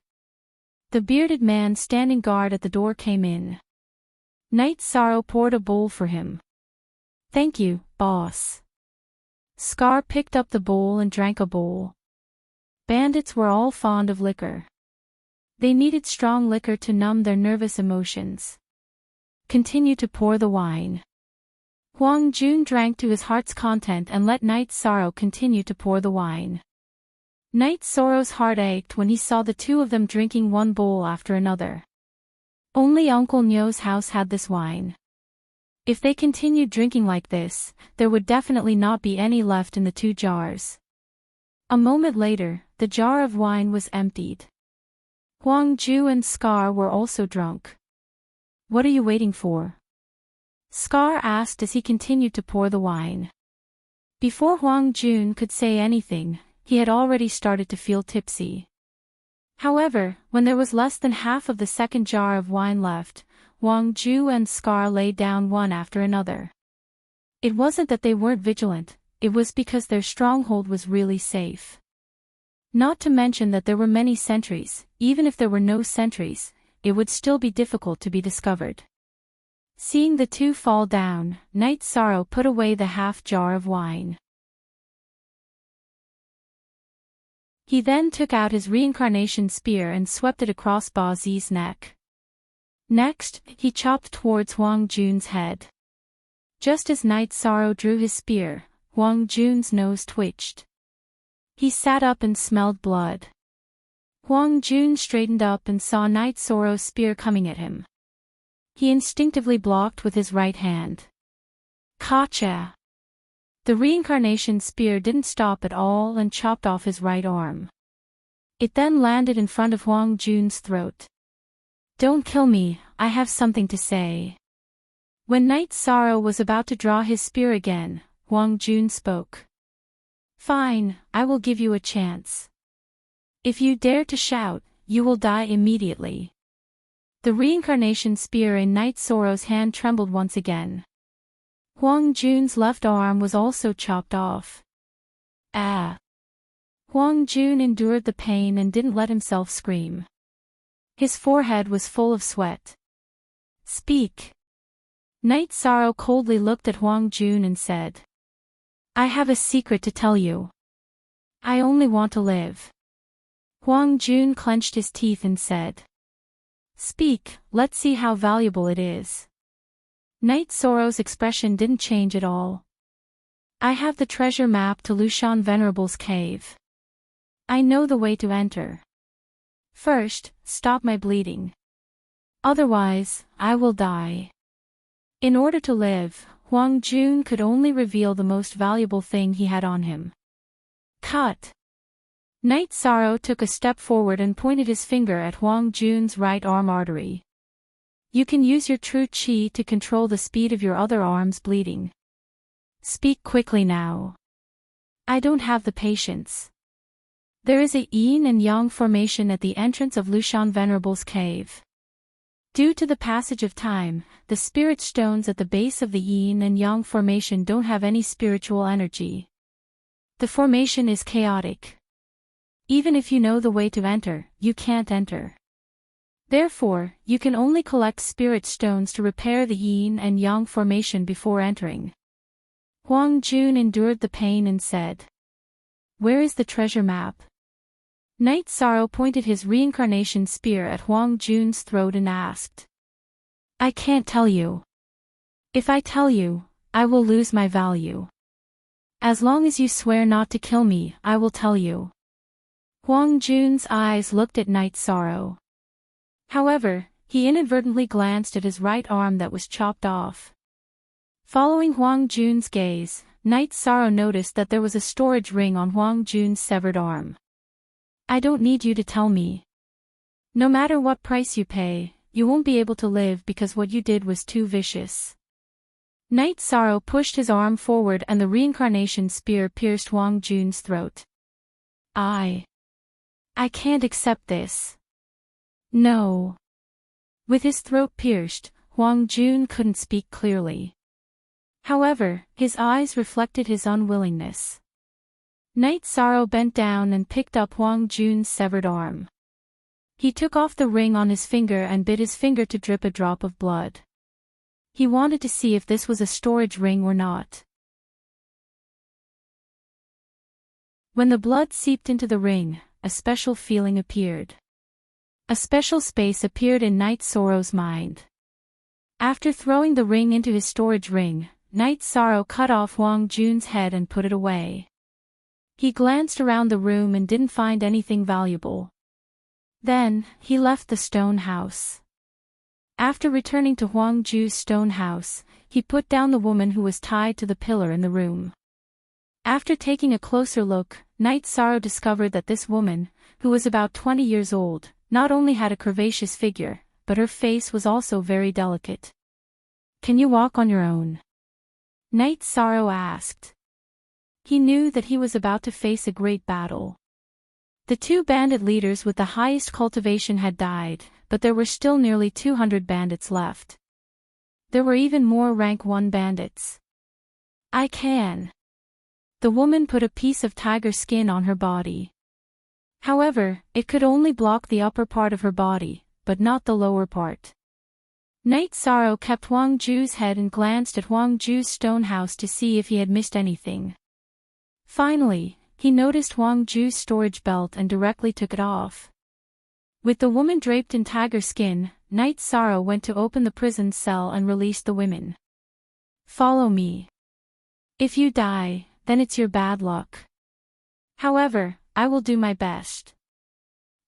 Speaker 1: The bearded man standing guard at the door came in. Night Sorrow poured a bowl for him. Thank you, boss. Scar picked up the bowl and drank a bowl. Bandits were all fond of liquor. They needed strong liquor to numb their nervous emotions. Continue to pour the wine. Huang Jun drank to his heart's content and let Night Sorrow continue to pour the wine. Night Sorrow's heart ached when he saw the two of them drinking one bowl after another. Only Uncle Nyo's house had this wine. If they continued drinking like this, there would definitely not be any left in the 2 jars. A moment later, the jar of wine was emptied. Huang Ju and Scar were also drunk. What are you waiting for? Scar asked as he continued to pour the wine. Before Huang Jun could say anything, he had already started to feel tipsy. However, when there was less than half of the second jar of wine left, Huang Ju and Scar lay down one after another. It wasn't that they weren't vigilant, it was because their stronghold was really safe. Not to mention that there were many sentries. Even if there were no sentries, it would still be difficult to be discovered. Seeing the two fall down, Night Sorrow put away the half jar of wine. He then took out his reincarnation spear and swept it across Ba Zi's neck. Next, he chopped towards Huang Jun's head. Just as Night Sorrow drew his spear, Huang Jun's nose twitched. He sat up and smelled blood. Huang Jun straightened up and saw Night Sorrow's spear coming at him. He instinctively blocked with his right hand. Gotcha! The reincarnation spear didn't stop at all and chopped off his right arm. It then landed in front of Huang Jun's throat. Don't kill me, I have something to say. When Night Sorrow was about to draw his spear again, Huang Jun spoke. Fine, I will give you a chance. If you dare to shout, you will die immediately. The reincarnation spear in Night Sorrow's hand trembled once again. Huang Jun's left arm was also chopped off. Ah! Huang Jun endured the pain and didn't let himself scream. His forehead was full of sweat. Speak! Night Sorrow coldly looked at Huang Jun and said, I have a secret to tell you. I only want to live. Huang Jun clenched his teeth and said, Speak, let's see how valuable it is. Night Sorrow's expression didn't change at all. I have the treasure map to Lushan Venerable's cave. I know the way to enter. First, stop my bleeding. Otherwise, I will die. In order to live, Huang Jun could only reveal the most valuable thing he had on him. Cut! Night Sorrow took a step forward and pointed his finger at Huang Jun's right arm artery. You can use your true qi to control the speed of your other arm's bleeding. Speak quickly now. I don't have the patience. There is a yin and yang formation at the entrance of Lushan Venerable's cave. Due to the passage of time, the spirit stones at the base of the yin and yang formation don't have any spiritual energy. The formation is chaotic. Even if you know the way to enter, you can't enter. Therefore, you can only collect spirit stones to repair the yin and yang formation before entering. Huang Jun endured the pain and said, Where is the treasure map? Night Sorrow pointed his reincarnation spear at Huang Jun's throat and asked, I can't tell you. If I tell you, I will lose my value. As long as you swear not to kill me, I will tell you. Huang Jun's eyes looked at Night Sorrow. However, he inadvertently glanced at his right arm that was chopped off. Following Huang Jun's gaze, Night Sorrow noticed that there was a storage ring on Huang Jun's severed arm. I don't need you to tell me. No matter what price you pay, you won't be able to live because what you did was too vicious. Night Sorrow pushed his arm forward and the reincarnation spear pierced Huang Jun's throat. I can't accept this. No. With his throat pierced, Huang Jun couldn't speak clearly. However, his eyes reflected his unwillingness. Night Sorrow bent down and picked up Huang Jun's severed arm. He took off the ring on his finger and bit his finger to drip a drop of blood. He wanted to see if this was a storage ring or not. When the blood seeped into the ring, a special feeling appeared. A special space appeared in Night Sorrow's mind. After throwing the ring into his storage ring, Night Sorrow cut off Huang Jun's head and put it away. He glanced around the room and didn't find anything valuable. Then, he left the stone house. After returning to Huang Ju's stone house, he put down the woman who was tied to the pillar in the room. After taking a closer look, Night Sorrow discovered that this woman, who was about 20 years old, not only had a curvaceous figure, but her face was also very delicate. Can you walk on your own? Night Sorrow asked. He knew that he was about to face a great battle. The two bandit leaders with the highest cultivation had died, but there were still nearly 200 bandits left. There were even more rank 1 bandits. I can. The woman put a piece of tiger skin on her body. However, it could only block the upper part of her body, but not the lower part. Night Sorrow kept Huang Ju's head and glanced at Huang Ju's stone house to see if he had missed anything. Finally, he noticed Huang Ju's storage belt and directly took it off. With the woman draped in tiger skin, Night Sorrow went to open the prison cell and released the women. Follow me. If you die, then it's your bad luck. However, I will do my best.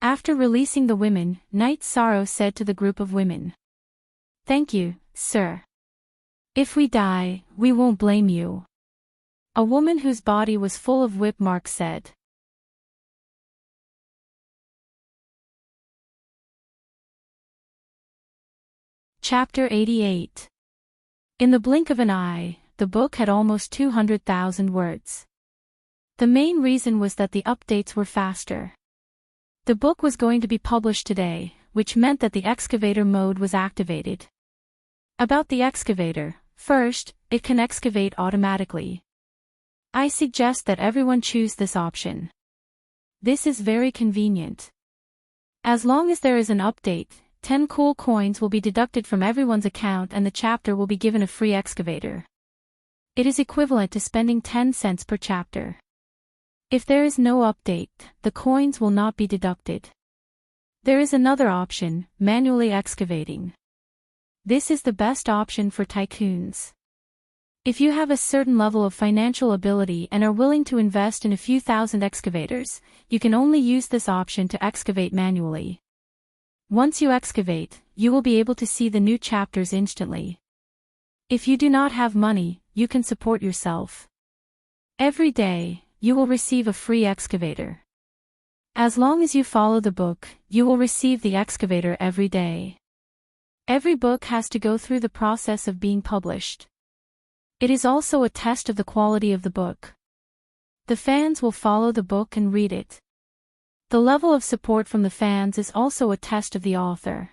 Speaker 1: After releasing the women, Night Sorrow said to the group of women. Thank you, sir. If we die, we won't blame you. A woman whose body was full of whip marks said. Chapter 88. In the blink of an eye, the book had almost 200,000 words. The main reason was that the updates were faster. The book was going to be published today, which meant that the excavator mode was activated. About the excavator, first, it can excavate automatically. I suggest that everyone choose this option. This is very convenient. As long as there is an update, 10 cool coins will be deducted from everyone's account and the chapter will be given a free excavator. It is equivalent to spending 10 cents per chapter. If there is no update, the coins will not be deducted. There is another option, manually excavating. This is the best option for tycoons. If you have a certain level of financial ability and are willing to invest in a few thousand excavators, you can only use this option to excavate manually. Once you excavate, you will be able to see the new chapters instantly. If you do not have money, you can support yourself. Every day, you will receive a free excavator. As long as you follow the book, you will receive the excavator every day. Every book has to go through the process of being published. It is also a test of the quality of the book. The fans will follow the book and read it. The level of support from the fans is also a test of the author.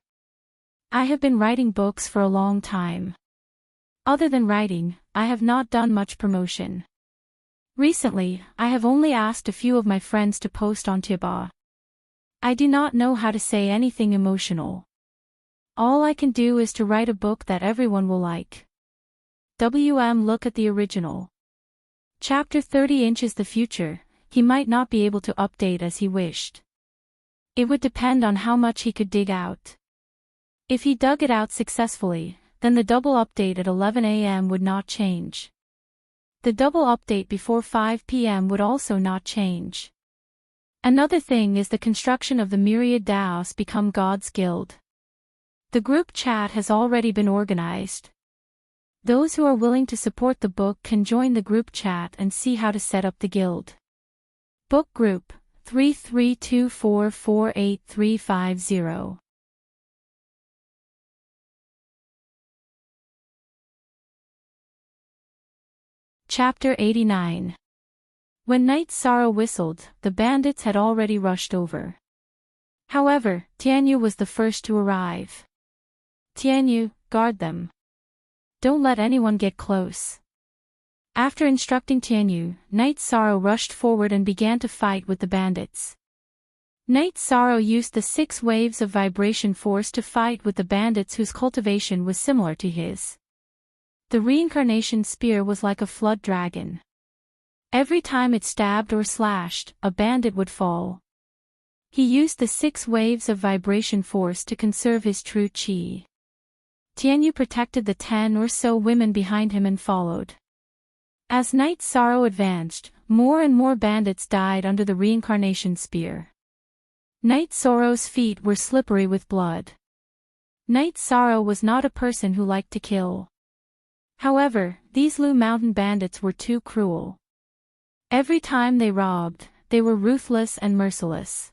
Speaker 1: I have been writing books for a long time. Other than writing, I have not done much promotion. Recently, I have only asked a few of my friends to post on Tiba. I do not know how to say anything emotional. All I can do is to write a book that everyone will like. Look at the original. Chapter 30 is the future. He might not be able to update as he wished. It would depend on how much he could dig out. If he dug it out successfully, then the double update at 11 a.m. would not change. The double update before 5 p.m. would also not change. Another thing is the construction of the myriad DAOs become God's Guild. The group chat has already been organized. Those who are willing to support the book can join the group chat and see how to set up the guild. Book Group 3324483350. Chapter 89. When Night Sorrow whistled, the bandits had already rushed over. However, Tianyu was the first to arrive. Tianyu, guard them. Don't let anyone get close. After instructing Tianyu, Night Sorrow rushed forward and began to fight with the bandits. Night Sorrow used the 6 waves of vibration force to fight with the bandits whose cultivation was similar to his. The reincarnation spear was like a flood dragon. Every time it stabbed or slashed, a bandit would fall. He used the 6 waves of vibration force to conserve his true chi. Tianyu protected the 10 or so women behind him and followed. As Night Sorrow advanced, more and more bandits died under the reincarnation spear. Night Sorrow's feet were slippery with blood. Night Sorrow was not a person who liked to kill. However, these Lu Mountain bandits were too cruel. Every time they robbed, they were ruthless and merciless.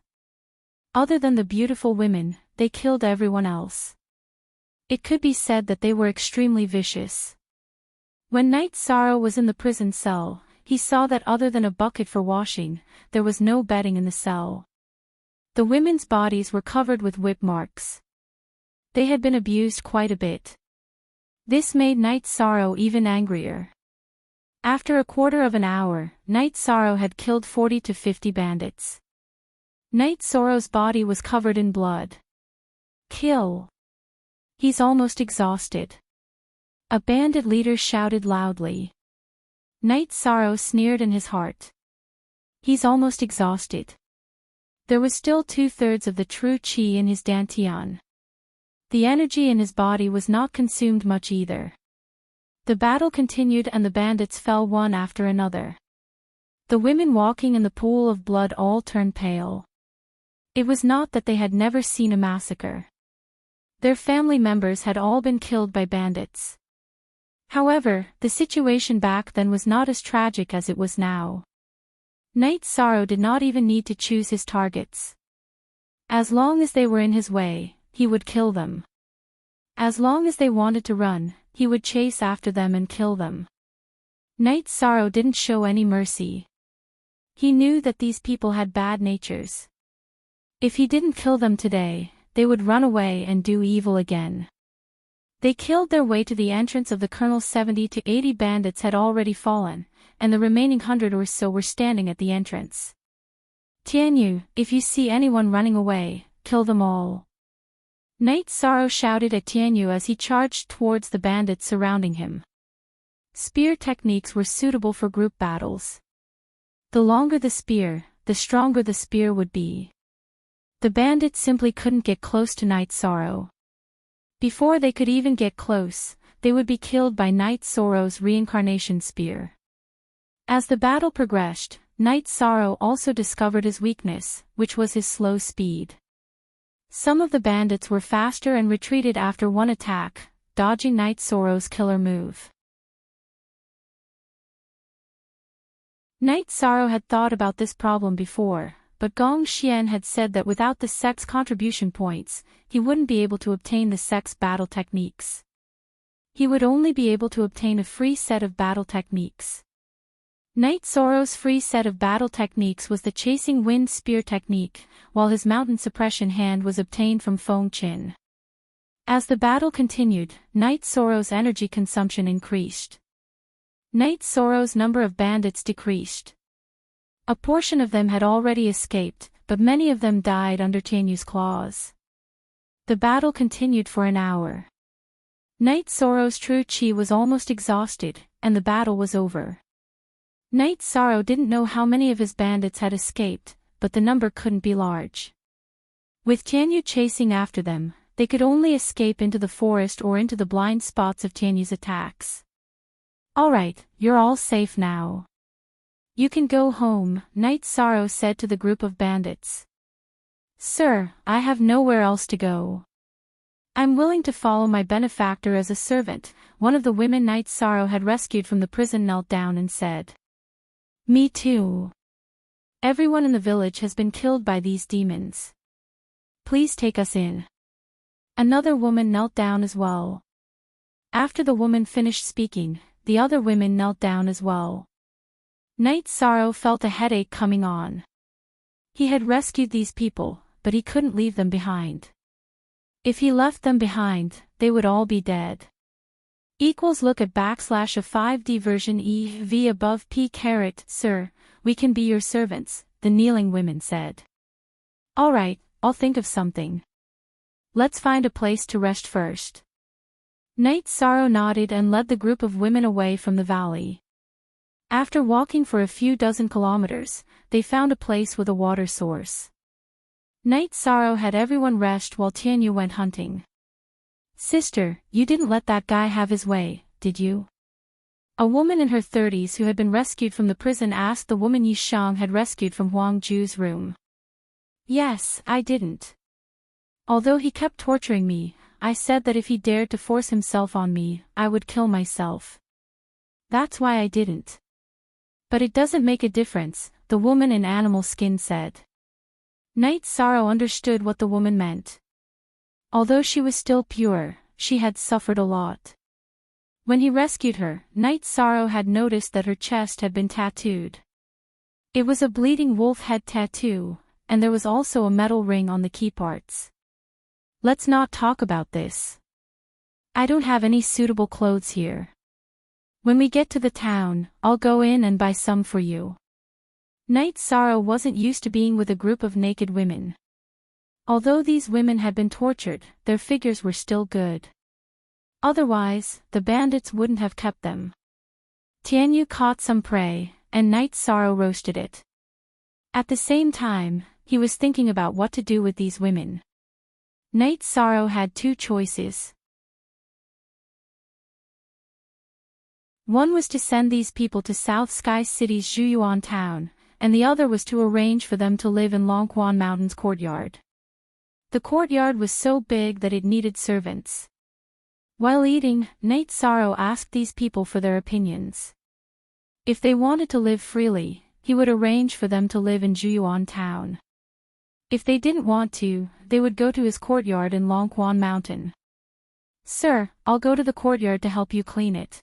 Speaker 1: Other than the beautiful women, they killed everyone else. It could be said that they were extremely vicious. When Night Sorrow was in the prison cell, he saw that other than a bucket for washing, there was no bedding in the cell. The women's bodies were covered with whip marks. They had been abused quite a bit. This made Night Sorrow even angrier. After a quarter of an hour, Night Sorrow had killed 40 to 50 bandits. Night Sorrow's body was covered in blood. Kill. He's almost exhausted. A bandit leader shouted loudly. Night Sorrow sneered in his heart. He's almost exhausted. There was still 2/3 of the true chi in his dantian. The energy in his body was not consumed much either. The battle continued and the bandits fell one after another. The women walking in the pool of blood all turned pale. It was not that they had never seen a massacre. Their family members had all been killed by bandits. However, the situation back then was not as tragic as it was now. Night Sorrow did not even need to choose his targets. As long as they were in his way, he would kill them. As long as they wanted to run, he would chase after them and kill them. Night Sorrow didn't show any mercy. He knew that these people had bad natures. If he didn't kill them today, they would run away and do evil again. They killed their way to the entrance of the Colonel's 70 to 80 bandits had already fallen, and the remaining 100 or so were standing at the entrance. Tianyu, if you see anyone running away, kill them all. Night Sorrow shouted at Tianyu as he charged towards the bandits surrounding him. Spear techniques were suitable for group battles. The longer the spear, the stronger the spear would be. The bandits simply couldn't get close to Night Sorrow. Before they could even get close, they would be killed by Night Sorrow's reincarnation spear. As the battle progressed, Night Sorrow also discovered his weakness, which was his slow speed. Some of the bandits were faster and retreated after one attack, dodging Night Sorrow's killer move. Night Sorrow had thought about this problem before, but Gong Xian had said that without the sex contribution points, he wouldn't be able to obtain the sex battle techniques. He would only be able to obtain a free set of battle techniques. Night Sorrow's free set of battle techniques was the Chasing Wind Spear technique, while his Mountain Suppression hand was obtained from Feng Qin. As the battle continued, Night Sorrow's energy consumption increased. Night Sorrow's number of bandits decreased. A portion of them had already escaped, but many of them died under Tianyu's claws. The battle continued for an hour. Night Sorrow's true chi was almost exhausted, and the battle was over. Night Sorrow didn't know how many of his bandits had escaped, but the number couldn't be large. With Tianyu chasing after them, they could only escape into the forest or into the blind spots of Tianyu's attacks. "Alright, you're all safe now. You can go home," Night Sorrow said to the group of bandits. "Sir, I have nowhere else to go. I'm willing to follow my benefactor as a servant," one of the women Night Sorrow had rescued from the prison knelt down and said. "Me too. Everyone in the village has been killed by these demons. Please take us in." Another woman knelt down as well. After the woman finished speaking, the other women knelt down as well. Night Sorrow felt a headache coming on. He had rescued these people, but he couldn't leave them behind. If he left them behind, they would all be dead. Look at / of 5D version EV above P caret. "Sir, we can be your servants," the kneeling women said. "Alright, I'll think of something. Let's find a place to rest first." Night Sorrow nodded and led the group of women away from the valley. After walking for a few dozen kilometers, they found a place with a water source. Night Sorrow had everyone rest while Tianyu went hunting. "Sister, you didn't let that guy have his way, did you?" A woman in her 30s who had been rescued from the prison asked the woman Yi Shang had rescued from Huang Ju's room. "Yes, I didn't. Although he kept torturing me, I said that if he dared to force himself on me, I would kill myself. That's why I didn't." "But it doesn't make a difference," the woman in animal skin said. Night Sorrow understood what the woman meant. Although she was still pure, she had suffered a lot. When he rescued her, Night Sorrow had noticed that her chest had been tattooed. It was a bleeding wolf head tattoo, and there was also a metal ring on the key parts. "Let's not talk about this. I don't have any suitable clothes here. When we get to the town, I'll go in and buy some for you." Night Sorrow wasn't used to being with a group of naked women. Although these women had been tortured, their figures were still good. Otherwise, the bandits wouldn't have kept them. Tianyu caught some prey, and Night Sorrow roasted it. At the same time, he was thinking about what to do with these women. Night Sorrow had two choices. One was to send these people to South Sky City's Zhuyuan town, and the other was to arrange for them to live in Longquan Mountain's courtyard. The courtyard was so big that it needed servants. While eating, Night Sorrow asked these people for their opinions. If they wanted to live freely, he would arrange for them to live in Zhuyuan town. If they didn't want to, they would go to his courtyard in Longquan Mountain. "Sir, I'll go to the courtyard to help you clean it.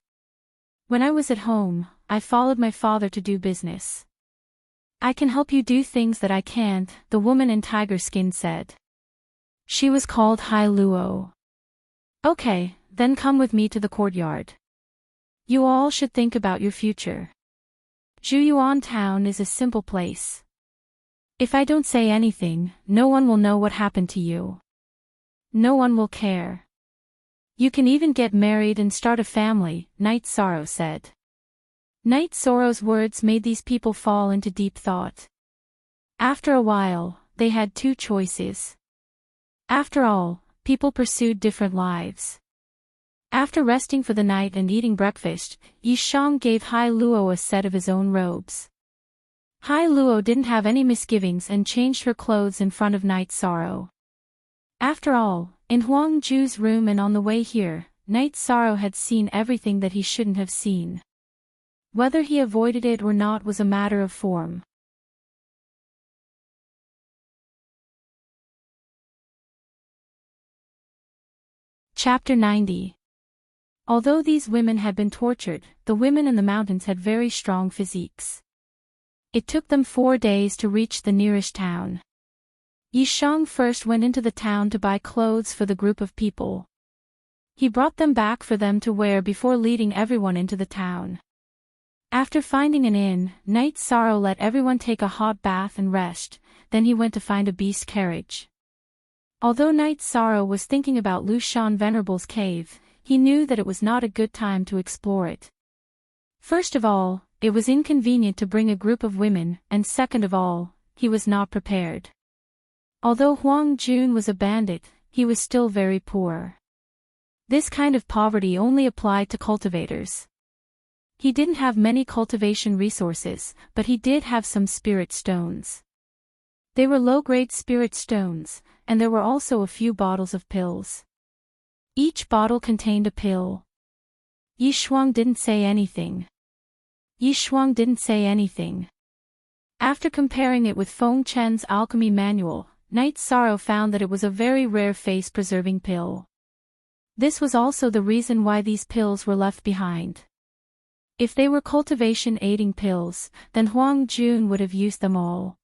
Speaker 1: When I was at home, I followed my father to do business. I can help you do things that I can't, the woman in tiger skin said. She was called Hai Luo. Okay, then come with me to the courtyard. You all should think about your future. Zhuyuan town is a simple place. If I don't say anything, no one will know what happened to you. No one will care. You can even get married and start a family, Night Sorrow said. Night Sorrow's words made these people fall into deep thought. After a while, they had two choices. After all, people pursued different lives. After resting for the night and eating breakfast, Yishang gave Hai Luo a set of his own robes. Hai Luo didn't have any misgivings and changed her clothes in front of Night Sorrow. After all, in Huang Ju's room and on the way here, Night Sorrow had seen everything that he shouldn't have seen. Whether he avoided it or not was a matter of form. Chapter 90. Although these women had been tortured, the women in the mountains had very strong physiques. It took them 4 days to reach the nearest town. Yishang first went into the town to buy clothes for the group of people. He brought them back for them to wear before leading everyone into the town. After finding an inn, Night Sorrow let everyone take a hot bath and rest, then he went to find a beast carriage. Although Night Sorrow was thinking about Lu Shan Venerable's cave, he knew that it was not a good time to explore it. First of all, it was inconvenient to bring a group of women, and second of all, he was not prepared. Although Huang Jun was a bandit, he was still very poor. This kind of poverty only applied to cultivators. He didn't have many cultivation resources, but he did have some spirit stones. They were low-grade spirit stones, and there were also a few bottles of pills. Each bottle contained a pill. Yishuang didn't say anything. After comparing it with Feng Chen's alchemy manual, Night Sorrow found that it was a very rare face-preserving pill. This was also the reason why these pills were left behind. If they were cultivation-aiding pills, then Huang Jun would have used them all.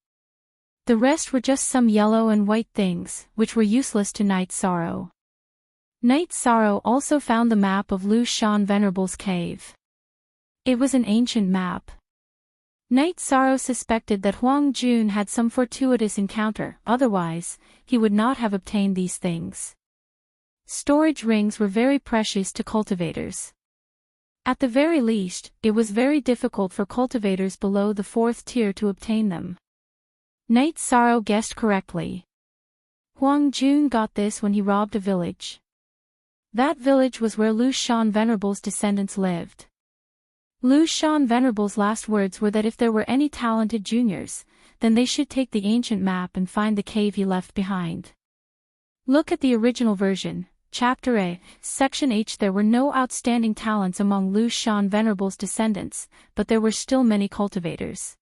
Speaker 1: The rest were just some yellow and white things, which were useless to Night Sorrow. Night Sorrow also found the map of Lu Shan Venerable's cave. It was an ancient map. Night Sorrow suspected that Huang Jun had some fortuitous encounter, otherwise, he would not have obtained these things. Storage rings were very precious to cultivators. At the very least, it was very difficult for cultivators below the 4th tier to obtain them. Night Sorrow guessed correctly. Huang Jun got this when he robbed a village. That village was where Lu Shan Venerable's descendants lived. Lu Shan Venerable's last words were that if there were any talented juniors, then they should take the ancient map and find the cave he left behind. Look at the original version, Chapter A, Section H. There were no outstanding talents among Lu Shan Venerable's descendants, but there were still many cultivators.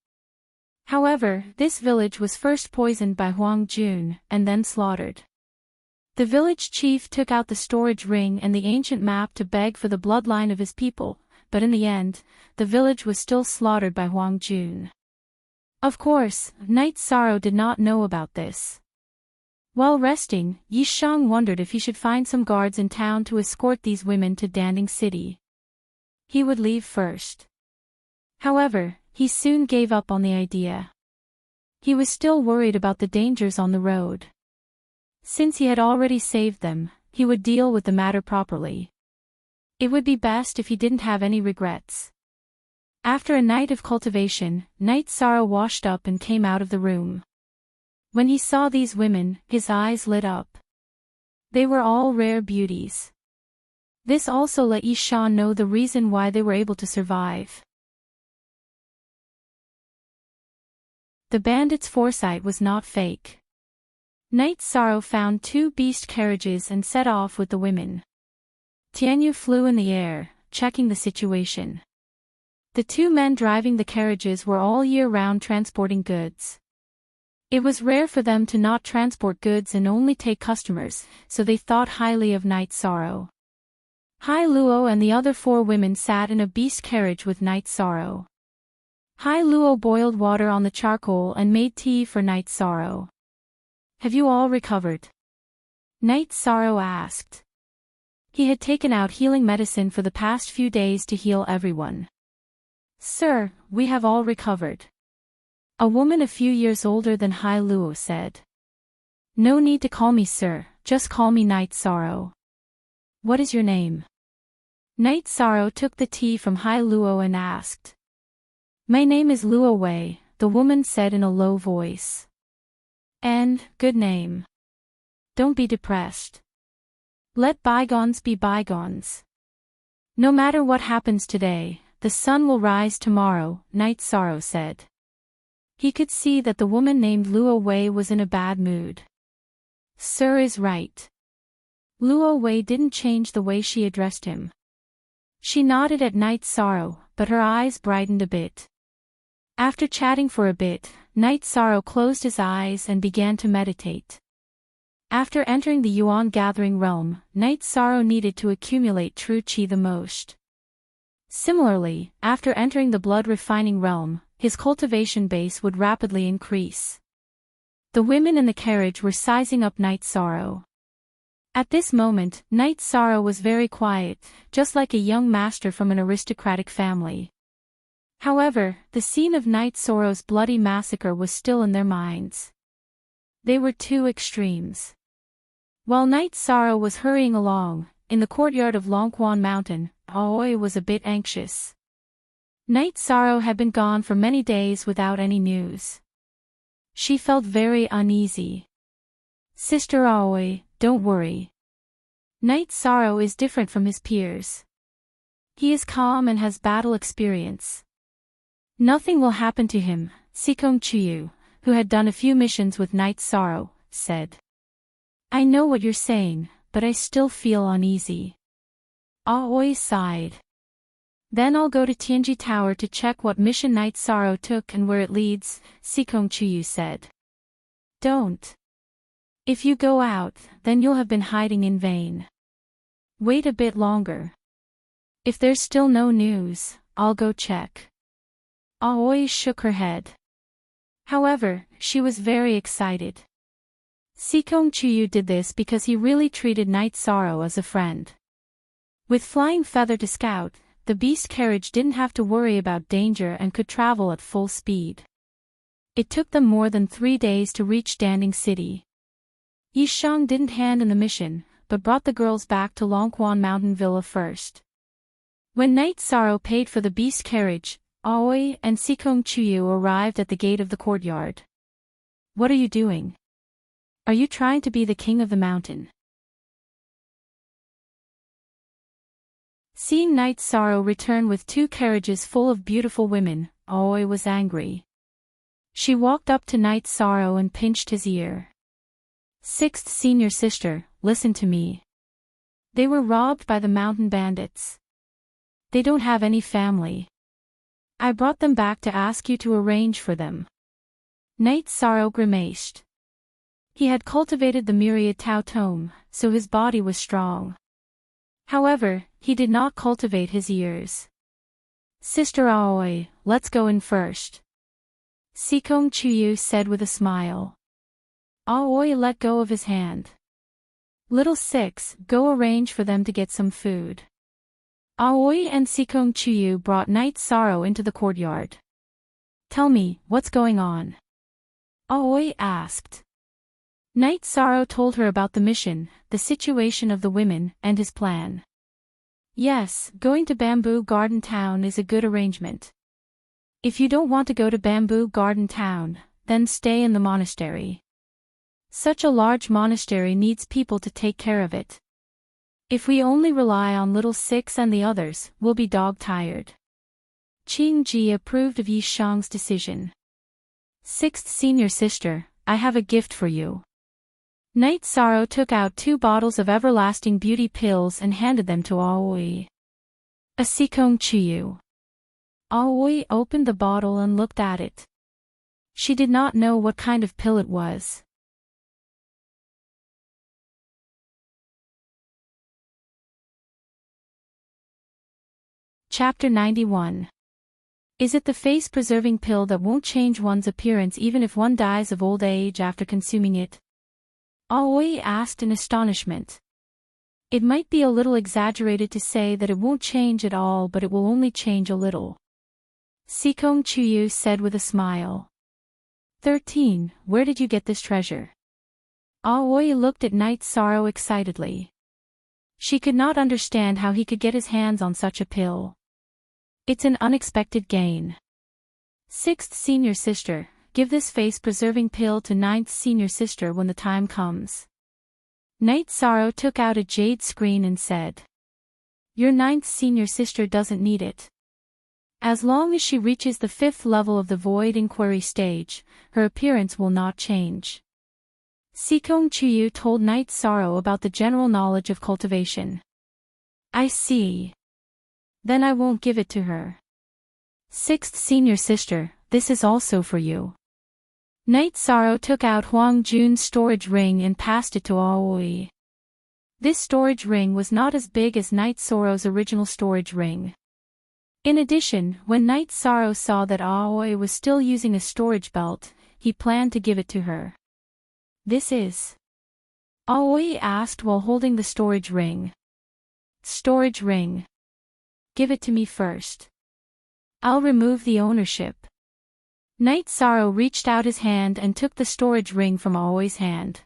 Speaker 1: However, this village was first poisoned by Huang Jun, and then slaughtered. The village chief took out the storage ring and the ancient map to beg for the bloodline of his people, but in the end, the village was still slaughtered by Huang Jun. Of course, Night Sorrow did not know about this. While resting, Yishang wondered if he should find some guards in town to escort these women to Danding City. He would leave first. However, he soon gave up on the idea. He was still worried about the dangers on the road. Since he had already saved them, he would deal with the matter properly. It would be best if he didn't have any regrets. After a night of cultivation, Night Sorrow washed up and came out of the room. When he saw these women, his eyes lit up. They were all rare beauties. This also let Yishan know the reason why they were able to survive. The bandits' foresight was not fake. Night Sorrow found 2 beast carriages and set off with the women. Tianyu flew in the air, checking the situation. The 2 men driving the carriages were all year round transporting goods. It was rare for them to not transport goods and only take customers, so they thought highly of Night Sorrow. Hai Luo and the other 4 women sat in a beast carriage with Night Sorrow. Hai Luo boiled water on the charcoal and made tea for Night Sorrow. Have you all recovered? Night Sorrow asked. He had taken out healing medicine for the past few days to heal everyone. Sir, we have all recovered. A woman a few years older than Hai Luo said. No need to call me sir, just call me Night Sorrow. What is your name? Night Sorrow took the tea from Hai Luo and asked. My name is Luo Wei, the woman said in a low voice. And, good name. Don't be depressed. Let bygones be bygones. No matter what happens today, the sun will rise tomorrow, Night Sorrow said. He could see that the woman named Luo Wei was in a bad mood. Sir is right. Luo Wei didn't change the way she addressed him. She nodded at Night Sorrow, but her eyes brightened a bit. After chatting for a bit, Night Sorrow closed his eyes and began to meditate. After entering the Yuan gathering realm, Night Sorrow needed to accumulate true qi the most. Similarly, after entering the blood refining realm, his cultivation base would rapidly increase. The women in the carriage were sizing up Night Sorrow. At this moment, Night Sorrow was very quiet, just like a young master from an aristocratic family. However, the scene of Night Sorrow's bloody massacre was still in their minds. They were two extremes. While Night Sorrow was hurrying along, in the courtyard of Longquan Mountain, Aoi was a bit anxious. Night Sorrow had been gone for many days without any news. She felt very uneasy. Sister Aoi, don't worry. Night Sorrow is different from his peers. He is calm and has battle experience. Nothing will happen to him, Sikong Chuyu, who had done a few missions with Night Sorrow, said. I know what you're saying, but I still feel uneasy. Aoi sighed. Then I'll go to Tianji Tower to check what mission Night Sorrow took and where it leads, Sikong Chuyu said. Don't. If you go out, then you'll have been hiding in vain. Wait a bit longer. If there's still no news, I'll go check. Aoi shook her head. However, she was very excited. Sikong Chuyu did this because he really treated Night Sorrow as a friend. With Flying Feather to scout, the beast carriage didn't have to worry about danger and could travel at full speed. It took them more than 3 days to reach Danding City. Yishang didn't hand in the mission, but brought the girls back to Longquan Mountain Villa first. When Night Sorrow paid for the beast carriage, Aoi and Sikong Chuyu arrived at the gate of the courtyard. What are you doing? Are you trying to be the king of the mountain? Seeing Night Sorrow return with 2 carriages full of beautiful women, Aoi was angry. She walked up to Night Sorrow and pinched his ear. 6th senior sister, listen to me. They were robbed by the mountain bandits. They don't have any family. I brought them back to ask you to arrange for them. Night Sorrow grimaced. He had cultivated the myriad Tao Tome, so his body was strong. However, he did not cultivate his ears. Sister Aoi, let's go in first. Sikong Chuyu said with a smile. Aoi let go of his hand. Little 6, go arrange for them to get some food. Aoi and Sikong Chuyu brought Night Sorrow into the courtyard. Tell me, what's going on? Aoi asked. Night Sorrow told her about the mission, the situation of the women, and his plan. Yes, going to Bamboo Garden Town is a good arrangement. If you don't want to go to Bamboo Garden Town, then stay in the monastery. Such a large monastery needs people to take care of it. If we only rely on little 6 and the others, we'll be dog-tired. Qing Ji approved of Yi Shang's decision. 6th senior sister, I have a gift for you. Night Sorrow took out 2 bottles of everlasting beauty pills and handed them to Aoi. A Sikong Chuyu. Aoi opened the bottle and looked at it. She did not know what kind of pill it was. Chapter 91. Is it the face-preserving pill that won't change one's appearance even if one dies of old age after consuming it? Aoi asked in astonishment. It might be a little exaggerated to say that it won't change at all, but it will only change a little. Sikong Chuyu said with a smile. 13. Where did you get this treasure? Aoi looked at Night Sorrow excitedly. She could not understand how he could get his hands on such a pill. It's an unexpected gain. 6th senior sister, give this face-preserving pill to 9th senior sister when the time comes. Night Sorrow took out a jade screen and said. Your 9th senior sister doesn't need it. As long as she reaches the 5th level of the Void Inquiry stage, her appearance will not change. Sikong Chuyu told Night Sorrow about the general knowledge of cultivation. I see. Then I won't give it to her. 6th senior sister, this is also for you. Night Sorrow took out Huang Jun's storage ring and passed it to Aoi. This storage ring was not as big as Night Sorrow's original storage ring. In addition, when Night Sorrow saw that Aoi was still using a storage belt, he planned to give it to her. This is? Aoi asked while holding the storage ring. Storage ring. Give it to me first. I'll remove the ownership. Night Sorrow reached out his hand and took the storage ring from Aoi's hand.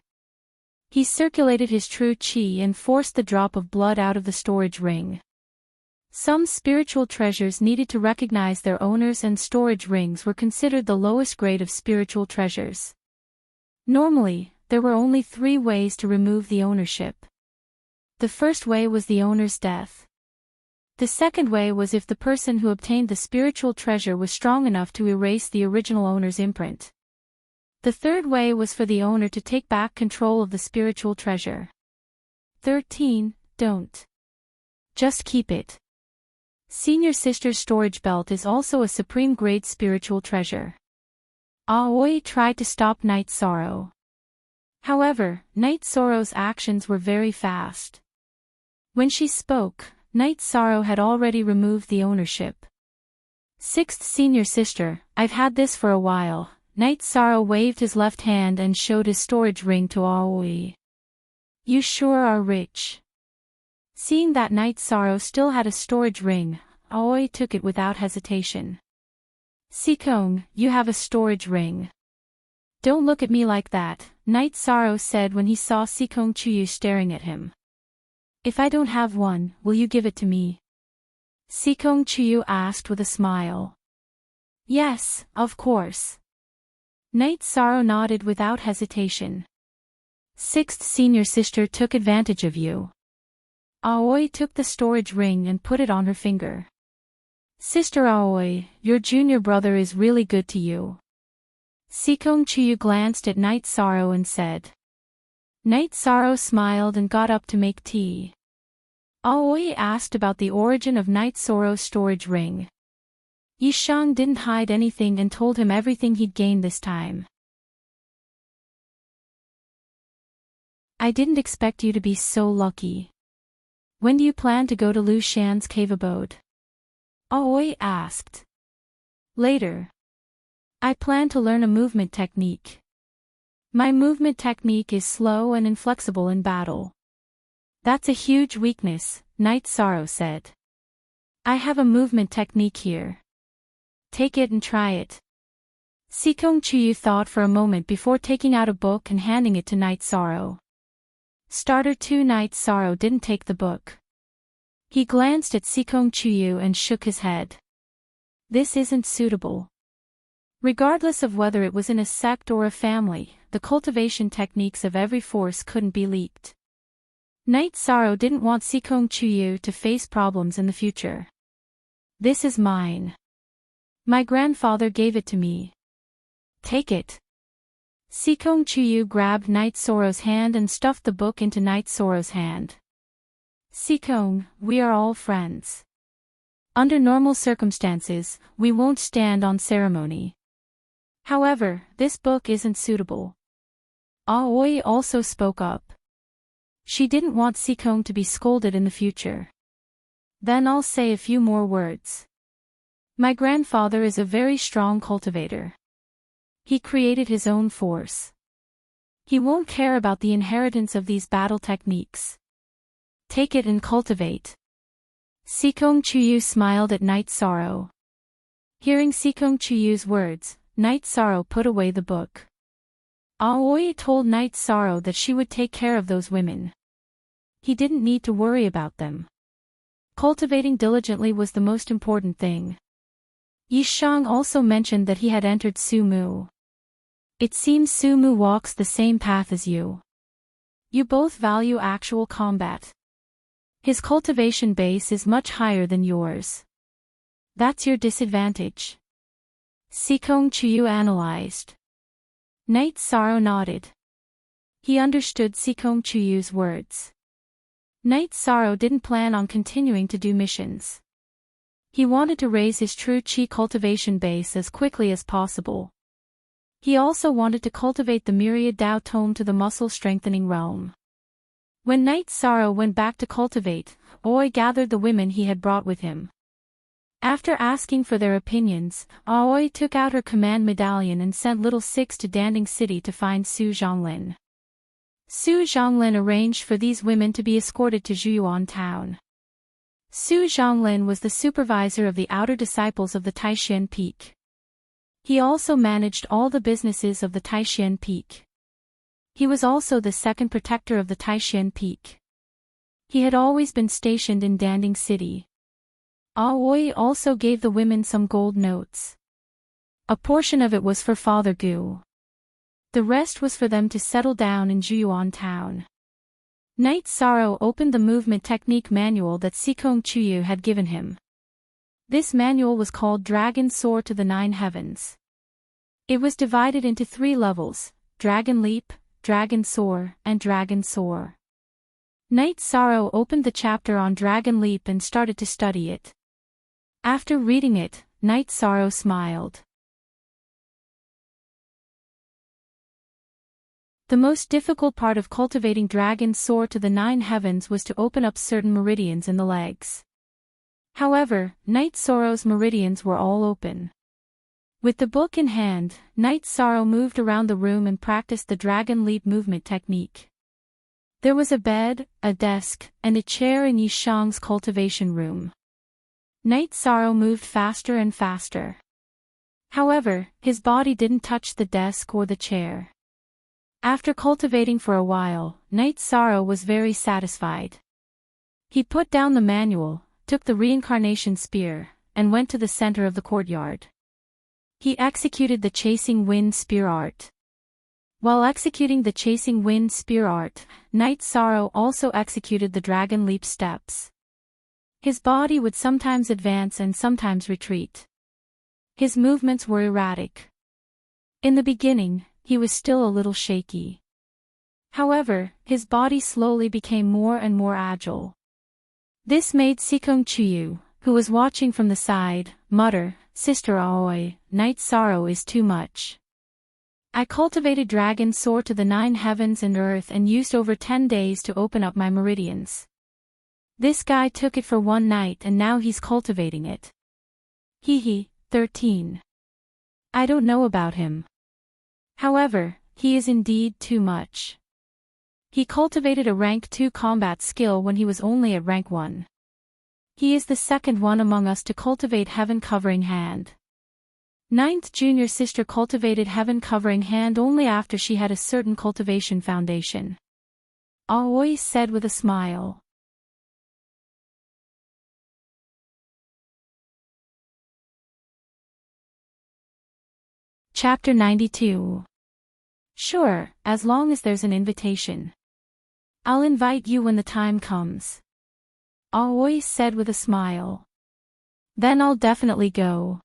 Speaker 1: He circulated his true chi and forced the drop of blood out of the storage ring. Some spiritual treasures needed to recognize their owners, and storage rings were considered the lowest grade of spiritual treasures. Normally, there were only 3 ways to remove the ownership. The first way was the owner's death. The second way was if the person who obtained the spiritual treasure was strong enough to erase the original owner's imprint. The third way was for the owner to take back control of the spiritual treasure. 13. Don't. Just keep it. Senior Sister's storage belt is also a supreme grade spiritual treasure. Aoi tried to stop Night Sorrow. However, Night Sorrow's actions were very fast. When she spoke, Night Sorrow had already removed the ownership. 6th senior sister, I've had this for a while. Night Sorrow waved his left hand and showed his storage ring to Aoi. You sure are rich. Seeing that Night Sorrow still had a storage ring, Aoi took it without hesitation. Sikong, you have a storage ring. Don't look at me like that, Night Sorrow said when he saw Sikong Chuyu staring at him. If I don't have one, will you give it to me? Sikong Chuyu asked with a smile. Yes, of course. Night Sorrow nodded without hesitation. 6th senior sister took advantage of you. Aoi took the storage ring and put it on her finger. Sister Aoi, your junior brother is really good to you. Sikong Chuyu glanced at Night Sorrow and said. Night Sorrow smiled and got up to make tea. Aoi asked about the origin of Night Sorrow's storage ring. Yishang didn't hide anything and told him everything he'd gained this time. I didn't expect you to be so lucky. When do you plan to go to Lu Shan's cave abode? Aoi asked. Later. I plan to learn a movement technique. My movement technique is slow and inflexible in battle. That's a huge weakness, Night Sorrow said. I have a movement technique here. Take it and try it. Sikong Chuyu thought for a moment before taking out a book and handing it to Night Sorrow. Starter 2. Night Sorrow didn't take the book. He glanced at Sikong Chuyu and shook his head. This isn't suitable. Regardless of whether it was in a sect or a family, the cultivation techniques of every force couldn't be leaked. Night Sorrow didn't want Sikong Chuyu to face problems in the future. This is mine. My grandfather gave it to me. Take it. Sikong Chuyu grabbed Night Sorrow's hand and stuffed the book into Night Sorrow's hand. Sikong, we are all friends. Under normal circumstances, we won't stand on ceremony. However, this book isn't suitable. Aoi also spoke up. She didn't want Sikong to be scolded in the future. Then I'll say a few more words. My grandfather is a very strong cultivator. He created his own force. He won't care about the inheritance of these battle techniques. Take it and cultivate. Sikong Chuyu smiled at Night Sorrow. Hearing Sikong Chuyu's words, Night Sorrow put away the book. Aoi told Night Sorrow that she would take care of those women. He didn't need to worry about them. Cultivating diligently was the most important thing. Yishang also mentioned that he had entered Sumu. It seems Sumu walks the same path as you. You both value actual combat. His cultivation base is much higher than yours. That's your disadvantage. Sikong Chuyu analyzed. Night Sorrow nodded. He understood Sikong Chuyu's words. Night Sorrow didn't plan on continuing to do missions. He wanted to raise his true chi cultivation base as quickly as possible. He also wanted to cultivate the myriad Dao Tome to the muscle-strengthening realm. When Night Sorrow went back to cultivate, Aoi gathered the women he had brought with him. After asking for their opinions, Aoi took out her command medallion and sent Little Six to Danding City to find Su Zhonglin. Su Zhonglin arranged for these women to be escorted to Zhuyuan town. Su Zhonglin was the supervisor of the outer disciples of the Taishan Peak. He also managed all the businesses of the Taishan Peak. He was also the second protector of the Taishan Peak. He had always been stationed in Danding City. Aoi also gave the women some gold notes. A portion of it was for Father Gu. The rest was for them to settle down in Zhuyuan town. Night Sorrow opened the movement technique manual that Sikong Chuyu had given him. This manual was called Dragon Soar to the Nine Heavens. It was divided into 3 levels, Dragon Leap, Dragon Soar, and Dragon Soar. Night Sorrow opened the chapter on Dragon Leap and started to study it. After reading it, Night Sorrow smiled. The most difficult part of cultivating Dragon Soar to the Nine Heavens was to open up certain meridians in the legs. However, Night Sorrow's meridians were all open. With the book in hand, Night Sorrow moved around the room and practiced the Dragon Leap movement technique. There was a bed, a desk, and a chair in Yishang's cultivation room. Night Sorrow moved faster and faster. However, his body didn't touch the desk or the chair. After cultivating for a while, Night Sorrow was very satisfied. He put down the manual, took the reincarnation spear, and went to the center of the courtyard. He executed the chasing wind spear art. While executing the chasing wind spear art, Night Sorrow also executed the dragon leap steps. His body would sometimes advance and sometimes retreat. His movements were erratic. In the beginning, he was still a little shaky. However, his body slowly became more and more agile. This made Sikong Chuyu, who was watching from the side, mutter, "Sister Aoi, Night Sorrow is too much. I cultivated Dragon Soar to the 9 heavens and earth and used over 10 days to open up my meridians. This guy took it for one night and now he's cultivating it. Hee 13. I don't know about him. However, he is indeed too much. He cultivated a rank 2 combat skill when he was only at rank 1. He is the second one among us to cultivate Heaven Covering Hand. 9th junior sister cultivated Heaven Covering Hand only after she had a certain cultivation foundation. Aoi said with a smile. Chapter 92. Sure, as long as there's an invitation. I'll invite you when the time comes. Aoi said with a smile. Then I'll definitely go.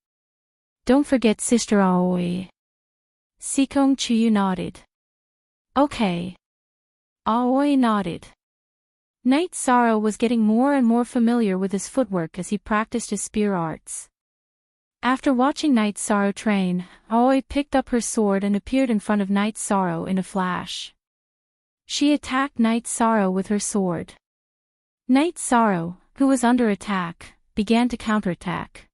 Speaker 1: Don't forget Sister Aoi. Sikong Chuyu nodded. Okay. Aoi nodded. Night Sorrow was getting more and more familiar with his footwork as he practiced his spear arts. After watching Night Sorrow train, Aoi picked up her sword and appeared in front of Night Sorrow in a flash. She attacked Night Sorrow with her sword. Night Sorrow, who was under attack, began to counterattack.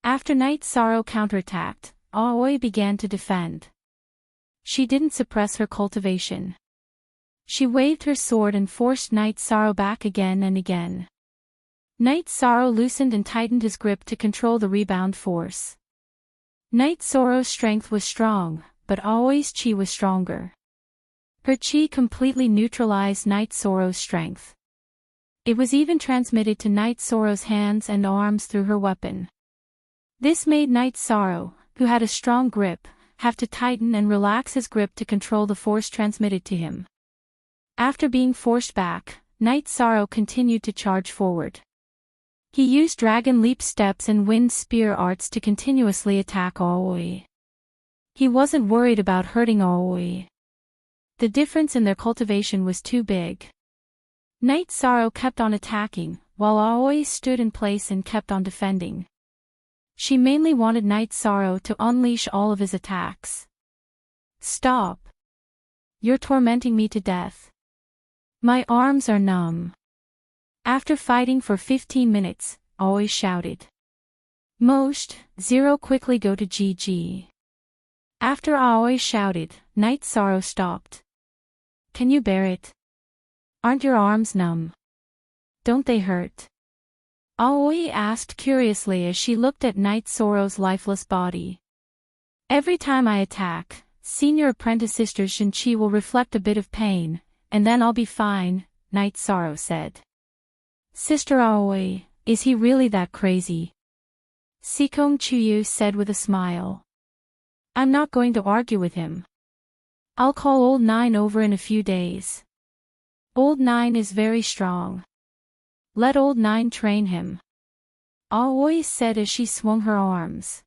Speaker 1: After Night Sorrow counterattacked, Aoi began to defend. She didn't suppress her cultivation. She waved her sword and forced Night Sorrow back again and again. Night Sorrow loosened and tightened his grip to control the rebound force. Night Sorrow's strength was strong, but Aoi's chi was stronger. Her chi completely neutralized Night Sorrow's strength. It was even transmitted to Night Sorrow's hands and arms through her weapon. This made Night Sorrow, who had a strong grip, have to tighten and relax his grip to control the force transmitted to him. After being forced back, Night Sorrow continued to charge forward. He used Dragon Leap steps and Wind Spear arts to continuously attack Aoi. He wasn't worried about hurting Aoi. The difference in their cultivation was too big. Night Sorrow kept on attacking, while Aoi stood in place and kept on defending. She mainly wanted Night Sorrow to unleash all of his attacks. Stop. You're tormenting me to death. My arms are numb. After fighting for 15 minutes, Aoi shouted. Most, Zero quickly go to GG. After Aoi shouted, Night Sorrow stopped. Can you bear it? Aren't your arms numb? Don't they hurt? Aoi asked curiously as she looked at Night Sorrow's lifeless body. Every time I attack, Senior Apprentice Sister Shinchi will reflect a bit of pain, and then I'll be fine, Night Sorrow said. Sister Aoi, is he really that crazy? Sikong Chuyu said with a smile. I'm not going to argue with him. I'll call Old Nine over in a few days. Old Nine is very strong. Let Old Nine train him. Aoi said as she swung her arms.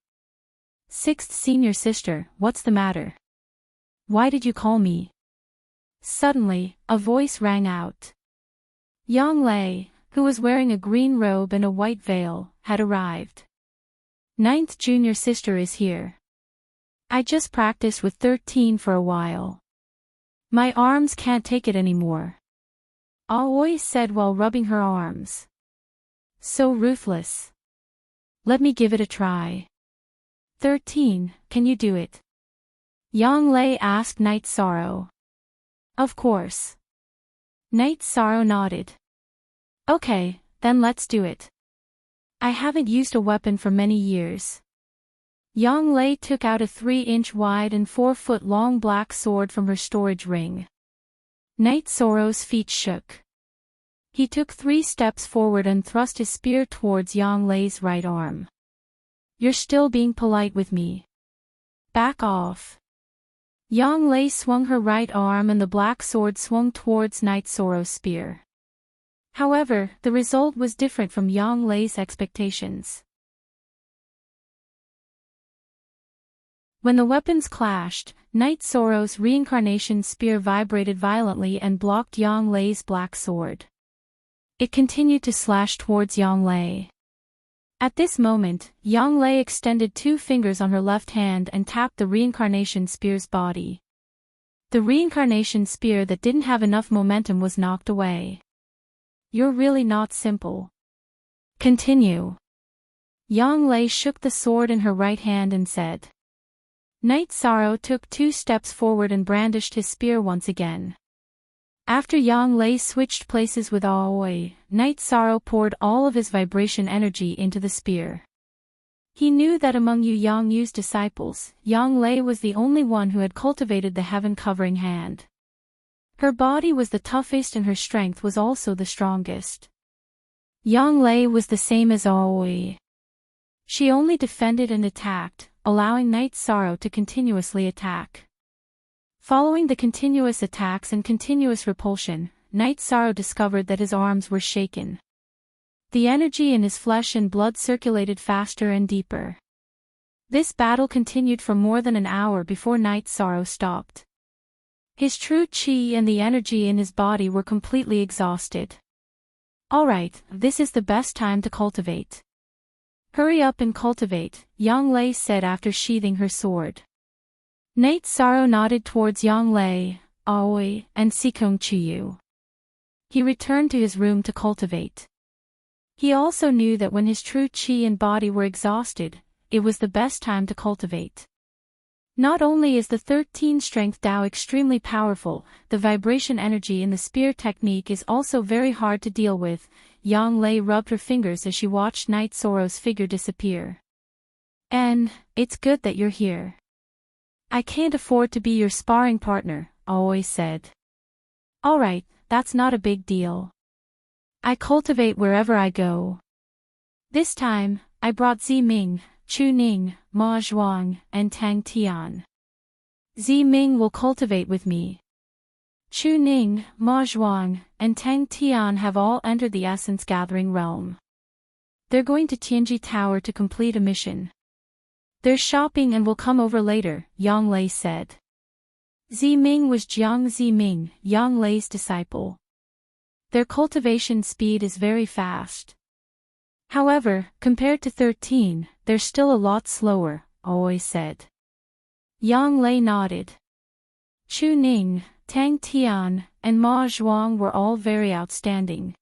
Speaker 1: Sixth Senior Sister, what's the matter? Why did you call me? Suddenly, a voice rang out. Yang Lei, who was wearing a green robe and a white veil, had arrived. Ninth Junior Sister is here. I just practiced with 13 for a while. My arms can't take it anymore. Aoi said while rubbing her arms. So ruthless. Let me give it a try. 13, can you do it? Yang Lei asked Night Sorrow. Of course. Night Sorrow nodded. Okay, then let's do it. I haven't used a weapon for many years. Yang Lei took out a 3-inch wide and 4-foot long black sword from her storage ring. Night Sorrow's feet shook. He took 3 steps forward and thrust his spear towards Yang Lei's right arm. You're still being polite with me. Back off. Yang Lei swung her right arm and the black sword swung towards Night Sorrow's spear. However, the result was different from Yang Lei's expectations. When the weapons clashed, Night Sorrow's reincarnation spear vibrated violently and blocked Yang Lei's black sword. It continued to slash towards Yang Lei. At this moment, Yang Lei extended 2 fingers on her left hand and tapped the reincarnation spear's body. The reincarnation spear that didn't have enough momentum was knocked away. You're really not simple. Continue. Yang Lei shook the sword in her right hand and said. Night Sorrow took 2 steps forward and brandished his spear once again. After Yang Lei switched places with Aoi, Night Sorrow poured all of his vibration energy into the spear. He knew that among Yu Yangyu's disciples, Yang Lei was the only one who had cultivated the heaven-covering hand. Her body was the toughest and her strength was also the strongest. Yang Lei was the same as Aoi. She only defended and attacked, allowing Night Sorrow to continuously attack. Following the continuous attacks and continuous repulsion, Night Sorrow discovered that his arms were shaken. The energy in his flesh and blood circulated faster and deeper. This battle continued for more than an hour before Night Sorrow stopped. His true chi and the energy in his body were completely exhausted. Alright, this is the best time to cultivate. Hurry up and cultivate, Yang Lei said after sheathing her sword. Night Sorrow nodded towards Yang Lei, Aoi, and Sikong Chuyu. He returned to his room to cultivate. He also knew that when his true chi and body were exhausted, it was the best time to cultivate. Not only is the 13 strength Tao extremely powerful, the vibration energy in the spear technique is also very hard to deal with. Yang Lei rubbed her fingers as she watched Night Sorrow's figure disappear. "And, it's good that you're here. I can't afford to be your sparring partner," Aoi said. "Alright, that's not a big deal. I cultivate wherever I go. This time, I brought Ziming, Chu Ning, Ma Zhuang, and Tang Tian. Ziming will cultivate with me. Chu Ning, Ma Zhuang, and Tang Tian have all entered the essence gathering realm. They're going to Tianji Tower to complete a mission. They're shopping and will come over later," Yang Lei said. Ziming was Jiang Ziming, Yang Lei's disciple. Their cultivation speed is very fast. However, compared to 13, they're still a lot slower, Aoi said. Yang Lei nodded. Chu Ning, Tang Tian, and Ma Zhuang were all very outstanding.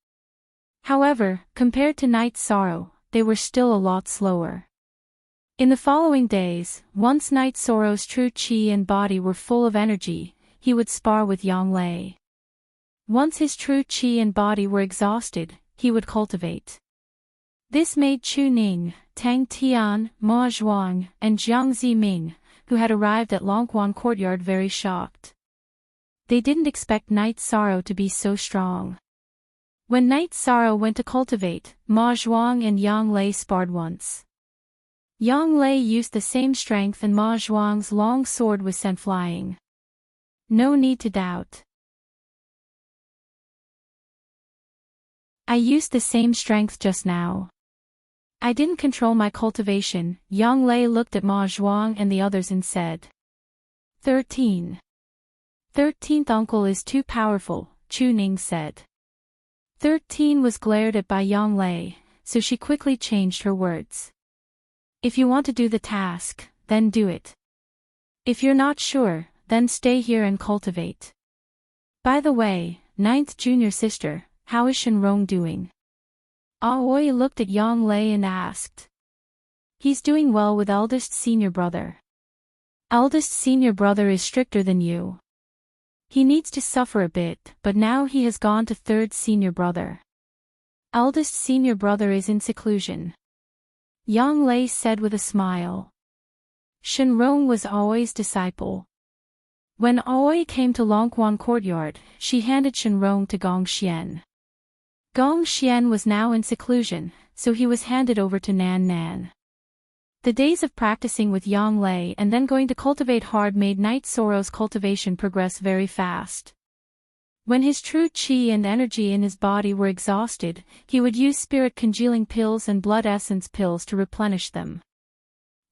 Speaker 1: However, compared to Night Sorrow, they were still a lot slower. In the following days, once Night Sorrow's true chi and body were full of energy, he would spar with Yang Lei. Once his true chi and body were exhausted, he would cultivate. This made Chu Ning, Tang Tian, Ma Zhuang, and Jiang Ziming, who had arrived at Longquan Courtyard, very shocked. They didn't expect Night Sorrow to be so strong. When Night Sorrow went to cultivate, Ma Zhuang and Yang Lei sparred once. Yang Lei used the same strength and Ma Zhuang's long sword was sent flying. No need to doubt. I used the same strength just now. I didn't control my cultivation. Yang Lei looked at Ma Zhuang and the others and said. 13th uncle is too powerful, Chu Ning said. 13 was glared at by Yang Lei, so she quickly changed her words. If you want to do the task, then do it. If you're not sure, then stay here and cultivate. By the way, 9th junior sister, how is Shenrong doing? Aoi looked at Yang Lei and asked. He's doing well with eldest senior brother. Eldest senior brother is stricter than you. He needs to suffer a bit, but now he has gone to third senior brother. Eldest senior brother is in seclusion. Yang Lei said with a smile. Shenrong was Aoi's disciple. When Aoi came to Longquan Courtyard, she handed Shenrong to Gong Xian. Gong Xian was now in seclusion, so he was handed over to Nan Nan. The days of practicing with Yang Lei and then going to cultivate hard made Night Sorrow's cultivation progress very fast. When his true chi and energy in his body were exhausted, he would use spirit congealing pills and blood essence pills to replenish them.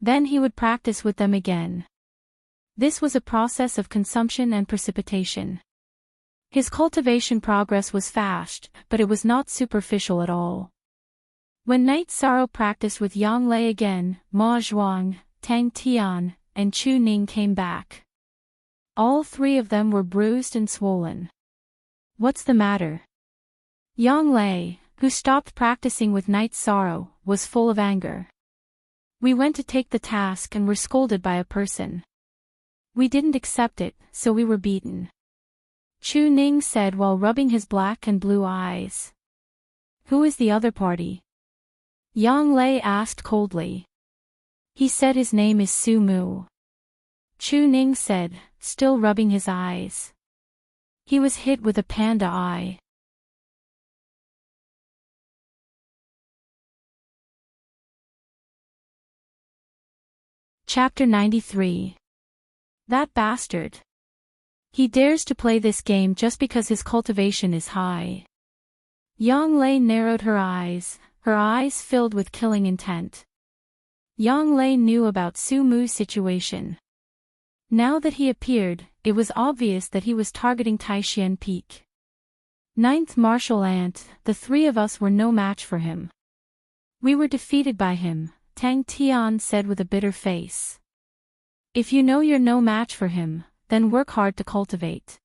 Speaker 1: Then he would practice with them again. This was a process of consumption and precipitation. His cultivation progress was fast, but it was not superficial at all. When Night Sorrow practiced with Yang Lei again, Ma Zhuang, Tang Tian, and Chu Ning came back. All three of them were bruised and swollen. What's the matter? Yang Lei, who stopped practicing with Night Sorrow, was full of anger. We went to take the task and were scolded by a person. We didn't accept it, so we were beaten. Chu Ning said while rubbing his black and blue eyes. Who is the other party? Yang Lei asked coldly. He said his name is Su Mu. Chu Ning said, still rubbing his eyes. He was hit with a panda eye. Chapter 93. That bastard. He dares to play this game just because his cultivation is high. Yang Lei narrowed her eyes filled with killing intent. Yang Lei knew about Su Mu's situation. Now that he appeared, it was obvious that he was targeting Taishan Peak. 9th Martial Ant, the three of us were no match for him. We were defeated by him, Tang Tian said with a bitter face. If you know you're no match for him, then work hard to cultivate.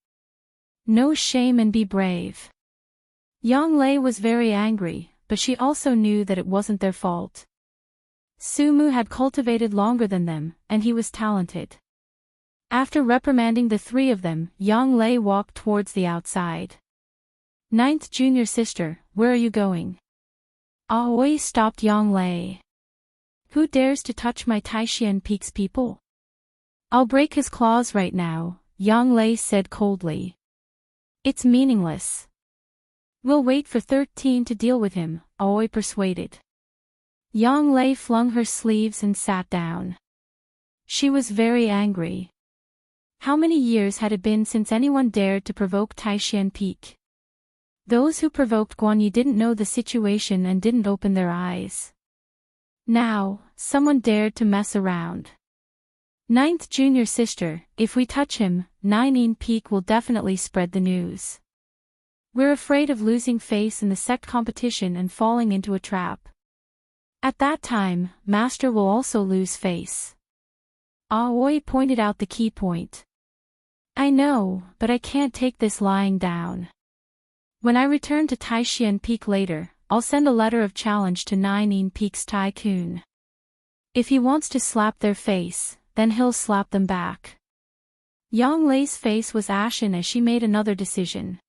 Speaker 1: No shame and be brave. Yang Lei was very angry, but she also knew that it wasn't their fault. Sumu had cultivated longer than them, and he was talented. After reprimanding the three of them, Yang Lei walked towards the outside. Ninth junior sister, where are you going? Aoi stopped Yang Lei. Who dares to touch my Taishan Peak's people? I'll break his claws right now, Yang Lei said coldly. It's meaningless. We'll wait for 13 to deal with him, Aoi persuaded. Yang Lei flung her sleeves and sat down. She was very angry. How many years had it been since anyone dared to provoke Taishan Peak? Those who provoked Guanyi didn't know the situation and didn't open their eyes. Now, someone dared to mess around. Ninth junior sister, if we touch him, Nine Peak will definitely spread the news. We're afraid of losing face in the sect competition and falling into a trap. At that time, Master will also lose face. Aoi pointed out the key point. I know, but I can't take this lying down. When I return to Taishan Peak later, I'll send a letter of challenge to Nine Peak's tycoon. If he wants to slap their face, then he'll slap them back. Yang Lei's face was ashen as she made another decision.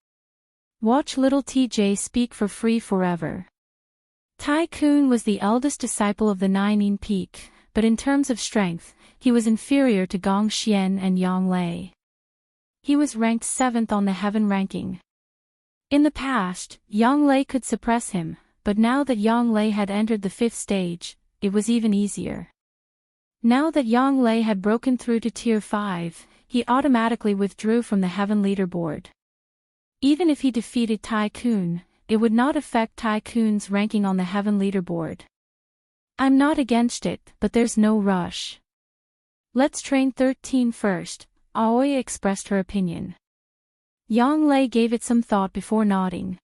Speaker 1: Watch little TJ speak for free forever. Tycoon was the eldest disciple of the Nine Peak, but in terms of strength, he was inferior to Gong Xian and Yang Lei. He was ranked 7th on the heaven ranking. In the past, Yang Lei could suppress him, but now that Yang Lei had entered the 5th stage, it was even easier. Now that Yang Lei had broken through to Tier 5, he automatically withdrew from the heaven leaderboard. Even if he defeated Tycoon, it would not affect Tycoon's ranking on the heaven leaderboard. I'm not against it, but there's no rush. Let's train 13 first, Aoi expressed her opinion. Yang Lei gave it some thought before nodding.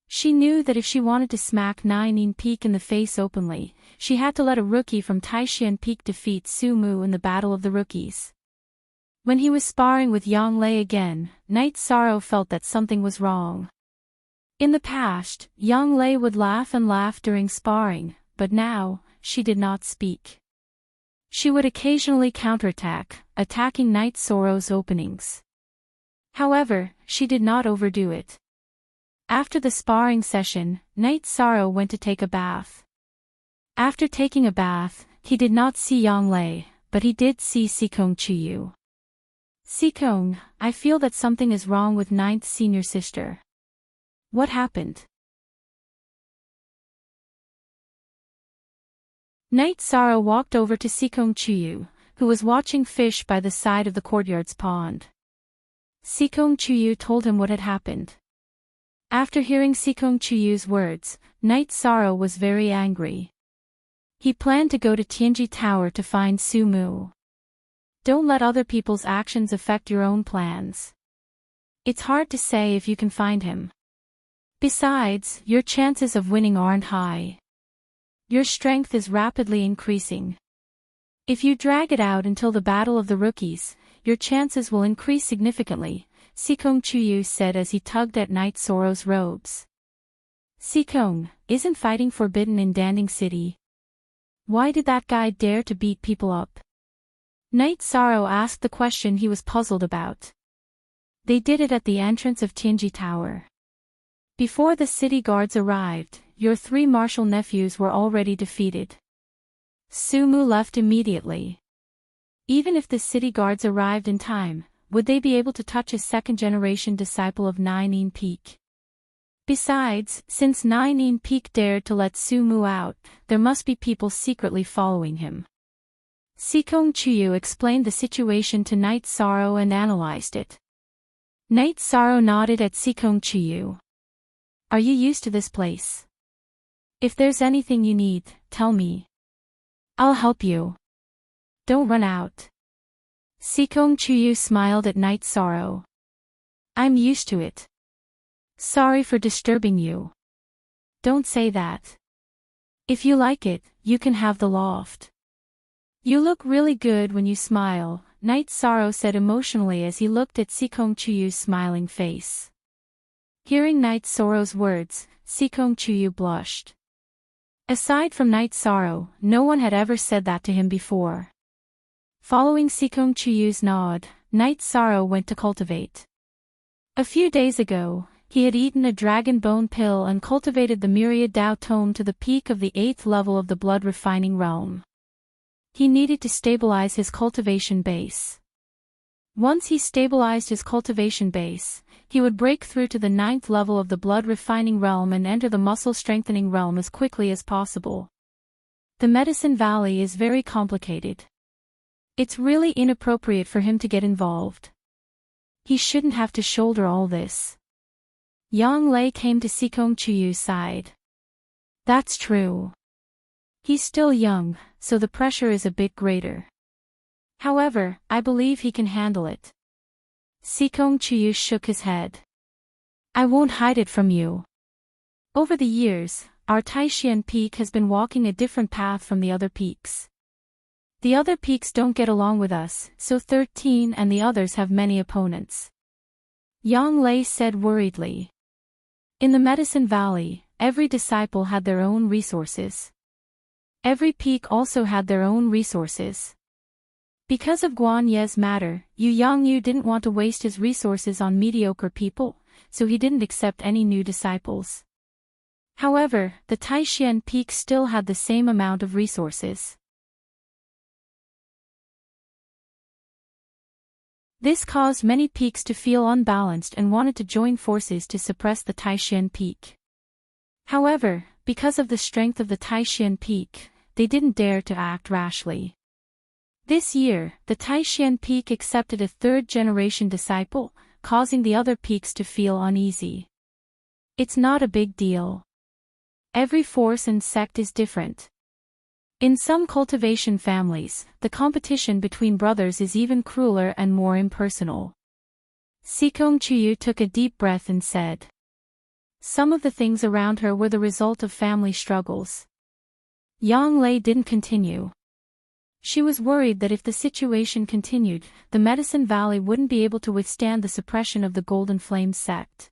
Speaker 1: She knew that if she wanted to smack Nine Peak in the face openly, she had to let a rookie from Taishan Peak defeat Sumu in the Battle of the Rookies. When he was sparring with Yang Lei again, Night Sorrow felt that something was wrong. In the past, Yang Lei would laugh and laugh during sparring, but now, she did not speak. She would occasionally counterattack, attacking Night Sorrow's openings. However, she did not overdo it. After the sparring session, Night Sorrow went to take a bath. After taking a bath, he did not see Yang Lei, but he did see Sikong Chiyu. Sikong, I feel that something is wrong with ninth senior sister. What happened? Night Sorrow walked over to Sikong Chiyu, who was watching fish by the side of the courtyard's pond. Sikong Chiyu told him what had happened. After hearing Sikong Chiyu's words, Night Sorrow was very angry. He planned to go to Tianji Tower to find Sumu. Don't let other people's actions affect your own plans. It's hard to say if you can find him. Besides, your chances of winning aren't high. Your strength is rapidly increasing. If you drag it out until the Battle of the Rookies, your chances will increase significantly, Sikong Chiyu said as he tugged at Night Sorrow's robes. Sikong, isn't fighting forbidden in Danding City? Why did that guy dare to beat people up? Night Sorrow asked the question he was puzzled about. They did it at the entrance of Tianji Tower. Before the city guards arrived, your 3 martial nephews were already defeated. Sumu left immediately. Even if the city guards arrived in time, would they be able to touch a second-generation disciple of Nine Peak? Besides, since Nine Peak dared to let Sumu out, there must be people secretly following him. Sikong Chiyu explained the situation to Night Sorrow and analyzed it. Night Sorrow nodded at Sikong Chiyu. Are you used to this place? If there's anything you need, tell me. I'll help you. Don't run out. Sikong Chiyu smiled at Night Sorrow. I'm used to it. Sorry for disturbing you. Don't say that. If you like it, you can have the loft. You look really good when you smile, Night Sorrow said emotionally as he looked at Sikong Chiyu's smiling face. Hearing Night Sorrow's words, Sikong Chiyu blushed. Aside from Night Sorrow, no one had ever said that to him before. Following Sikong Chuyu's nod, Night Sorrow went to cultivate. A few days ago, he had eaten a dragon bone pill and cultivated the myriad Dao tome to the peak of the 8th level of the blood refining realm. He needed to stabilize his cultivation base. Once he stabilized his cultivation base, he would break through to the 9th level of the blood refining realm and enter the muscle strengthening realm as quickly as possible. The Medicine Valley is very complicated. It's really inappropriate for him to get involved. He shouldn't have to shoulder all this. Yang Lei came to Sikong Chuyu's side. That's true. He's still young, so the pressure is a bit greater. However, I believe he can handle it. Sikong Chuyu shook his head. I won't hide it from you. Over the years, our Taishan peak has been walking a different path from the other peaks. The other peaks don't get along with us, so 13 and the others have many opponents. Yang Lei said worriedly. In the Medicine Valley, every disciple had their own resources. Every peak also had their own resources. Because of Guan Ye's matter, Yu Yangyu didn't want to waste his resources on mediocre people, so he didn't accept any new disciples. However, the Taishan peak still had the same amount of resources. This caused many peaks to feel unbalanced and wanted to join forces to suppress the Taishan peak. However, because of the strength of the Taishan peak, they didn't dare to act rashly. This year, the Taishan peak accepted a third-generation disciple, causing the other peaks to feel uneasy. It's not a big deal. Every force and sect is different. In some cultivation families, the competition between brothers is even crueler and more impersonal. Sikong Chuyu took a deep breath and said. Some of the things around her were the result of family struggles. Yang Lei didn't continue. She was worried that if the situation continued, the Medicine Valley wouldn't be able to withstand the suppression of the Golden Flame sect.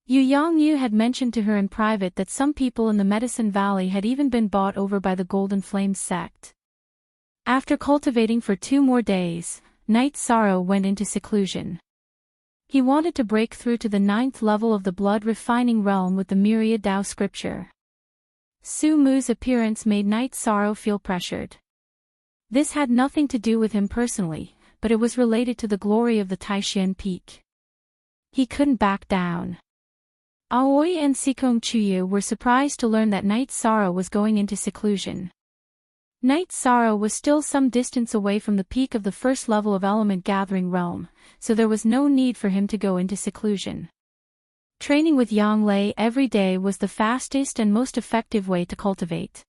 Speaker 1: Yu Yangyu had mentioned to her in private that some people in the Medicine Valley had even been bought over by the Golden Flame sect. After cultivating for 2 more days, Night Sorrow went into seclusion. He wanted to break through to the 9th level of the blood refining realm with the myriad Dao scripture. Su Mu's appearance made Night Sorrow feel pressured. This had nothing to do with him personally, but it was related to the glory of the Taishan peak. He couldn't back down. Aoi and Sikong Chuyu were surprised to learn that Night Sorrow was going into seclusion. Night Sorrow was still some distance away from the peak of the 1st level of Element Gathering Realm, so there was no need for him to go into seclusion. Training with Yang Lei every day was the fastest and most effective way to cultivate.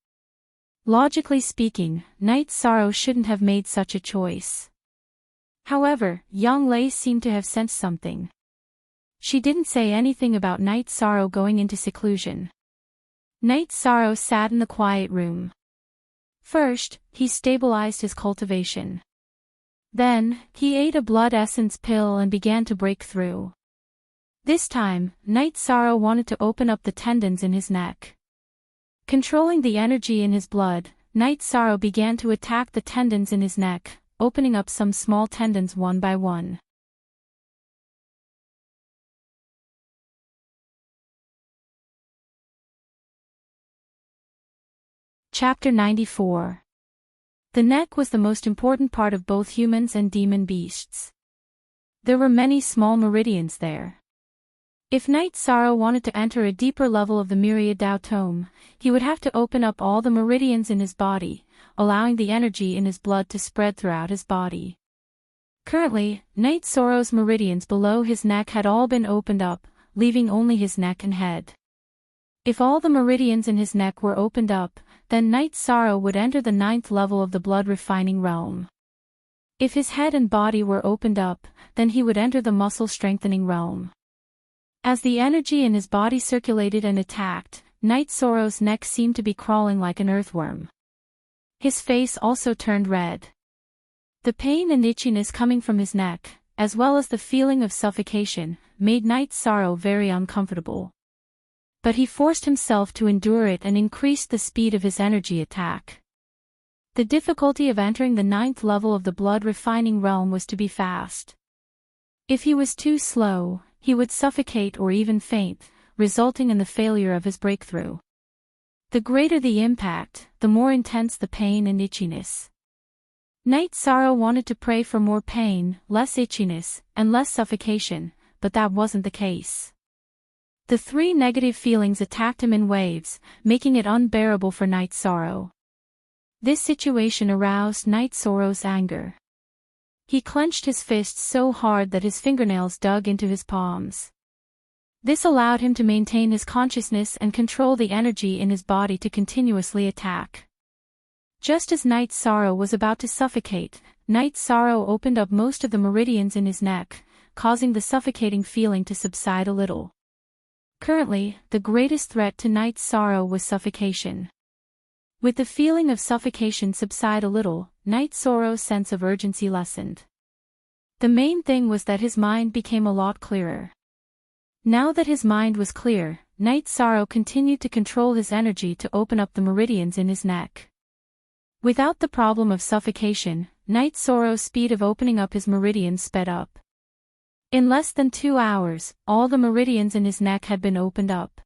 Speaker 1: Logically speaking, Night Sorrow shouldn't have made such a choice. However, Yang Lei seemed to have sensed something. She didn't say anything about Night Sorrow going into seclusion. Night Sorrow sat in the quiet room. First, he stabilized his cultivation. Then, he ate a blood essence pill and began to break through. This time, Night Sorrow wanted to open up the tendons in his neck. Controlling the energy in his blood, Night Sorrow began to attack the tendons in his neck, opening up some small tendons one by one. Chapter 94. The neck was the most important part of both humans and demon beasts. There were many small meridians there. If Night Sorrow wanted to enter a deeper level of the Myriad Dao Tome, he would have to open up all the meridians in his body, allowing the energy in his blood to spread throughout his body. Currently, Night Sorrow's meridians below his neck had all been opened up, leaving only his neck and head. If all the meridians in his neck were opened up, then Night Sorrow would enter the 9th level of the blood refining realm. If his head and body were opened up, then he would enter the muscle strengthening realm. As the energy in his body circulated and attacked, Night Sorrow's neck seemed to be crawling like an earthworm. His face also turned red. The pain and itchiness coming from his neck, as well as the feeling of suffocation, made Night Sorrow very uncomfortable. But he forced himself to endure it and increased the speed of his energy attack. The difficulty of entering the 9th level of the blood refining realm was to be fast. If he was too slow, he would suffocate or even faint, resulting in the failure of his breakthrough. The greater the impact, the more intense the pain and itchiness. Night Sorrow wanted to pray for more pain, less itchiness, and less suffocation, but that wasn't the case. The 3 negative feelings attacked him in waves, making it unbearable for Night Sorrow. This situation aroused Night Sorrow's anger. He clenched his fists so hard that his fingernails dug into his palms. This allowed him to maintain his consciousness and control the energy in his body to continuously attack. Just as Night Sorrow was about to suffocate, Night Sorrow opened up most of the meridians in his neck, causing the suffocating feeling to subside a little. Currently, the greatest threat to Night Sorrow was suffocation. With the feeling of suffocation subside a little, Night Sorrow's sense of urgency lessened. The main thing was that his mind became a lot clearer. Now that his mind was clear, Night Sorrow continued to control his energy to open up the meridians in his neck. Without the problem of suffocation, Night Sorrow's speed of opening up his meridians sped up. In less than 2 hours, all the meridians in his neck had been opened up.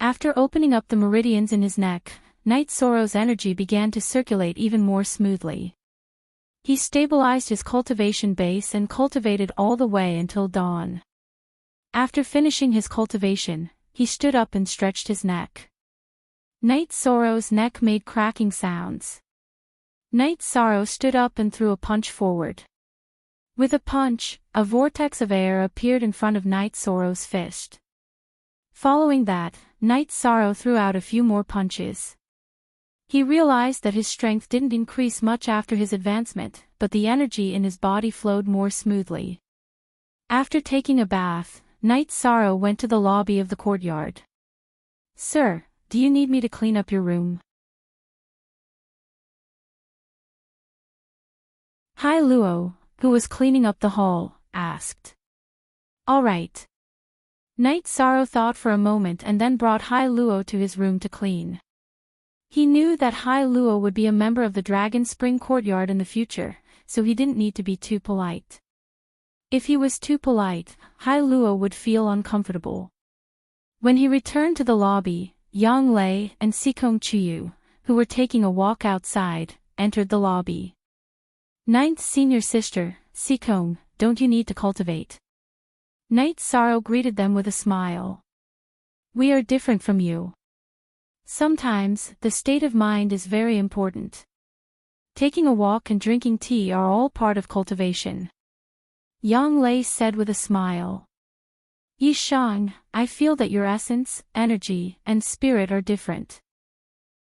Speaker 1: After opening up the meridians in his neck, Night Sorrow's energy began to circulate even more smoothly. He stabilized his cultivation base and cultivated all the way until dawn. After finishing his cultivation, he stood up and stretched his neck. Night Sorrow's neck made cracking sounds. Night Sorrow stood up and threw a punch forward. With a punch, a vortex of air appeared in front of Night Sorrow's fist. Following that, Night Sorrow threw out a few more punches. He realized that his strength didn't increase much after his advancement, but the energy in his body flowed more smoothly. After taking a bath, Night Sorrow went to the lobby of the courtyard. "Sir, do you need me to clean up your room?" Hai Luo, who was cleaning up the hall, asked. "All right." Night Sorrow thought for a moment and then brought Hai Luo to his room to clean. He knew that Hai Luo would be a member of the Dragon Spring Courtyard in the future, so he didn't need to be too polite. If he was too polite, Hai Luo would feel uncomfortable. When he returned to the lobby, Yang Lei and Sikong Chuyu, who were taking a walk outside, entered the lobby. "Ninth senior sister, Sikong, don't you need to cultivate?" Night Sorrow greeted them with a smile. "We are different from you. Sometimes, the state of mind is very important. Taking a walk and drinking tea are all part of cultivation." Yang Lei said with a smile. "Yishang, I feel that your essence, energy, and spirit are different."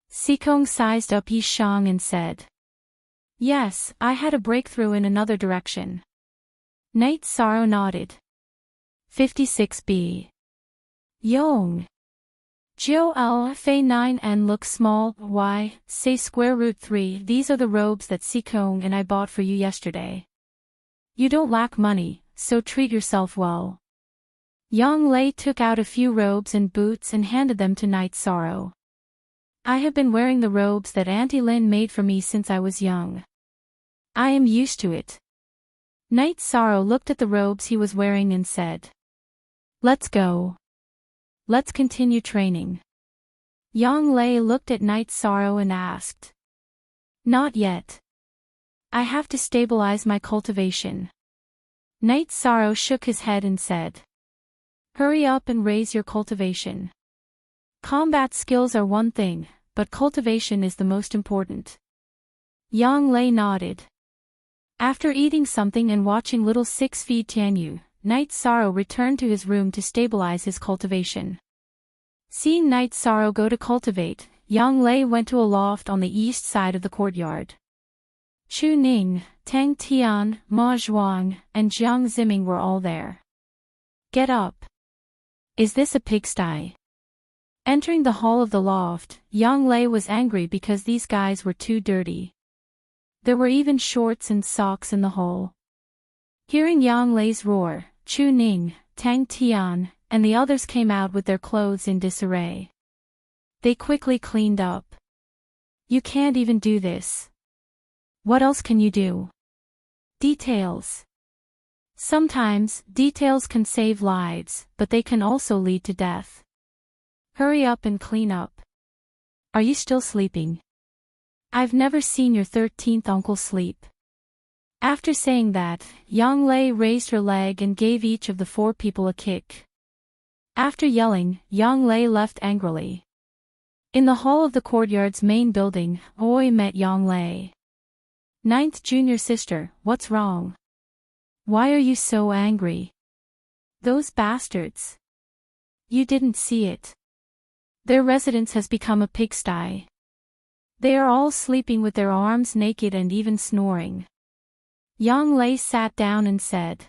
Speaker 1: Sikong sized up Yishang and said. "Yes, I had a breakthrough in another direction." Night Sorrow nodded. 56b. Yong. Jiu L Fei 9N look small, y, say square root 3. These are the robes that Sikong and I bought for you yesterday. You don't lack money, so treat yourself well. Yang Lei took out a few robes and boots and handed them to Night Sorrow. "I have been wearing the robes that Auntie Lin made for me since I was young. I am used to it." Night Sorrow looked at the robes he was wearing and said. "Let's go. Let's continue training." Yang Lei looked at Night Sorrow and asked. "Not yet. I have to stabilize my cultivation." Night Sorrow shook his head and said. "Hurry up and raise your cultivation. Combat skills are one thing, but cultivation is the most important." Yang Lei nodded. After eating something and watching little Six feed Tianyu, Night Sorrow returned to his room to stabilize his cultivation. Seeing Night Sorrow go to cultivate, Yang Lei went to a loft on the east side of the courtyard. Chu Ning, Tang Tian, Ma Zhuang, and Jiang Ziming were all there. "Get up. Is this a pigsty?" Entering the hall of the loft, Yang Lei was angry because these guys were too dirty. There were even shorts and socks in the hall. Hearing Yang Lei's roar, Chu Ning, Tang Tian, and the others came out with their clothes in disarray. They quickly cleaned up. You can't even do this. What else can you do? Details. Sometimes, details can save lives, but they can also lead to death. Hurry up and clean up. Are you still sleeping? I've never seen your 13th uncle sleep. After saying that, Yang Lei raised her leg and gave each of the 4 people a kick. After yelling, Yang Lei left angrily. In the hall of the courtyard's main building, Oi met Yang Lei. Ninth junior sister, what's wrong? Why are you so angry? Those bastards. You didn't see it. Their residence has become a pigsty. They are all sleeping with their arms naked and even snoring. Yang Lei sat down and said.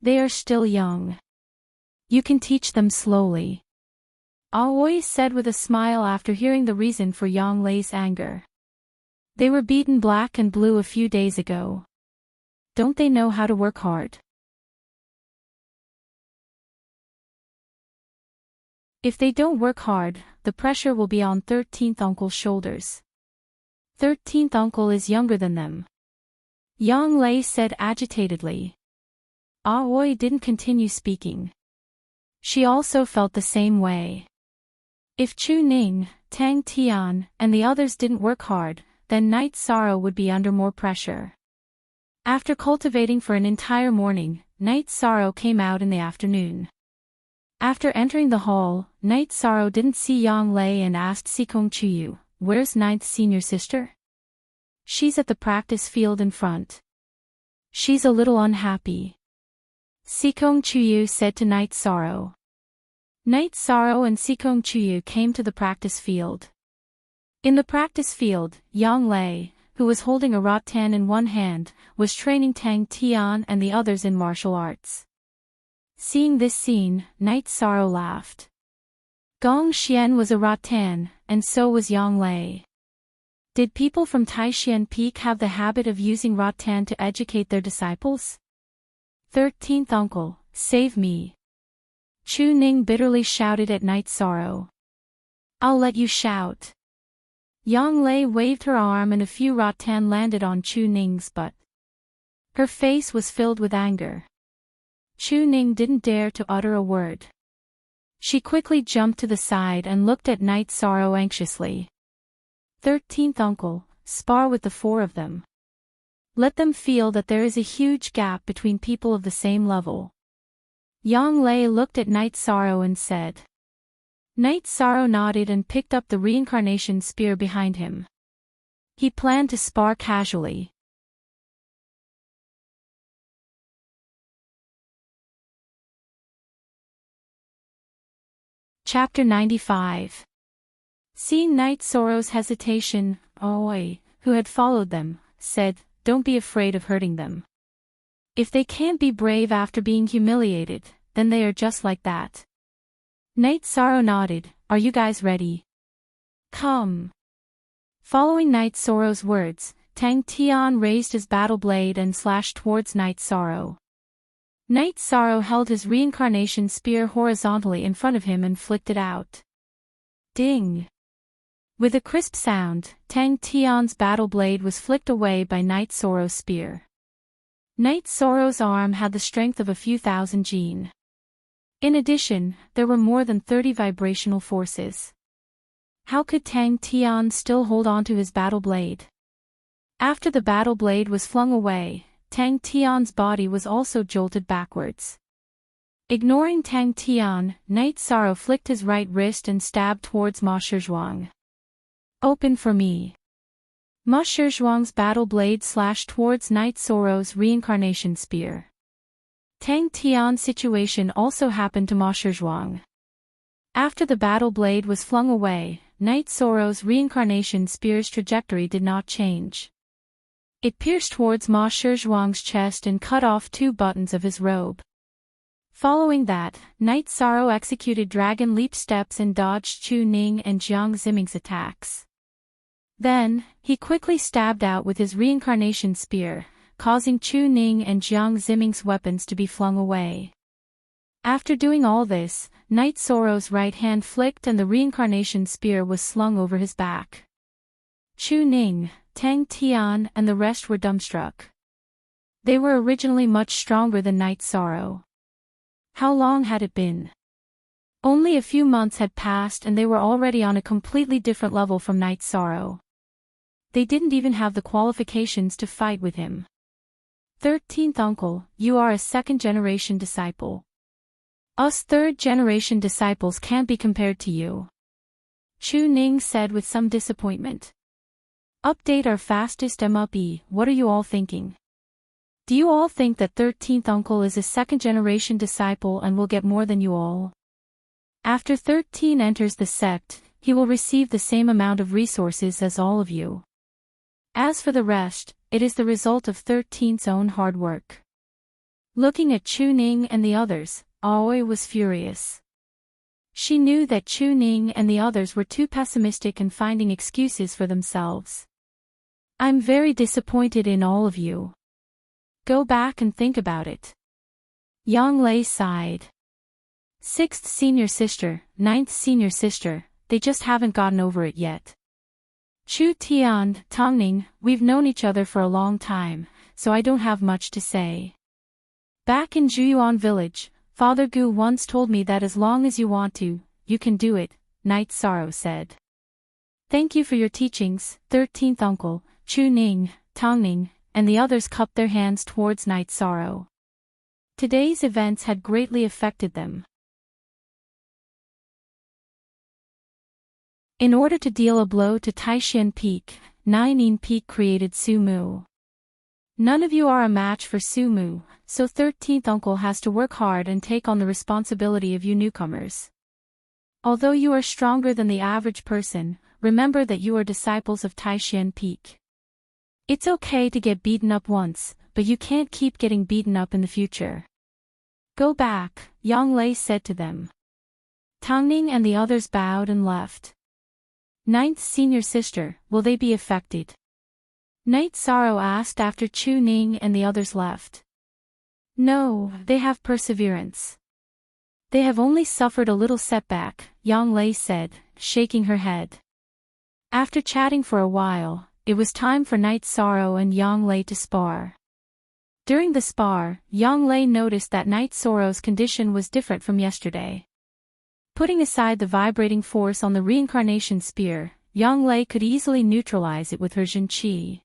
Speaker 1: They are still young. You can teach them slowly. Aoi said with a smile after hearing the reason for Yang Lei's anger. They were beaten black and blue a few days ago. Don't they know how to work hard? If they don't work hard, the pressure will be on 13th uncle's shoulders. 13th uncle is younger than them. Yang Lei said agitatedly. Aoi didn't continue speaking. She also felt the same way. If Chu Ning, Tang Tian, and the others didn't work hard, then Night Sorrow would be under more pressure. After cultivating for an entire morning, Night Sorrow came out in the afternoon. After entering the hall, Night Sorrow didn't see Yang Lei and asked Sikong Chuyu, where's ninth senior sister? She's at the practice field in front. She's a little unhappy. Sikong Chuyu said to Night Sorrow. Night Sorrow and Sikong Chuyu came to the practice field. In the practice field, Yang Lei, who was holding a rattan in one hand, was training Tang Tian and the others in martial arts. Seeing this scene, Night Sorrow laughed. Gong Xian was a rattan, and so was Yang Lei. Did people from Taishan Peak have the habit of using rattan to educate their disciples? 13th uncle, save me. Chu Ning bitterly shouted at Night Sorrow. I'll let you shout. Yang Lei waved her arm and a few rattan landed on Chu Ning's butt. Her face was filled with anger. Chu Ning didn't dare to utter a word. She quickly jumped to the side and looked at Night Sorrow anxiously. 13th uncle, spar with the 4 of them. Let them feel that there is a huge gap between people of the same level. Yang Lei looked at Night Sorrow and said. Night Sorrow nodded and picked up the reincarnation spear behind him. He planned to spar casually. Chapter 95. Seeing Night Sorrow's hesitation, Aoi, who had followed them, said, Don't be afraid of hurting them. If they can't be brave after being humiliated, then they are just like that. Night Sorrow nodded, Are you guys ready? Come. Following Night Sorrow's words, Tang Tian raised his battle blade and slashed towards Night Sorrow. Night Sorrow held his reincarnation spear horizontally in front of him and flicked it out. Ding! With a crisp sound, Tang Tian's battle blade was flicked away by Night Sorrow's spear. Night Sorrow's arm had the strength of a few thousand jin. In addition, there were more than 30 vibrational forces. How could Tang Tian still hold on to his battle blade? After the battle blade was flung away, Tang Tian's body was also jolted backwards. Ignoring Tang Tian, Night Sorrow flicked his right wrist and stabbed towards Ma Shizhuang. Open for me. Ma Shizhuang's battle blade slashed towards Night Sorrow's reincarnation spear. Tang Tian's situation also happened to Ma Shizhuang. After the battle blade was flung away, Night Sorrow's reincarnation spear's trajectory did not change. It pierced towards Ma Shizhuang's chest and cut off 2 buttons of his robe. Following that, Night Sorrow executed dragon leap steps and dodged Chu Ning and Jiang Ziming's attacks. Then, he quickly stabbed out with his reincarnation spear, causing Chu Ning and Jiang Ziming's weapons to be flung away. After doing all this, Night Sorrow's right hand flicked and the reincarnation spear was slung over his back. Chu Ning, Tang Tian and the rest were dumbstruck. They were originally much stronger than Night Sorrow. How long had it been? Only a few months had passed and they were already on a completely different level from Night Sorrow. They didn't even have the qualifications to fight with him. 13th uncle, you are a second-generation disciple. Us third-generation disciples can't be compared to you. Chu Ning said with some disappointment. Update our fastest MUP, what are you all thinking? Do you all think that 13th uncle is a second-generation disciple and will get more than you all? After 13 enters the sect, he will receive the same amount of resources as all of you. As for the rest, it is the result of 13's own hard work. Looking at Chu Ning and the others, Aoi was furious. She knew that Chu Ning and the others were too pessimistic and finding excuses for themselves. I'm very disappointed in all of you. Go back and think about it. Yang Lei sighed. 6th senior sister, 9th senior sister, they just haven't gotten over it yet. Chu Tian, Tongning, we've known each other for a long time, so I don't have much to say. Back in Juyuan village, Father Gu once told me that as long as you want to, you can do it, Night Sorrow said. Thank you for your teachings, 13th uncle, Chu Ning, Tongning, and the others cupped their hands towards Night Sorrow. Today's events had greatly affected them. In order to deal a blow to Taishan Peak, Nainin Peak created Sumu. None of you are a match for Sumu, so 13th uncle has to work hard and take on the responsibility of you newcomers. Although you are stronger than the average person, remember that you are disciples of Taishan Peak. It's okay to get beaten up once, but you can't keep getting beaten up in the future. Go back, Yang Lei said to them. Tongning and the others bowed and left. 9th senior sister, will they be affected? Night Sorrow asked after Chu Ning and the others left. No, they have perseverance. They have only suffered a little setback, Yang Lei said, shaking her head. After chatting for a while, it was time for Night Sorrow and Yang Lei to spar. During the spar, Yang Lei noticed that Night Sorrow's condition was different from yesterday. Putting aside the vibrating force on the reincarnation spear, Yang Lei could easily neutralize it with her Jin Qi.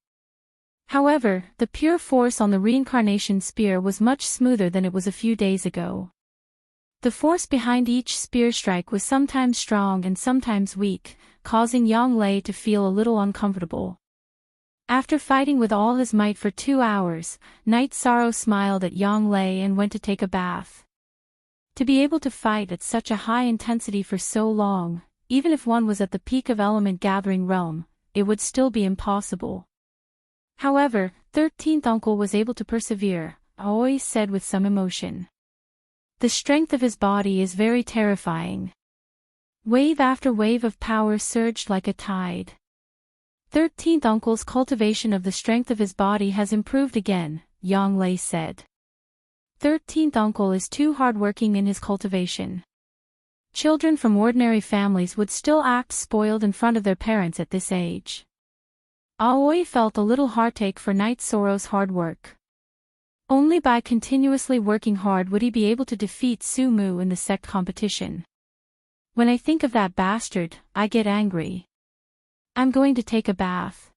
Speaker 1: However, the pure force on the reincarnation spear was much smoother than it was a few days ago. The force behind each spear strike was sometimes strong and sometimes weak, causing Yang Lei to feel a little uncomfortable. After fighting with all his might for 2 hours, Night Sorrow smiled at Yang Lei and went to take a bath. To be able to fight at such a high intensity for so long, even if one was at the peak of element gathering realm, it would still be impossible. However, 13th uncle was able to persevere, Aoi said with some emotion. The strength of his body is very terrifying. Wave after wave of power surged like a tide. 13th uncle's cultivation of the strength of his body has improved again, Yang Lei said. 13th uncle is too hardworking in his cultivation. Children from ordinary families would still act spoiled in front of their parents at this age. Aoi felt a little heartache for Night Sorrow's hard work. Only by continuously working hard would he be able to defeat Sumu in the sect competition. When I think of that bastard, I get angry. I'm going to take a bath.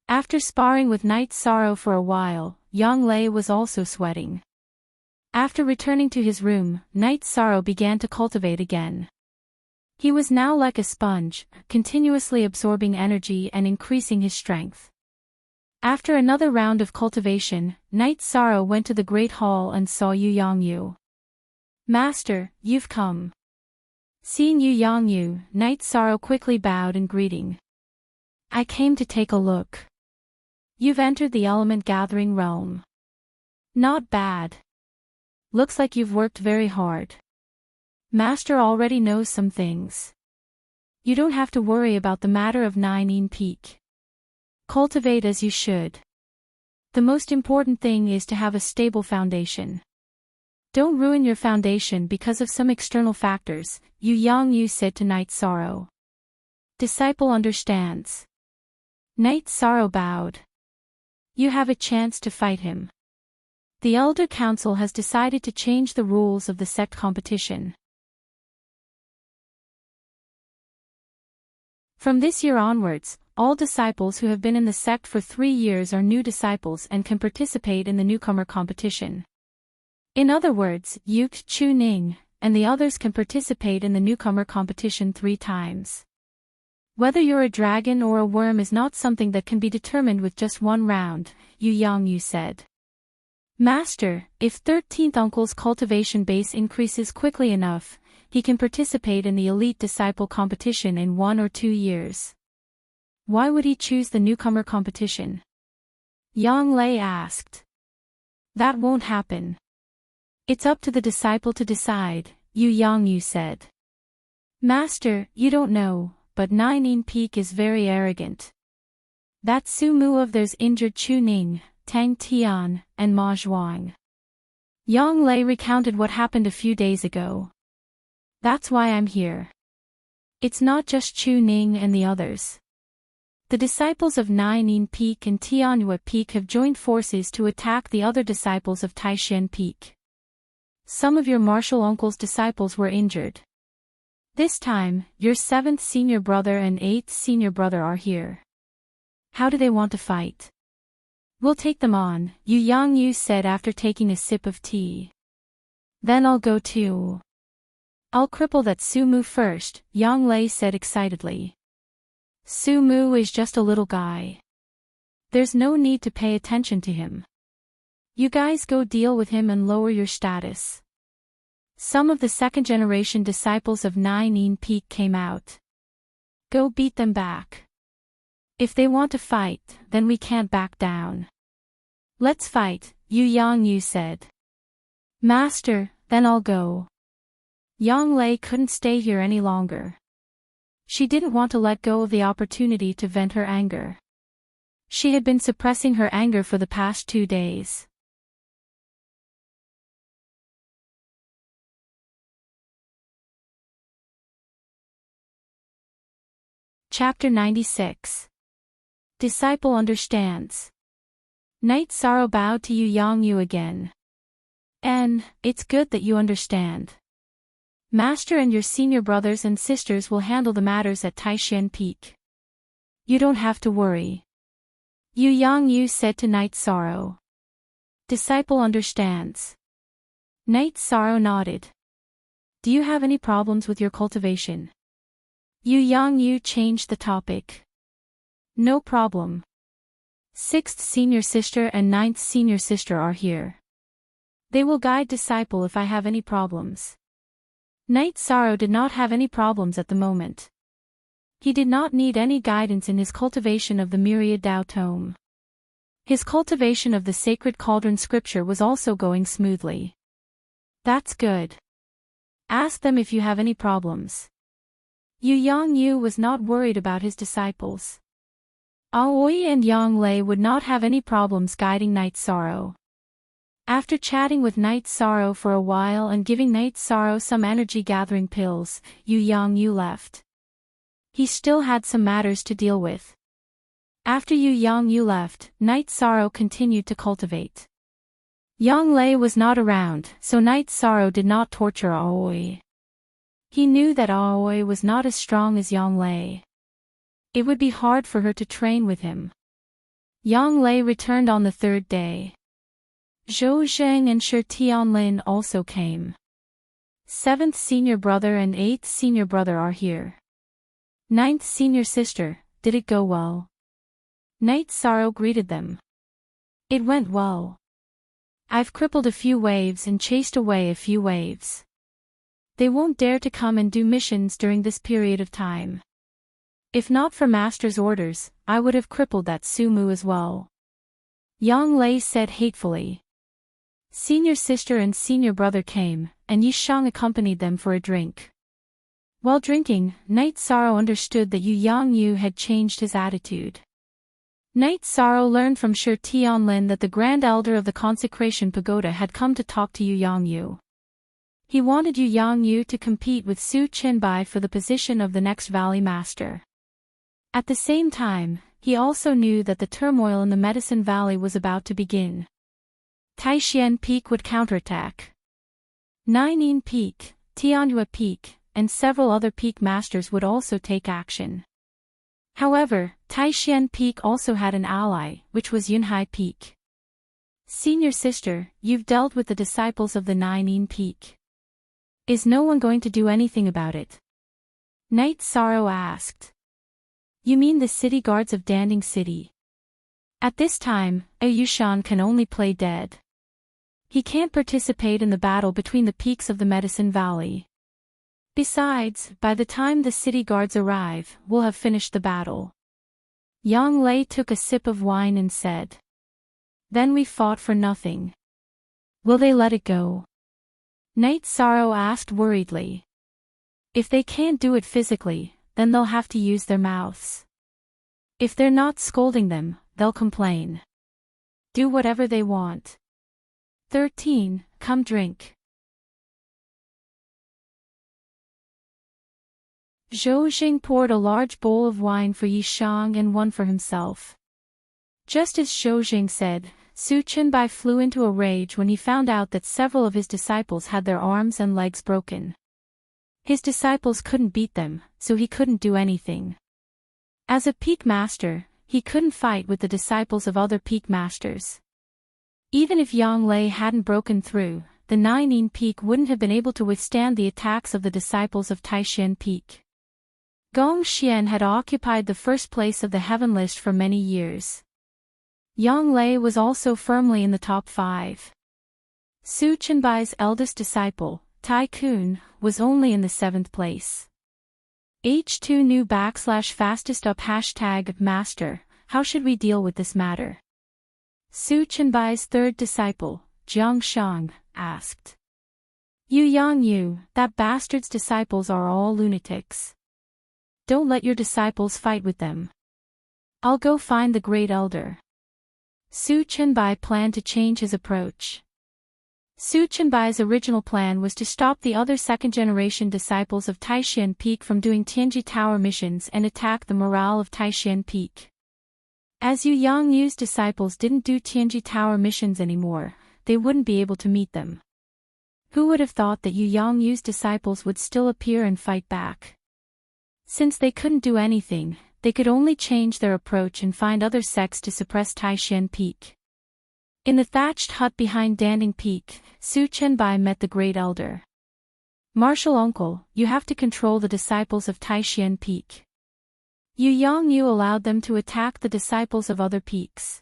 Speaker 1: After sparring with Night Sorrow for a while, Yang Lei was also sweating. After returning to his room, Night Sorrow began to cultivate again. He was now like a sponge, continuously absorbing energy and increasing his strength. After another round of cultivation, Night Sorrow went to the Great Hall and saw Yu Yangyu. Master, you've come. Seeing Yu Yangyu, Night Sorrow quickly bowed in greeting. I came to take a look. You've entered the element gathering realm. Not bad. Looks like you've worked very hard. Master already knows some things. You don't have to worry about the matter of Nainin Peak. Cultivate as you should. The most important thing is to have a stable foundation. Don't ruin your foundation because of some external factors, Yu Yangyu said to Night Sorrow. Disciple understands. Night Sorrow bowed. You have a chance to fight him. The Elder Council has decided to change the rules of the sect competition. From this year onwards, all disciples who have been in the sect for 3 years are new disciples and can participate in the newcomer competition. In other words, Yuk Chu Ning and the others can participate in the newcomer competition 3 times. Whether you're a dragon or a worm is not something that can be determined with just one round, Yu Yangyu said. Master, if 13th Uncle's cultivation base increases quickly enough, he can participate in the elite disciple competition in 1 or 2 years. Why would he choose the newcomer competition? Yang Lei asked. That won't happen. It's up to the disciple to decide, Yu Yangyu said. Master, you don't know, but Ninein Peak is very arrogant. That Su Mu of theirs injured Chu Ning, Tang Tian, and Ma Zhuang. Yang Lei recounted what happened a few days ago. That's why I'm here. It's not just Chu Ning and the others. The disciples of Ninein Peak and Tianyue Peak have joined forces to attack the other disciples of Taishan Peak. Some of your martial uncle's disciples were injured. This time, your 7th senior brother and 8th senior brother are here. How do they want to fight? We'll take them on, Yu Yangyu said after taking a sip of tea. Then I'll go too. I'll cripple that Su Mu first, Yang Lei said excitedly. Su Mu is just a little guy. There's no need to pay attention to him. You guys go deal with him and lower your status. Some of the 2nd generation disciples of Ninein Peak came out. Go beat them back. If they want to fight, then we can't back down. Let's fight, Yu Yangyu said. Master, then I'll go. Yang Lei couldn't stay here any longer. She didn't want to let go of the opportunity to vent her anger. She had been suppressing her anger for the past 2 days. Chapter 96. Disciple understands. Night Sorrow bowed to Yu Yangyu again. It's good that you understand. Master and your senior brothers and sisters will handle the matters at Taishan Peak. You don't have to worry. Yu Yangyu said to Night Sorrow. Disciple understands. Night Sorrow nodded. Do you have any problems with your cultivation? Yu Yangyu changed the topic. No problem. 6th senior sister and 9th senior sister are here. They will guide disciple if I have any problems. Night Sorrow did not have any problems at the moment. He did not need any guidance in his cultivation of the Myriad Dao Tome. His cultivation of the Sacred Cauldron scripture was also going smoothly. That's good. Ask them if you have any problems. Yu Yangyu was not worried about his disciples. Aoi and Yang Lei would not have any problems guiding Night Sorrow. After chatting with Night Sorrow for a while and giving Night Sorrow some energy-gathering pills, Yu Yangyu left. He still had some matters to deal with. After Yu Yangyu left, Night Sorrow continued to cultivate. Yang Lei was not around, so Night Sorrow did not torture Aoi. He knew that Aoi was not as strong as Yang Lei. It would be hard for her to train with him. Yang Lei returned on the 3rd day. Zhou Zheng and Shi Tianlin also came. 7th senior brother and 8th senior brother are here. 9th senior sister, did it go well? Night Sorrow greeted them. It went well. I've crippled a few waves and chased away a few waves. They won't dare to come and do missions during this period of time. If not for Master's orders, I would have crippled that Su Mu as well. Yang Lei said hatefully. Senior sister and senior brother came, and Yishang accompanied them for a drink. While drinking, Night Sorrow understood that Yu Yangyu had changed his attitude. Knight Sorrow learned from Shi Tianlin that the Grand Elder of the Consecration Pagoda had come to talk to Yu Yangyu. He wanted Yu Yangyu to compete with Su Qinbai for the position of the next Valley Master. At the same time, he also knew that the turmoil in the Medicine Valley was about to begin. Taishan Peak would counterattack. Naining Peak, Tianyue Peak, and several other peak masters would also take action. However, Taishan Peak also had an ally, which was Yunhai Peak. Senior sister, you've dealt with the disciples of the Naining Peak. Is no one going to do anything about it? Knight Sorrow asked. You mean the city guards of Danding City? At this time, a Yushan can only play dead. He can't participate in the battle between the peaks of the Medicine Valley. Besides, by the time the city guards arrive, we'll have finished the battle. Yang Lei took a sip of wine and said. Then we fought for nothing. Will they let it go? Knight Sorrow asked worriedly. If they can't do it physically, then they'll have to use their mouths. If they're not scolding them, they'll complain. Do whatever they want. 13. Come drink. Zhou Xing poured a large bowl of wine for Yi Shang and one for himself. Just as Zhou Xing said, Su Qinbai flew into a rage when he found out that several of his disciples had their arms and legs broken. His disciples couldn't beat them, so he couldn't do anything. As a peak master, he couldn't fight with the disciples of other peak masters. Even if Yang Lei hadn't broken through, the Naining Peak wouldn't have been able to withstand the attacks of the disciples of Taishan Peak. Gong Xian had occupied the first place of the heaven list for many years. Yang Lei was also firmly in the top 5. Su Qinbai's eldest disciple, Tai Kun, was only in the 7th place. H2 new /fastest up #master, how should we deal with this matter? Su Qinbai's 3rd disciple, Jiang Shang, asked. Yu Yangyu, that bastard's disciples are all lunatics. Don't let your disciples fight with them. I'll go find the Great Elder. Su Qinbai planned to change his approach. Su Qinbai's original plan was to stop the other second-generation disciples of Taishan Peak from doing Tianji Tower missions and attack the morale of Taishan Peak. As Yu Yangyu's disciples didn't do Tianji Tower missions anymore, they wouldn't be able to meet them. Who would have thought that Yu Yangyu's disciples would still appear and fight back? Since they couldn't do anything, they could only change their approach and find other sects to suppress Taishan Peak. In the thatched hut behind Danding Peak, Su Qinbai met the Great Elder. Martial Uncle, you have to control the disciples of Taishan Peak. Yu Yangyu allowed them to attack the disciples of other peaks.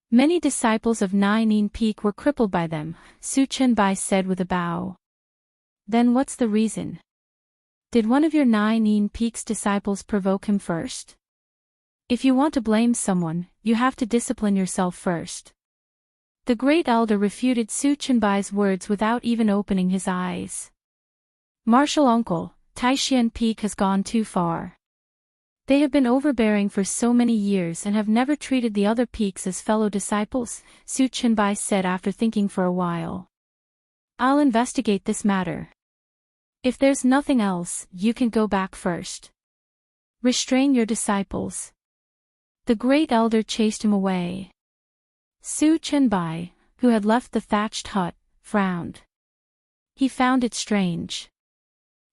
Speaker 1: Many disciples of Naining Peak were crippled by them, Su Qinbai said with a bow. Then what's the reason? Did one of your Naining Peak's disciples provoke him first? If you want to blame someone, you have to discipline yourself first. The Great Elder refuted Su Qinbai's words without even opening his eyes. Martial Uncle, Taishan Peak has gone too far. They have been overbearing for so many years and have never treated the other peaks as fellow disciples, Su Qinbai said after thinking for a while. I'll investigate this matter. If there's nothing else, you can go back first. Restrain your disciples. The Great Elder chased him away. Su Qinbai, who had left the thatched hut, frowned. He found it strange.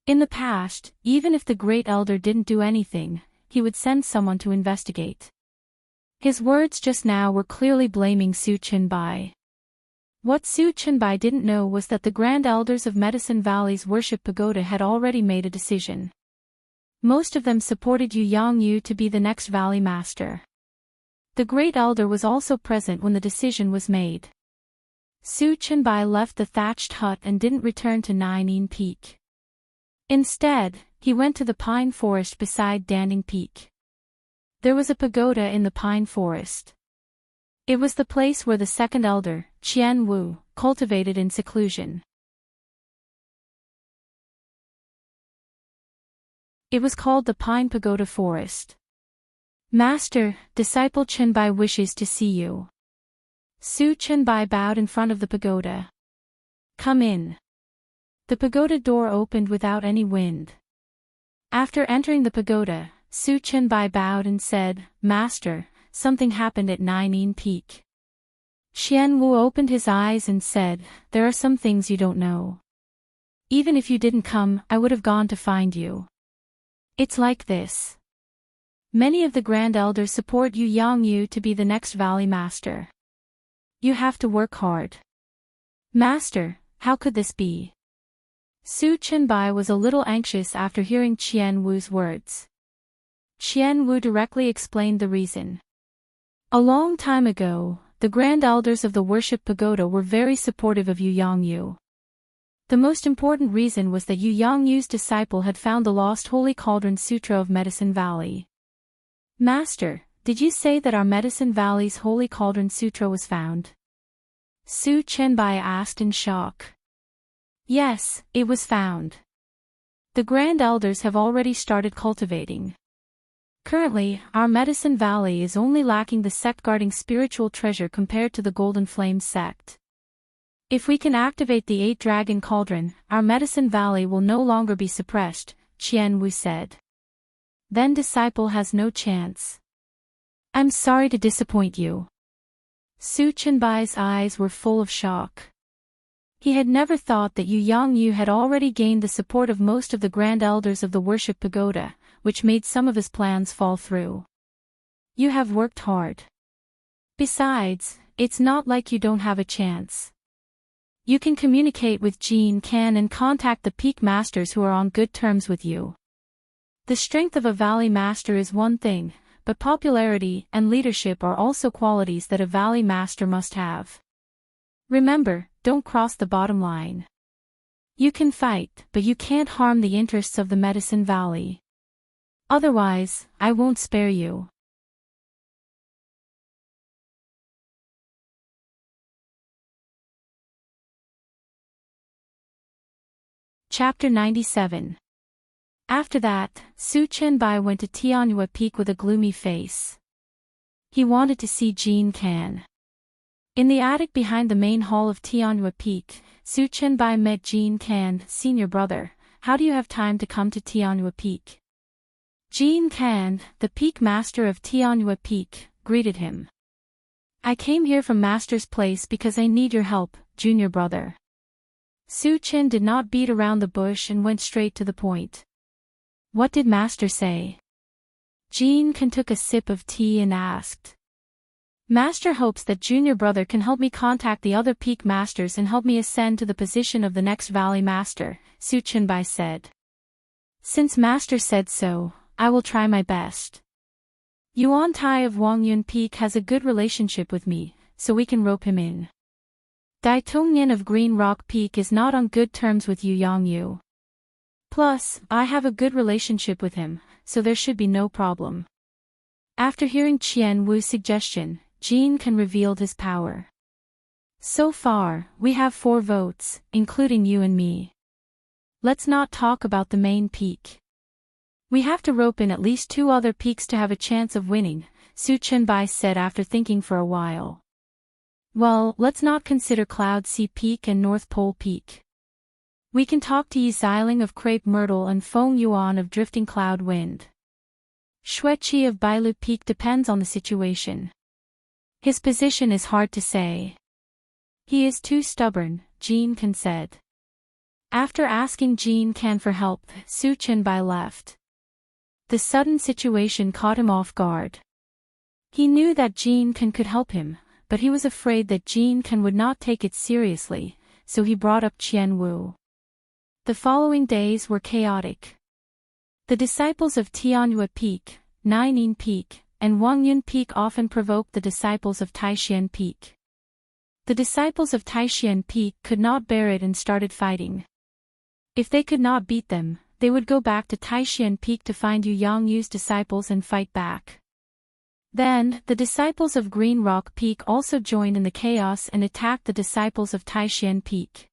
Speaker 1: In the past, even if the Great Elder didn't do anything, he would send someone to investigate. His words just now were clearly blaming Su Qinbai. What Su Qinbai didn't know was that the Grand Elders of Medicine Valley's worship pagoda had already made a decision. Most of them supported Yu Yangyu to be the next Valley Master. The Great Elder was also present when the decision was made. Su Qinbai left the thatched hut and didn't return to Naining Peak. Instead, he went to the pine forest beside Danding Peak. There was a pagoda in the pine forest. It was the place where the second elder, Qian Wu, cultivated in seclusion. It was called the Pine Pagoda Forest. Master, disciple Chenbai wishes to see you. Su Chenbai bowed in front of the pagoda. Come in. The pagoda door opened without any wind. After entering the pagoda, Su Chenbai bowed and said, Master, something happened at Nine Peak. Qian Wu opened his eyes and said, There are some things you don't know. Even if you didn't come, I would have gone to find you. It's like this. Many of the Grand Elders support Yu Yangyu to be the next Valley Master. You have to work hard. Master, how could this be? Su Chenbai was a little anxious after hearing Qian Wu's words. Qian Wu directly explained the reason. A long time ago, the Grand Elders of the Worship Pagoda were very supportive of Yu Yangyu. The most important reason was that Yu Yangyu's disciple had found the lost Holy Cauldron Sutra of Medicine Valley. Master, did you say that our Medicine Valley's Holy Cauldron Sutra was found? Su Chenbai asked in shock. Yes, it was found. The Grand Elders have already started cultivating. Currently, our Medicine Valley is only lacking the sect guarding spiritual treasure compared to the Golden Flame sect. If we can activate the 8-Dragon Cauldron, our Medicine Valley will no longer be suppressed, Qian Wu said. Then disciple has no chance. I'm sorry to disappoint you. Su Chenbai's eyes were full of shock. He had never thought that Yu Yangyu had already gained the support of most of the Grand Elders of the Worship Pagoda, which made some of his plans fall through. You have worked hard. Besides, it's not like you don't have a chance. You can communicate with Jean Can and contact the Peak Masters who are on good terms with you. The strength of a Valley Master is one thing, but popularity and leadership are also qualities that a Valley Master must have. Remember, don't cross the bottom line. You can fight, but you can't harm the interests of the Medicine Valley. Otherwise, I won't spare you. Chapter 97. After that, Su Chenbai went to Tianyue Peak with a gloomy face. He wanted to see Jean Can. In the attic behind the main hall of Tianyue Peak, Su Chenbai met Jean Can, senior brother. How do you have time to come to Tianyue Peak? Jean Can, the Peak Master of Tianyue Peak, greeted him. I came here from Master's place because I need your help, junior brother. Su Chen did not beat around the bush and went straight to the point. What did Master say? Jean Can took a sip of tea and asked. Master hopes that junior brother can help me contact the other Peak Masters and help me ascend to the position of the next Valley Master, Su Chenbai said. Since Master said so, I will try my best. Yuan Tai of Wangyun Peak has a good relationship with me, so we can rope him in. Dai Tongnian of Green Rock Peak is not on good terms with Yu Yangyu. Plus, I have a good relationship with him, so there should be no problem. After hearing Qian Wu's suggestion, Jean Can revealed his power. So far, we have 4 votes, including you and me. Let's not talk about the main peak. We have to rope in at least 2 other peaks to have a chance of winning, Su Chenbai said after thinking for a while. Well, let's not consider Cloud Sea Peak and North Pole Peak. We can talk to Yi Xiling of Crepe Myrtle and Feng Yuan of Drifting Cloud Wind. Xueqi of Bailu Peak depends on the situation. His position is hard to say. He is too stubborn, Jean Can said. After asking Jean Can for help, Su Chenbai left. The sudden situation caught him off guard. He knew that Jean Can could help him, but he was afraid that Jean Can would not take it seriously, so he brought up Qian Wu. The following days were chaotic. The disciples of Tianyue Peak, Nine Peak, and Wangyun Peak often provoked the disciples of Taishan Peak. The disciples of Taishan Peak could not bear it and started fighting. If they could not beat them, they would go back to Taishan Peak to find Yu Yangyu's disciples and fight back. Then, the disciples of Green Rock Peak also joined in the chaos and attacked the disciples of Taishan Peak.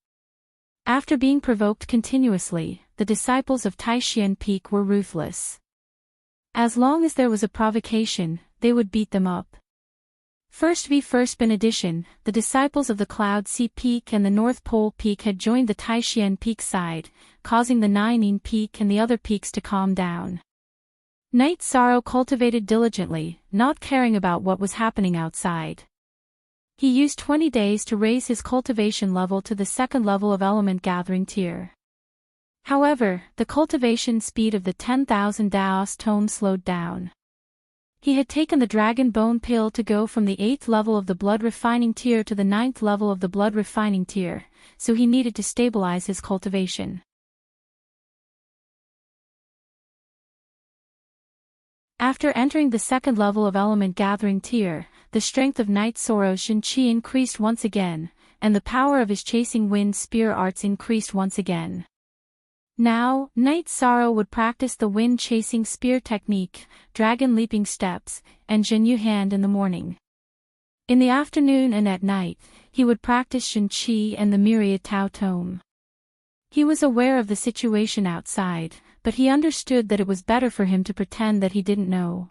Speaker 1: After being provoked continuously, the disciples of Taishan Peak were ruthless. As long as there was a provocation, they would beat them up. First Bin edition, the disciples of the Cloud Sea Peak and the North Pole Peak had joined the Taishian Peak side, causing the Nining Peak and the other peaks to calm down. Night Sorrow cultivated diligently, not caring about what was happening outside. He used 20 days to raise his cultivation level to the second level of element gathering tier. However, the cultivation speed of the 10,000 Daos tome slowed down. He had taken the Dragon Bone Pill to go from the 8th level of the Blood Refining tier to the 9th level of the Blood Refining tier, so he needed to stabilize his cultivation. After entering the second level of Element Gathering tier, the strength of Night Sorrow's Shin-Chi increased once again, and the power of his Chasing Wind Spear arts increased once again. Now, Night Sorrow would practice the Wind Chasing Spear technique, Dragon Leaping Steps, and Jinyu Hand in the morning. In the afternoon and at night, he would practice Shin-Chi and the Myriad Tao Tome. He was aware of the situation outside, but he understood that it was better for him to pretend that he didn't know.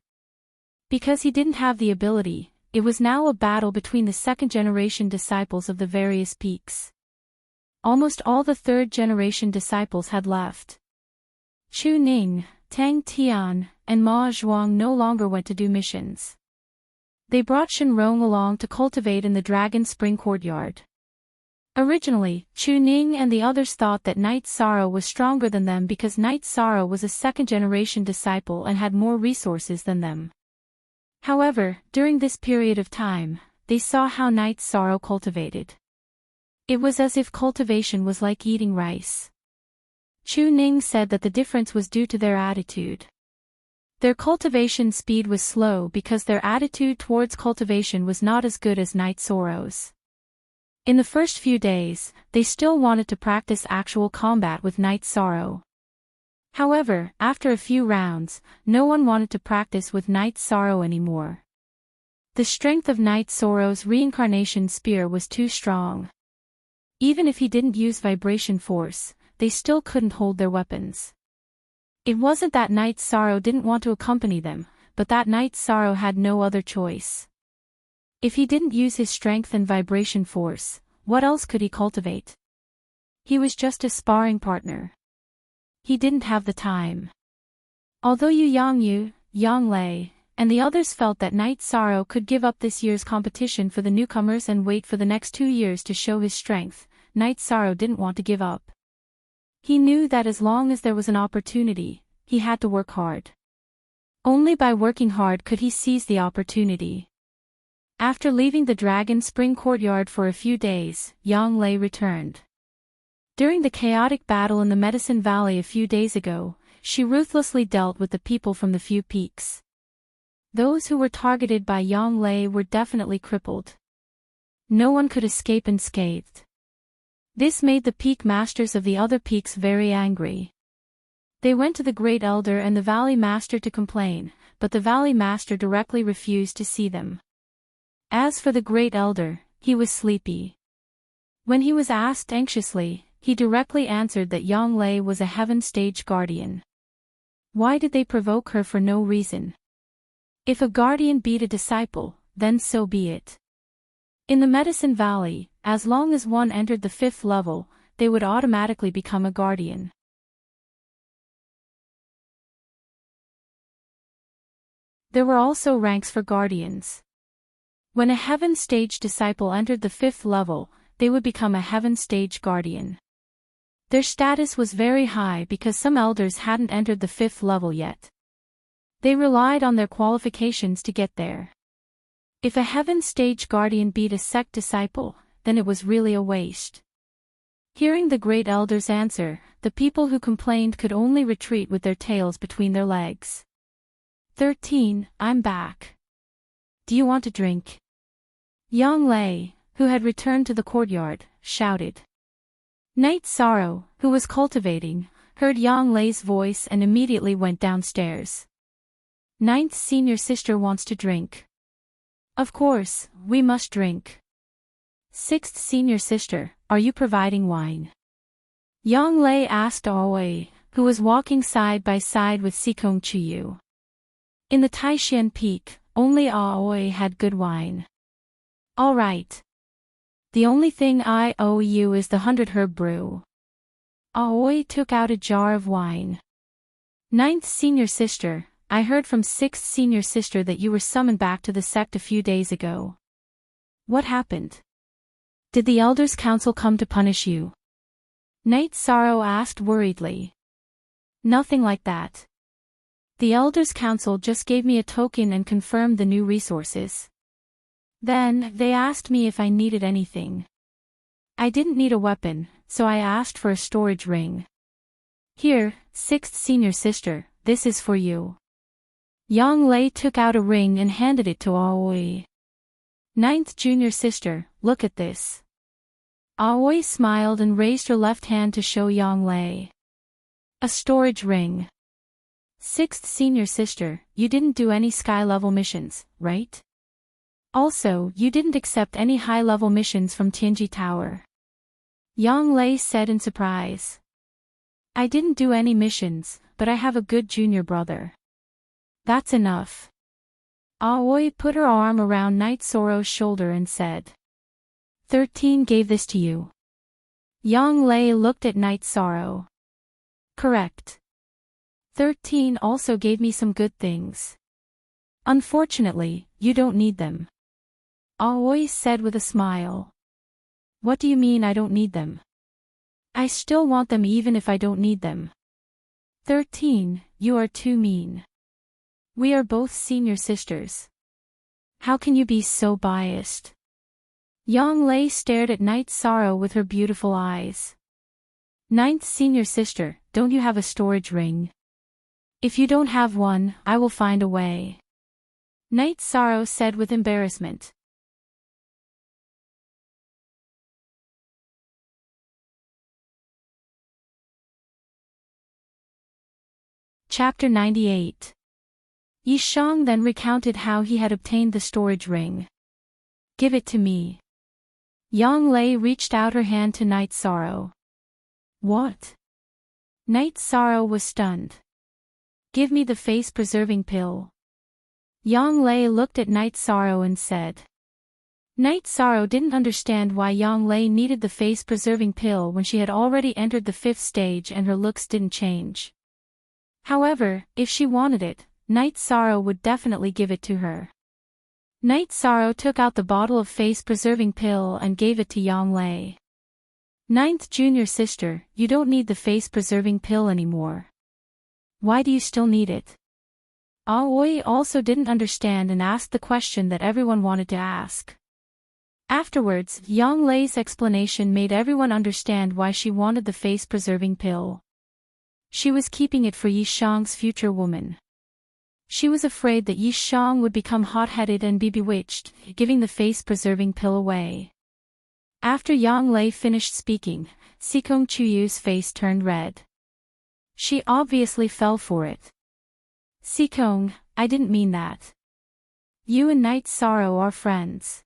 Speaker 1: Because he didn't have the ability, it was now a battle between the second-generation disciples of the various peaks. Almost all the third-generation disciples had left. Chu Ning, Tang Tian, and Ma Zhuang no longer went to do missions. They brought Shenrong along to cultivate in the Dragon Spring Courtyard. Originally, Chu Ning and the others thought that Night Sorrow was stronger than them because Night Sorrow was a second-generation disciple and had more resources than them. However, during this period of time, they saw how Night Sorrow cultivated. It was as if cultivation was like eating rice. Chu Ning said that the difference was due to their attitude. Their cultivation speed was slow because their attitude towards cultivation was not as good as Night Sorrow's. In the first few days, they still wanted to practice actual combat with Night Sorrow. However, after a few rounds, no one wanted to practice with Night Sorrow anymore. The strength of Night Sorrow's reincarnation spear was too strong. Even if he didn't use vibration force, they still couldn't hold their weapons. It wasn't that Night Sorrow didn't want to accompany them, but that Night Sorrow had no other choice. If he didn't use his strength and vibration force, what else could he cultivate? He was just a sparring partner. He didn't have the time. Although Yu Yangyu, Yang Lei, and the others felt that Night Sorrow could give up this year's competition for the newcomers and wait for the next 2 years to show his strength, Night Sorrow didn't want to give up. He knew that as long as there was an opportunity, he had to work hard. Only by working hard could he seize the opportunity. After leaving the Dragon Spring Courtyard for a few days, Yang Lei returned. During the chaotic battle in the Medicine Valley a few days ago, she ruthlessly dealt with the people from the few peaks. Those who were targeted by Yang Lei were definitely crippled. No one could escape unscathed. This made the peak masters of the other peaks very angry. They went to the Great Elder and the Valley Master to complain, but the Valley Master directly refused to see them. As for the Great Elder, he was sleepy. When he was asked anxiously, he directly answered that Yang Lei was a Heaven Stage Guardian. Why did they provoke her for no reason? If a guardian beat a disciple, then so be it. In the Medicine Valley, as long as one entered the 5th level, they would automatically become a guardian. There were also ranks for guardians. When a Heaven Stage disciple entered the 5th level, they would become a Heaven Stage Guardian. Their status was very high because some elders hadn't entered the 5th level yet. They relied on their qualifications to get there. If a Heaven Stage Guardian beat a sect disciple, then it was really a waste. Hearing the Great Elder's answer, the people who complained could only retreat with their tails between their legs. 13, I'm back. Do you want a drink? Yang Lei, who had returned to the courtyard, shouted. Night Sorrow, who was cultivating, heard Yang Lei's voice and immediately went downstairs. 9th senior sister wants to drink. Of course, we must drink. 6th senior sister, are you providing wine? Yang Lei asked Aoi, who was walking side by side with Sikong Chiyu. In the Taishan Peak, only Aoi had good wine. All right. The only thing I owe you is the 100-herb brew. Aoi took out a jar of wine. Ninth senior sister, I heard from sixth senior sister that you were summoned back to the sect a few days ago. What happened? Did the Elders' Council come to punish you? Night Sorrow asked worriedly. Nothing like that. The Elders' Council just gave me a token and confirmed the new resources. Then, they asked me if I needed anything. I didn't need a weapon, so I asked for a storage ring. Here, sixth senior sister, this is for you. Yang Lei took out a ring and handed it to Aoi. Ninth junior sister, look at this. Aoi smiled and raised her left hand to show Yang Lei. A storage ring. Sixth senior sister, you didn't do any sky-level missions, right? Also, you didn't accept any high-level missions from Tianji Tower. Yang Lei said in surprise. I didn't do any missions, but I have a good junior brother. That's enough. Aoi put her arm around Night Sorrow's shoulder and said. 13 gave this to you. Yang Lei looked at Night Sorrow. Correct. 13 also gave me some good things. Unfortunately, you don't need them. Aoi said with a smile. What do you mean I don't need them? I still want them even if I don't need them. 13, you are too mean. We are both senior sisters. How can you be so biased? Yang Lei stared at Night Sorrow with her beautiful eyes. Ninth senior sister, don't you have a storage ring? If you don't have one, I will find a way. Night Sorrow said with embarrassment. Chapter 98. Yi Shang then recounted how he had obtained the storage ring. Give it to me. Yang Lei reached out her hand to Night Sorrow. What? Night Sorrow was stunned. Give me the face-preserving pill. Yang Lei looked at Night Sorrow and said. Night Sorrow didn't understand why Yang Lei needed the face-preserving pill when she had already entered the 5th stage and her looks didn't change. However, if she wanted it, Night Sorrow would definitely give it to her. Night Sorrow took out the bottle of face-preserving pill and gave it to Yang Lei. Ninth junior sister, you don't need the face-preserving pill anymore. Why do you still need it? Aoi also didn't understand and asked the question that everyone wanted to ask. Afterwards, Yang Lei's explanation made everyone understand why she wanted the face-preserving pill. She was keeping it for Yi Shang's future woman. She was afraid that Yi Shang would become hot-headed and be bewitched, giving the face-preserving pill away. After Yang Lei finished speaking, Sikong Chuyu's face turned red. She obviously fell for it. Sikong, I didn't mean that. You and Night Sorrow are friends.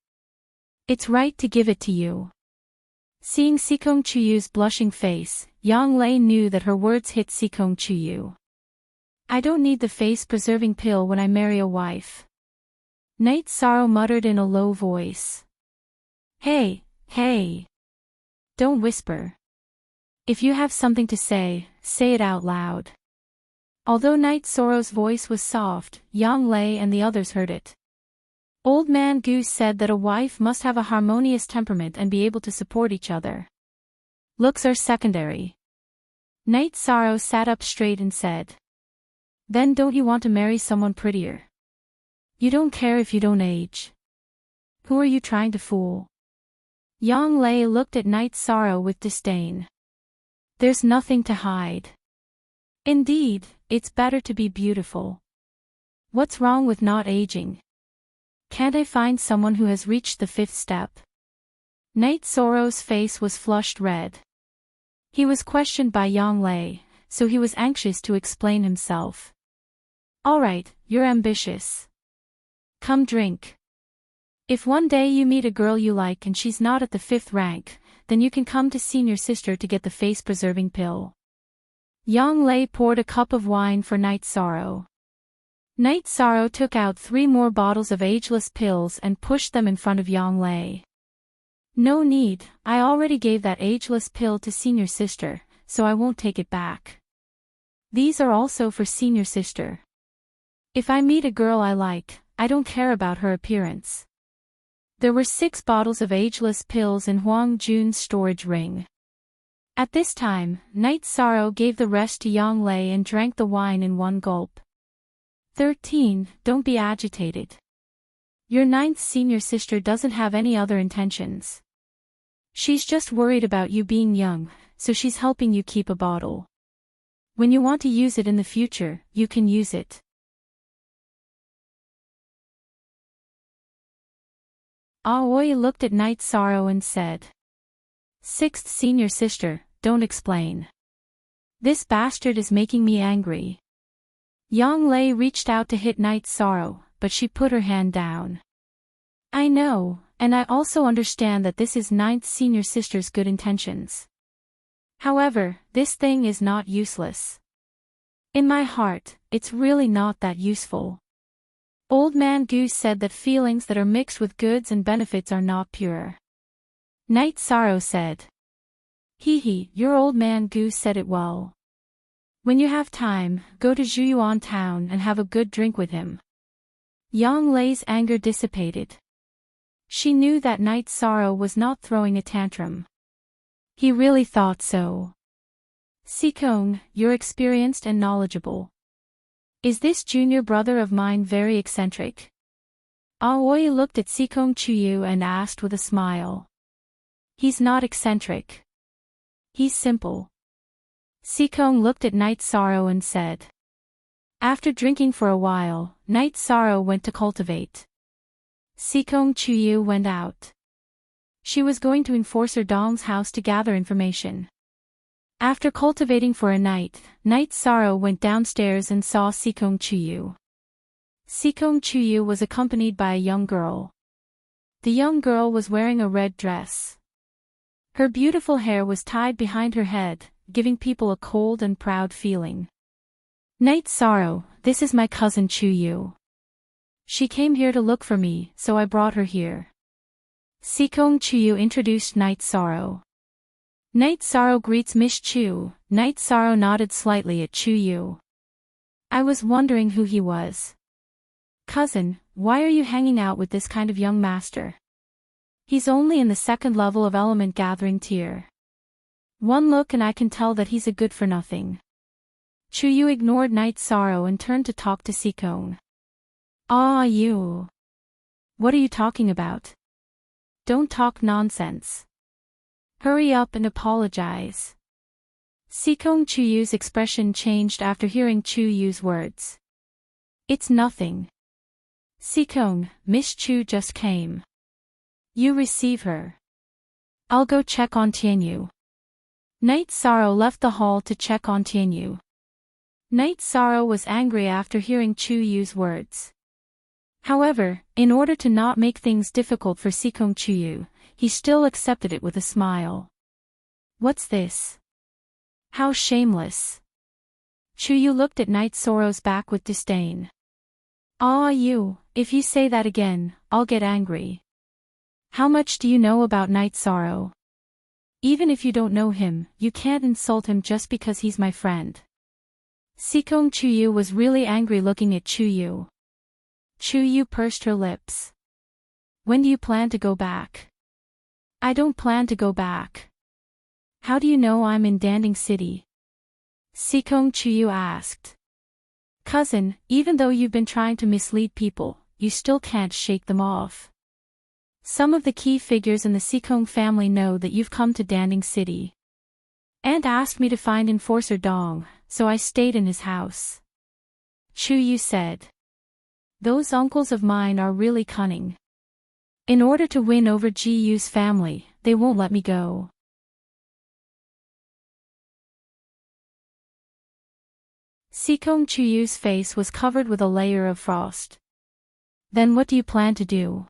Speaker 1: It's right to give it to you. Seeing Sikong Chuyu's blushing face, Yang Lei knew that her words hit Sikong Chuyu. I don't need the face-preserving pill when I marry a wife. Night Sorrow muttered in a low voice. Hey, hey. Don't whisper. If you have something to say, say it out loud. Although Night Sorrow's voice was soft, Yang Lei and the others heard it. Old Man Goose said that a wife must have a harmonious temperament and be able to support each other. Looks are secondary. Night Sorrow sat up straight and said. Then don't you want to marry someone prettier? You don't care if you don't age. Who are you trying to fool? Yang Lei looked at Night Sorrow with disdain. There's nothing to hide. Indeed, it's better to be beautiful. What's wrong with not aging? Can't I find someone who has reached the 5th step? Night Sorrow's face was flushed red. He was questioned by Yang Lei, so he was anxious to explain himself. Alright, you're ambitious. Come drink. If one day you meet a girl you like and she's not at the 5th rank, then you can come to senior sister to get the face-preserving pill. Yang Lei poured a cup of wine for Night Sorrow. Night Sorrow took out 3 more bottles of ageless pills and pushed them in front of Yang Lei. No need, I already gave that ageless pill to senior sister, so I won't take it back. These are also for senior sister. If I meet a girl I like, I don't care about her appearance. There were 6 bottles of ageless pills in Huang Jun's storage ring. At this time, Night Sorrow gave the rest to Yang Lei and drank the wine in one gulp. 13. Don't be agitated. Your 9th senior sister doesn't have any other intentions. She's just worried about you being young, so she's helping you keep a bottle. When you want to use it in the future, you can use it. Aoi looked at Night Sorrow and said, 6th senior sister, don't explain. This bastard is making me angry. Yang Lei reached out to hit Night Sorrow, but she put her hand down. I know, and I also understand that this is 9th senior sister's good intentions. However, this thing is not useless. In my heart, it's really not that useful. Old Man Goose said that feelings that are mixed with goods and benefits are not pure. Night Sorrow said. Hee, your Old Man Goose said it well. When you have time, go to Zhuyuan town and have a good drink with him. Yang Lei's anger dissipated. She knew that Night Sorrow was not throwing a tantrum. He really thought so. Sikong, you're experienced and knowledgeable. Is this junior brother of mine very eccentric? Aoi looked at Sikong Chuyu and asked with a smile. He's not eccentric. He's simple. Sikong looked at Night Sorrow and said. After drinking for a while, Night Sorrow went to cultivate. Sikong Chuyu went out. She was going to Enforcer Dong's house to gather information. After cultivating for a night, Night Sorrow went downstairs and saw Sikong Chuyu. Sikong Chuyu was accompanied by a young girl. The young girl was wearing a red dress. Her beautiful hair was tied behind her head, giving people a cold and proud feeling. Night Sorrow, this is my cousin Chuyu. She came here to look for me, so I brought her here. Sikong Chuyu introduced Night Sorrow. Night Sorrow greets Miss Chu. Night Sorrow nodded slightly at Chuyu. I was wondering who he was. Cousin, why are you hanging out with this kind of young master? He's only in the 2nd level of element gathering tier. One look and I can tell that he's a good for nothing. Chuyu ignored Night Sorrow and turned to talk to Sikong. You. What are you talking about? Don't talk nonsense. Hurry up and apologize. Sikong Chuyu's expression changed after hearing Chuyu's words. It's nothing. Sikong, Miss Chu just came. You receive her. I'll go check on Tianyu. Night Sorrow left the hall to check on Tianyu. Night Sorrow was angry after hearing Chuyu's words. However, in order to not make things difficult for Sikong Chuyu, he still accepted it with a smile. What's this? How shameless. Chuyu looked at Night Sorrow's back with disdain. You, if you say that again, I'll get angry. How much do you know about Night Sorrow? Even if you don't know him, you can't insult him just because he's my friend. Sikong Chuyu was really angry looking at Chuyu. Chuyu pursed her lips. When do you plan to go back? I don't plan to go back. How do you know I'm in Danding City? Sikong Chuyu asked. Cousin, even though you've been trying to mislead people, you still can't shake them off. Some of the key figures in the Sikong family know that you've come to Danding City. Aunt asked me to find Enforcer Dong, so I stayed in his house. Chuyu said. Those uncles of mine are really cunning. In order to win over Ji-Yu's family, they won't let me go. Sikong Chuyu's face was covered with a layer of frost. Then what do you plan to do?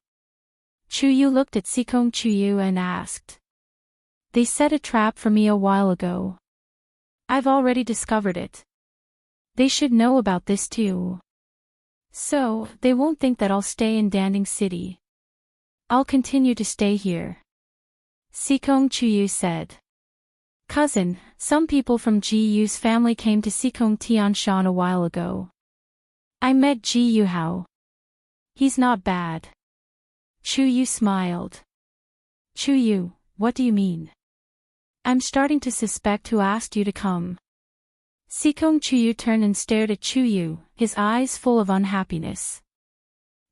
Speaker 1: Chuyu looked at Sikong Chuyu and asked. They set a trap for me a while ago. I've already discovered it. They should know about this too. So, they won't think that I'll stay in Danding City. I'll continue to stay here. Sikong Chuyu said. Cousin, some people from Ji Yu's family came to Sikong Tianshan a while ago. I met Ji Yu Hao. He's not bad. Chuyu smiled. Chuyu, what do you mean? I'm starting to suspect who asked you to come. Sikong Chuyu turned and stared at Chuyu, his eyes full of unhappiness.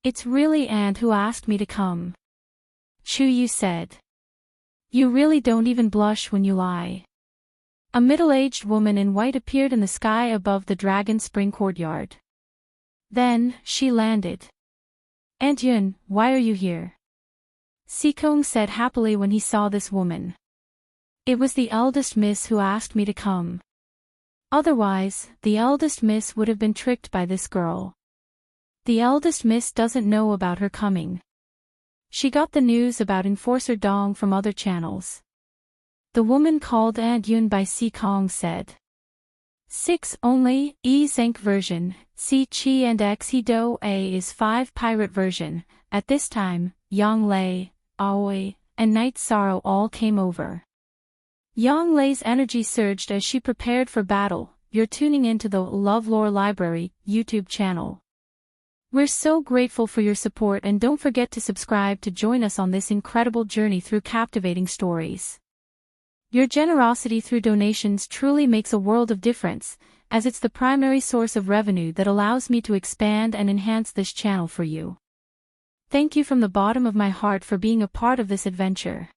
Speaker 1: It's really Ant who asked me to come. Chuyu said. You really don't even blush when you lie. A middle-aged woman in white appeared in the sky above the Dragon Spring courtyard. Then, she landed. Aunt Yun, why are you here? Sikong said happily when he saw this woman. It was the eldest miss who asked me to come. Otherwise, the eldest miss would have been tricked by this girl. The eldest miss doesn't know about her coming. She got the news about Enforcer Dong from other channels. The woman called Aunt Yun by Sikong said. 6 only, E Zank version, C Chi and X He Do A is 5 pirate version. At this time, Yang Lei, Aoi, and Night Sorrow all came over. Yang Lei's energy surged as she prepared for battle. You're tuning into the LoveLore Library YouTube channel. We're so grateful for your support, and don't forget to subscribe to join us on this incredible journey through captivating stories. Your generosity through donations truly makes a world of difference, as it's the primary source of revenue that allows me to expand and enhance this channel for you. Thank you from the bottom of my heart for being a part of this adventure.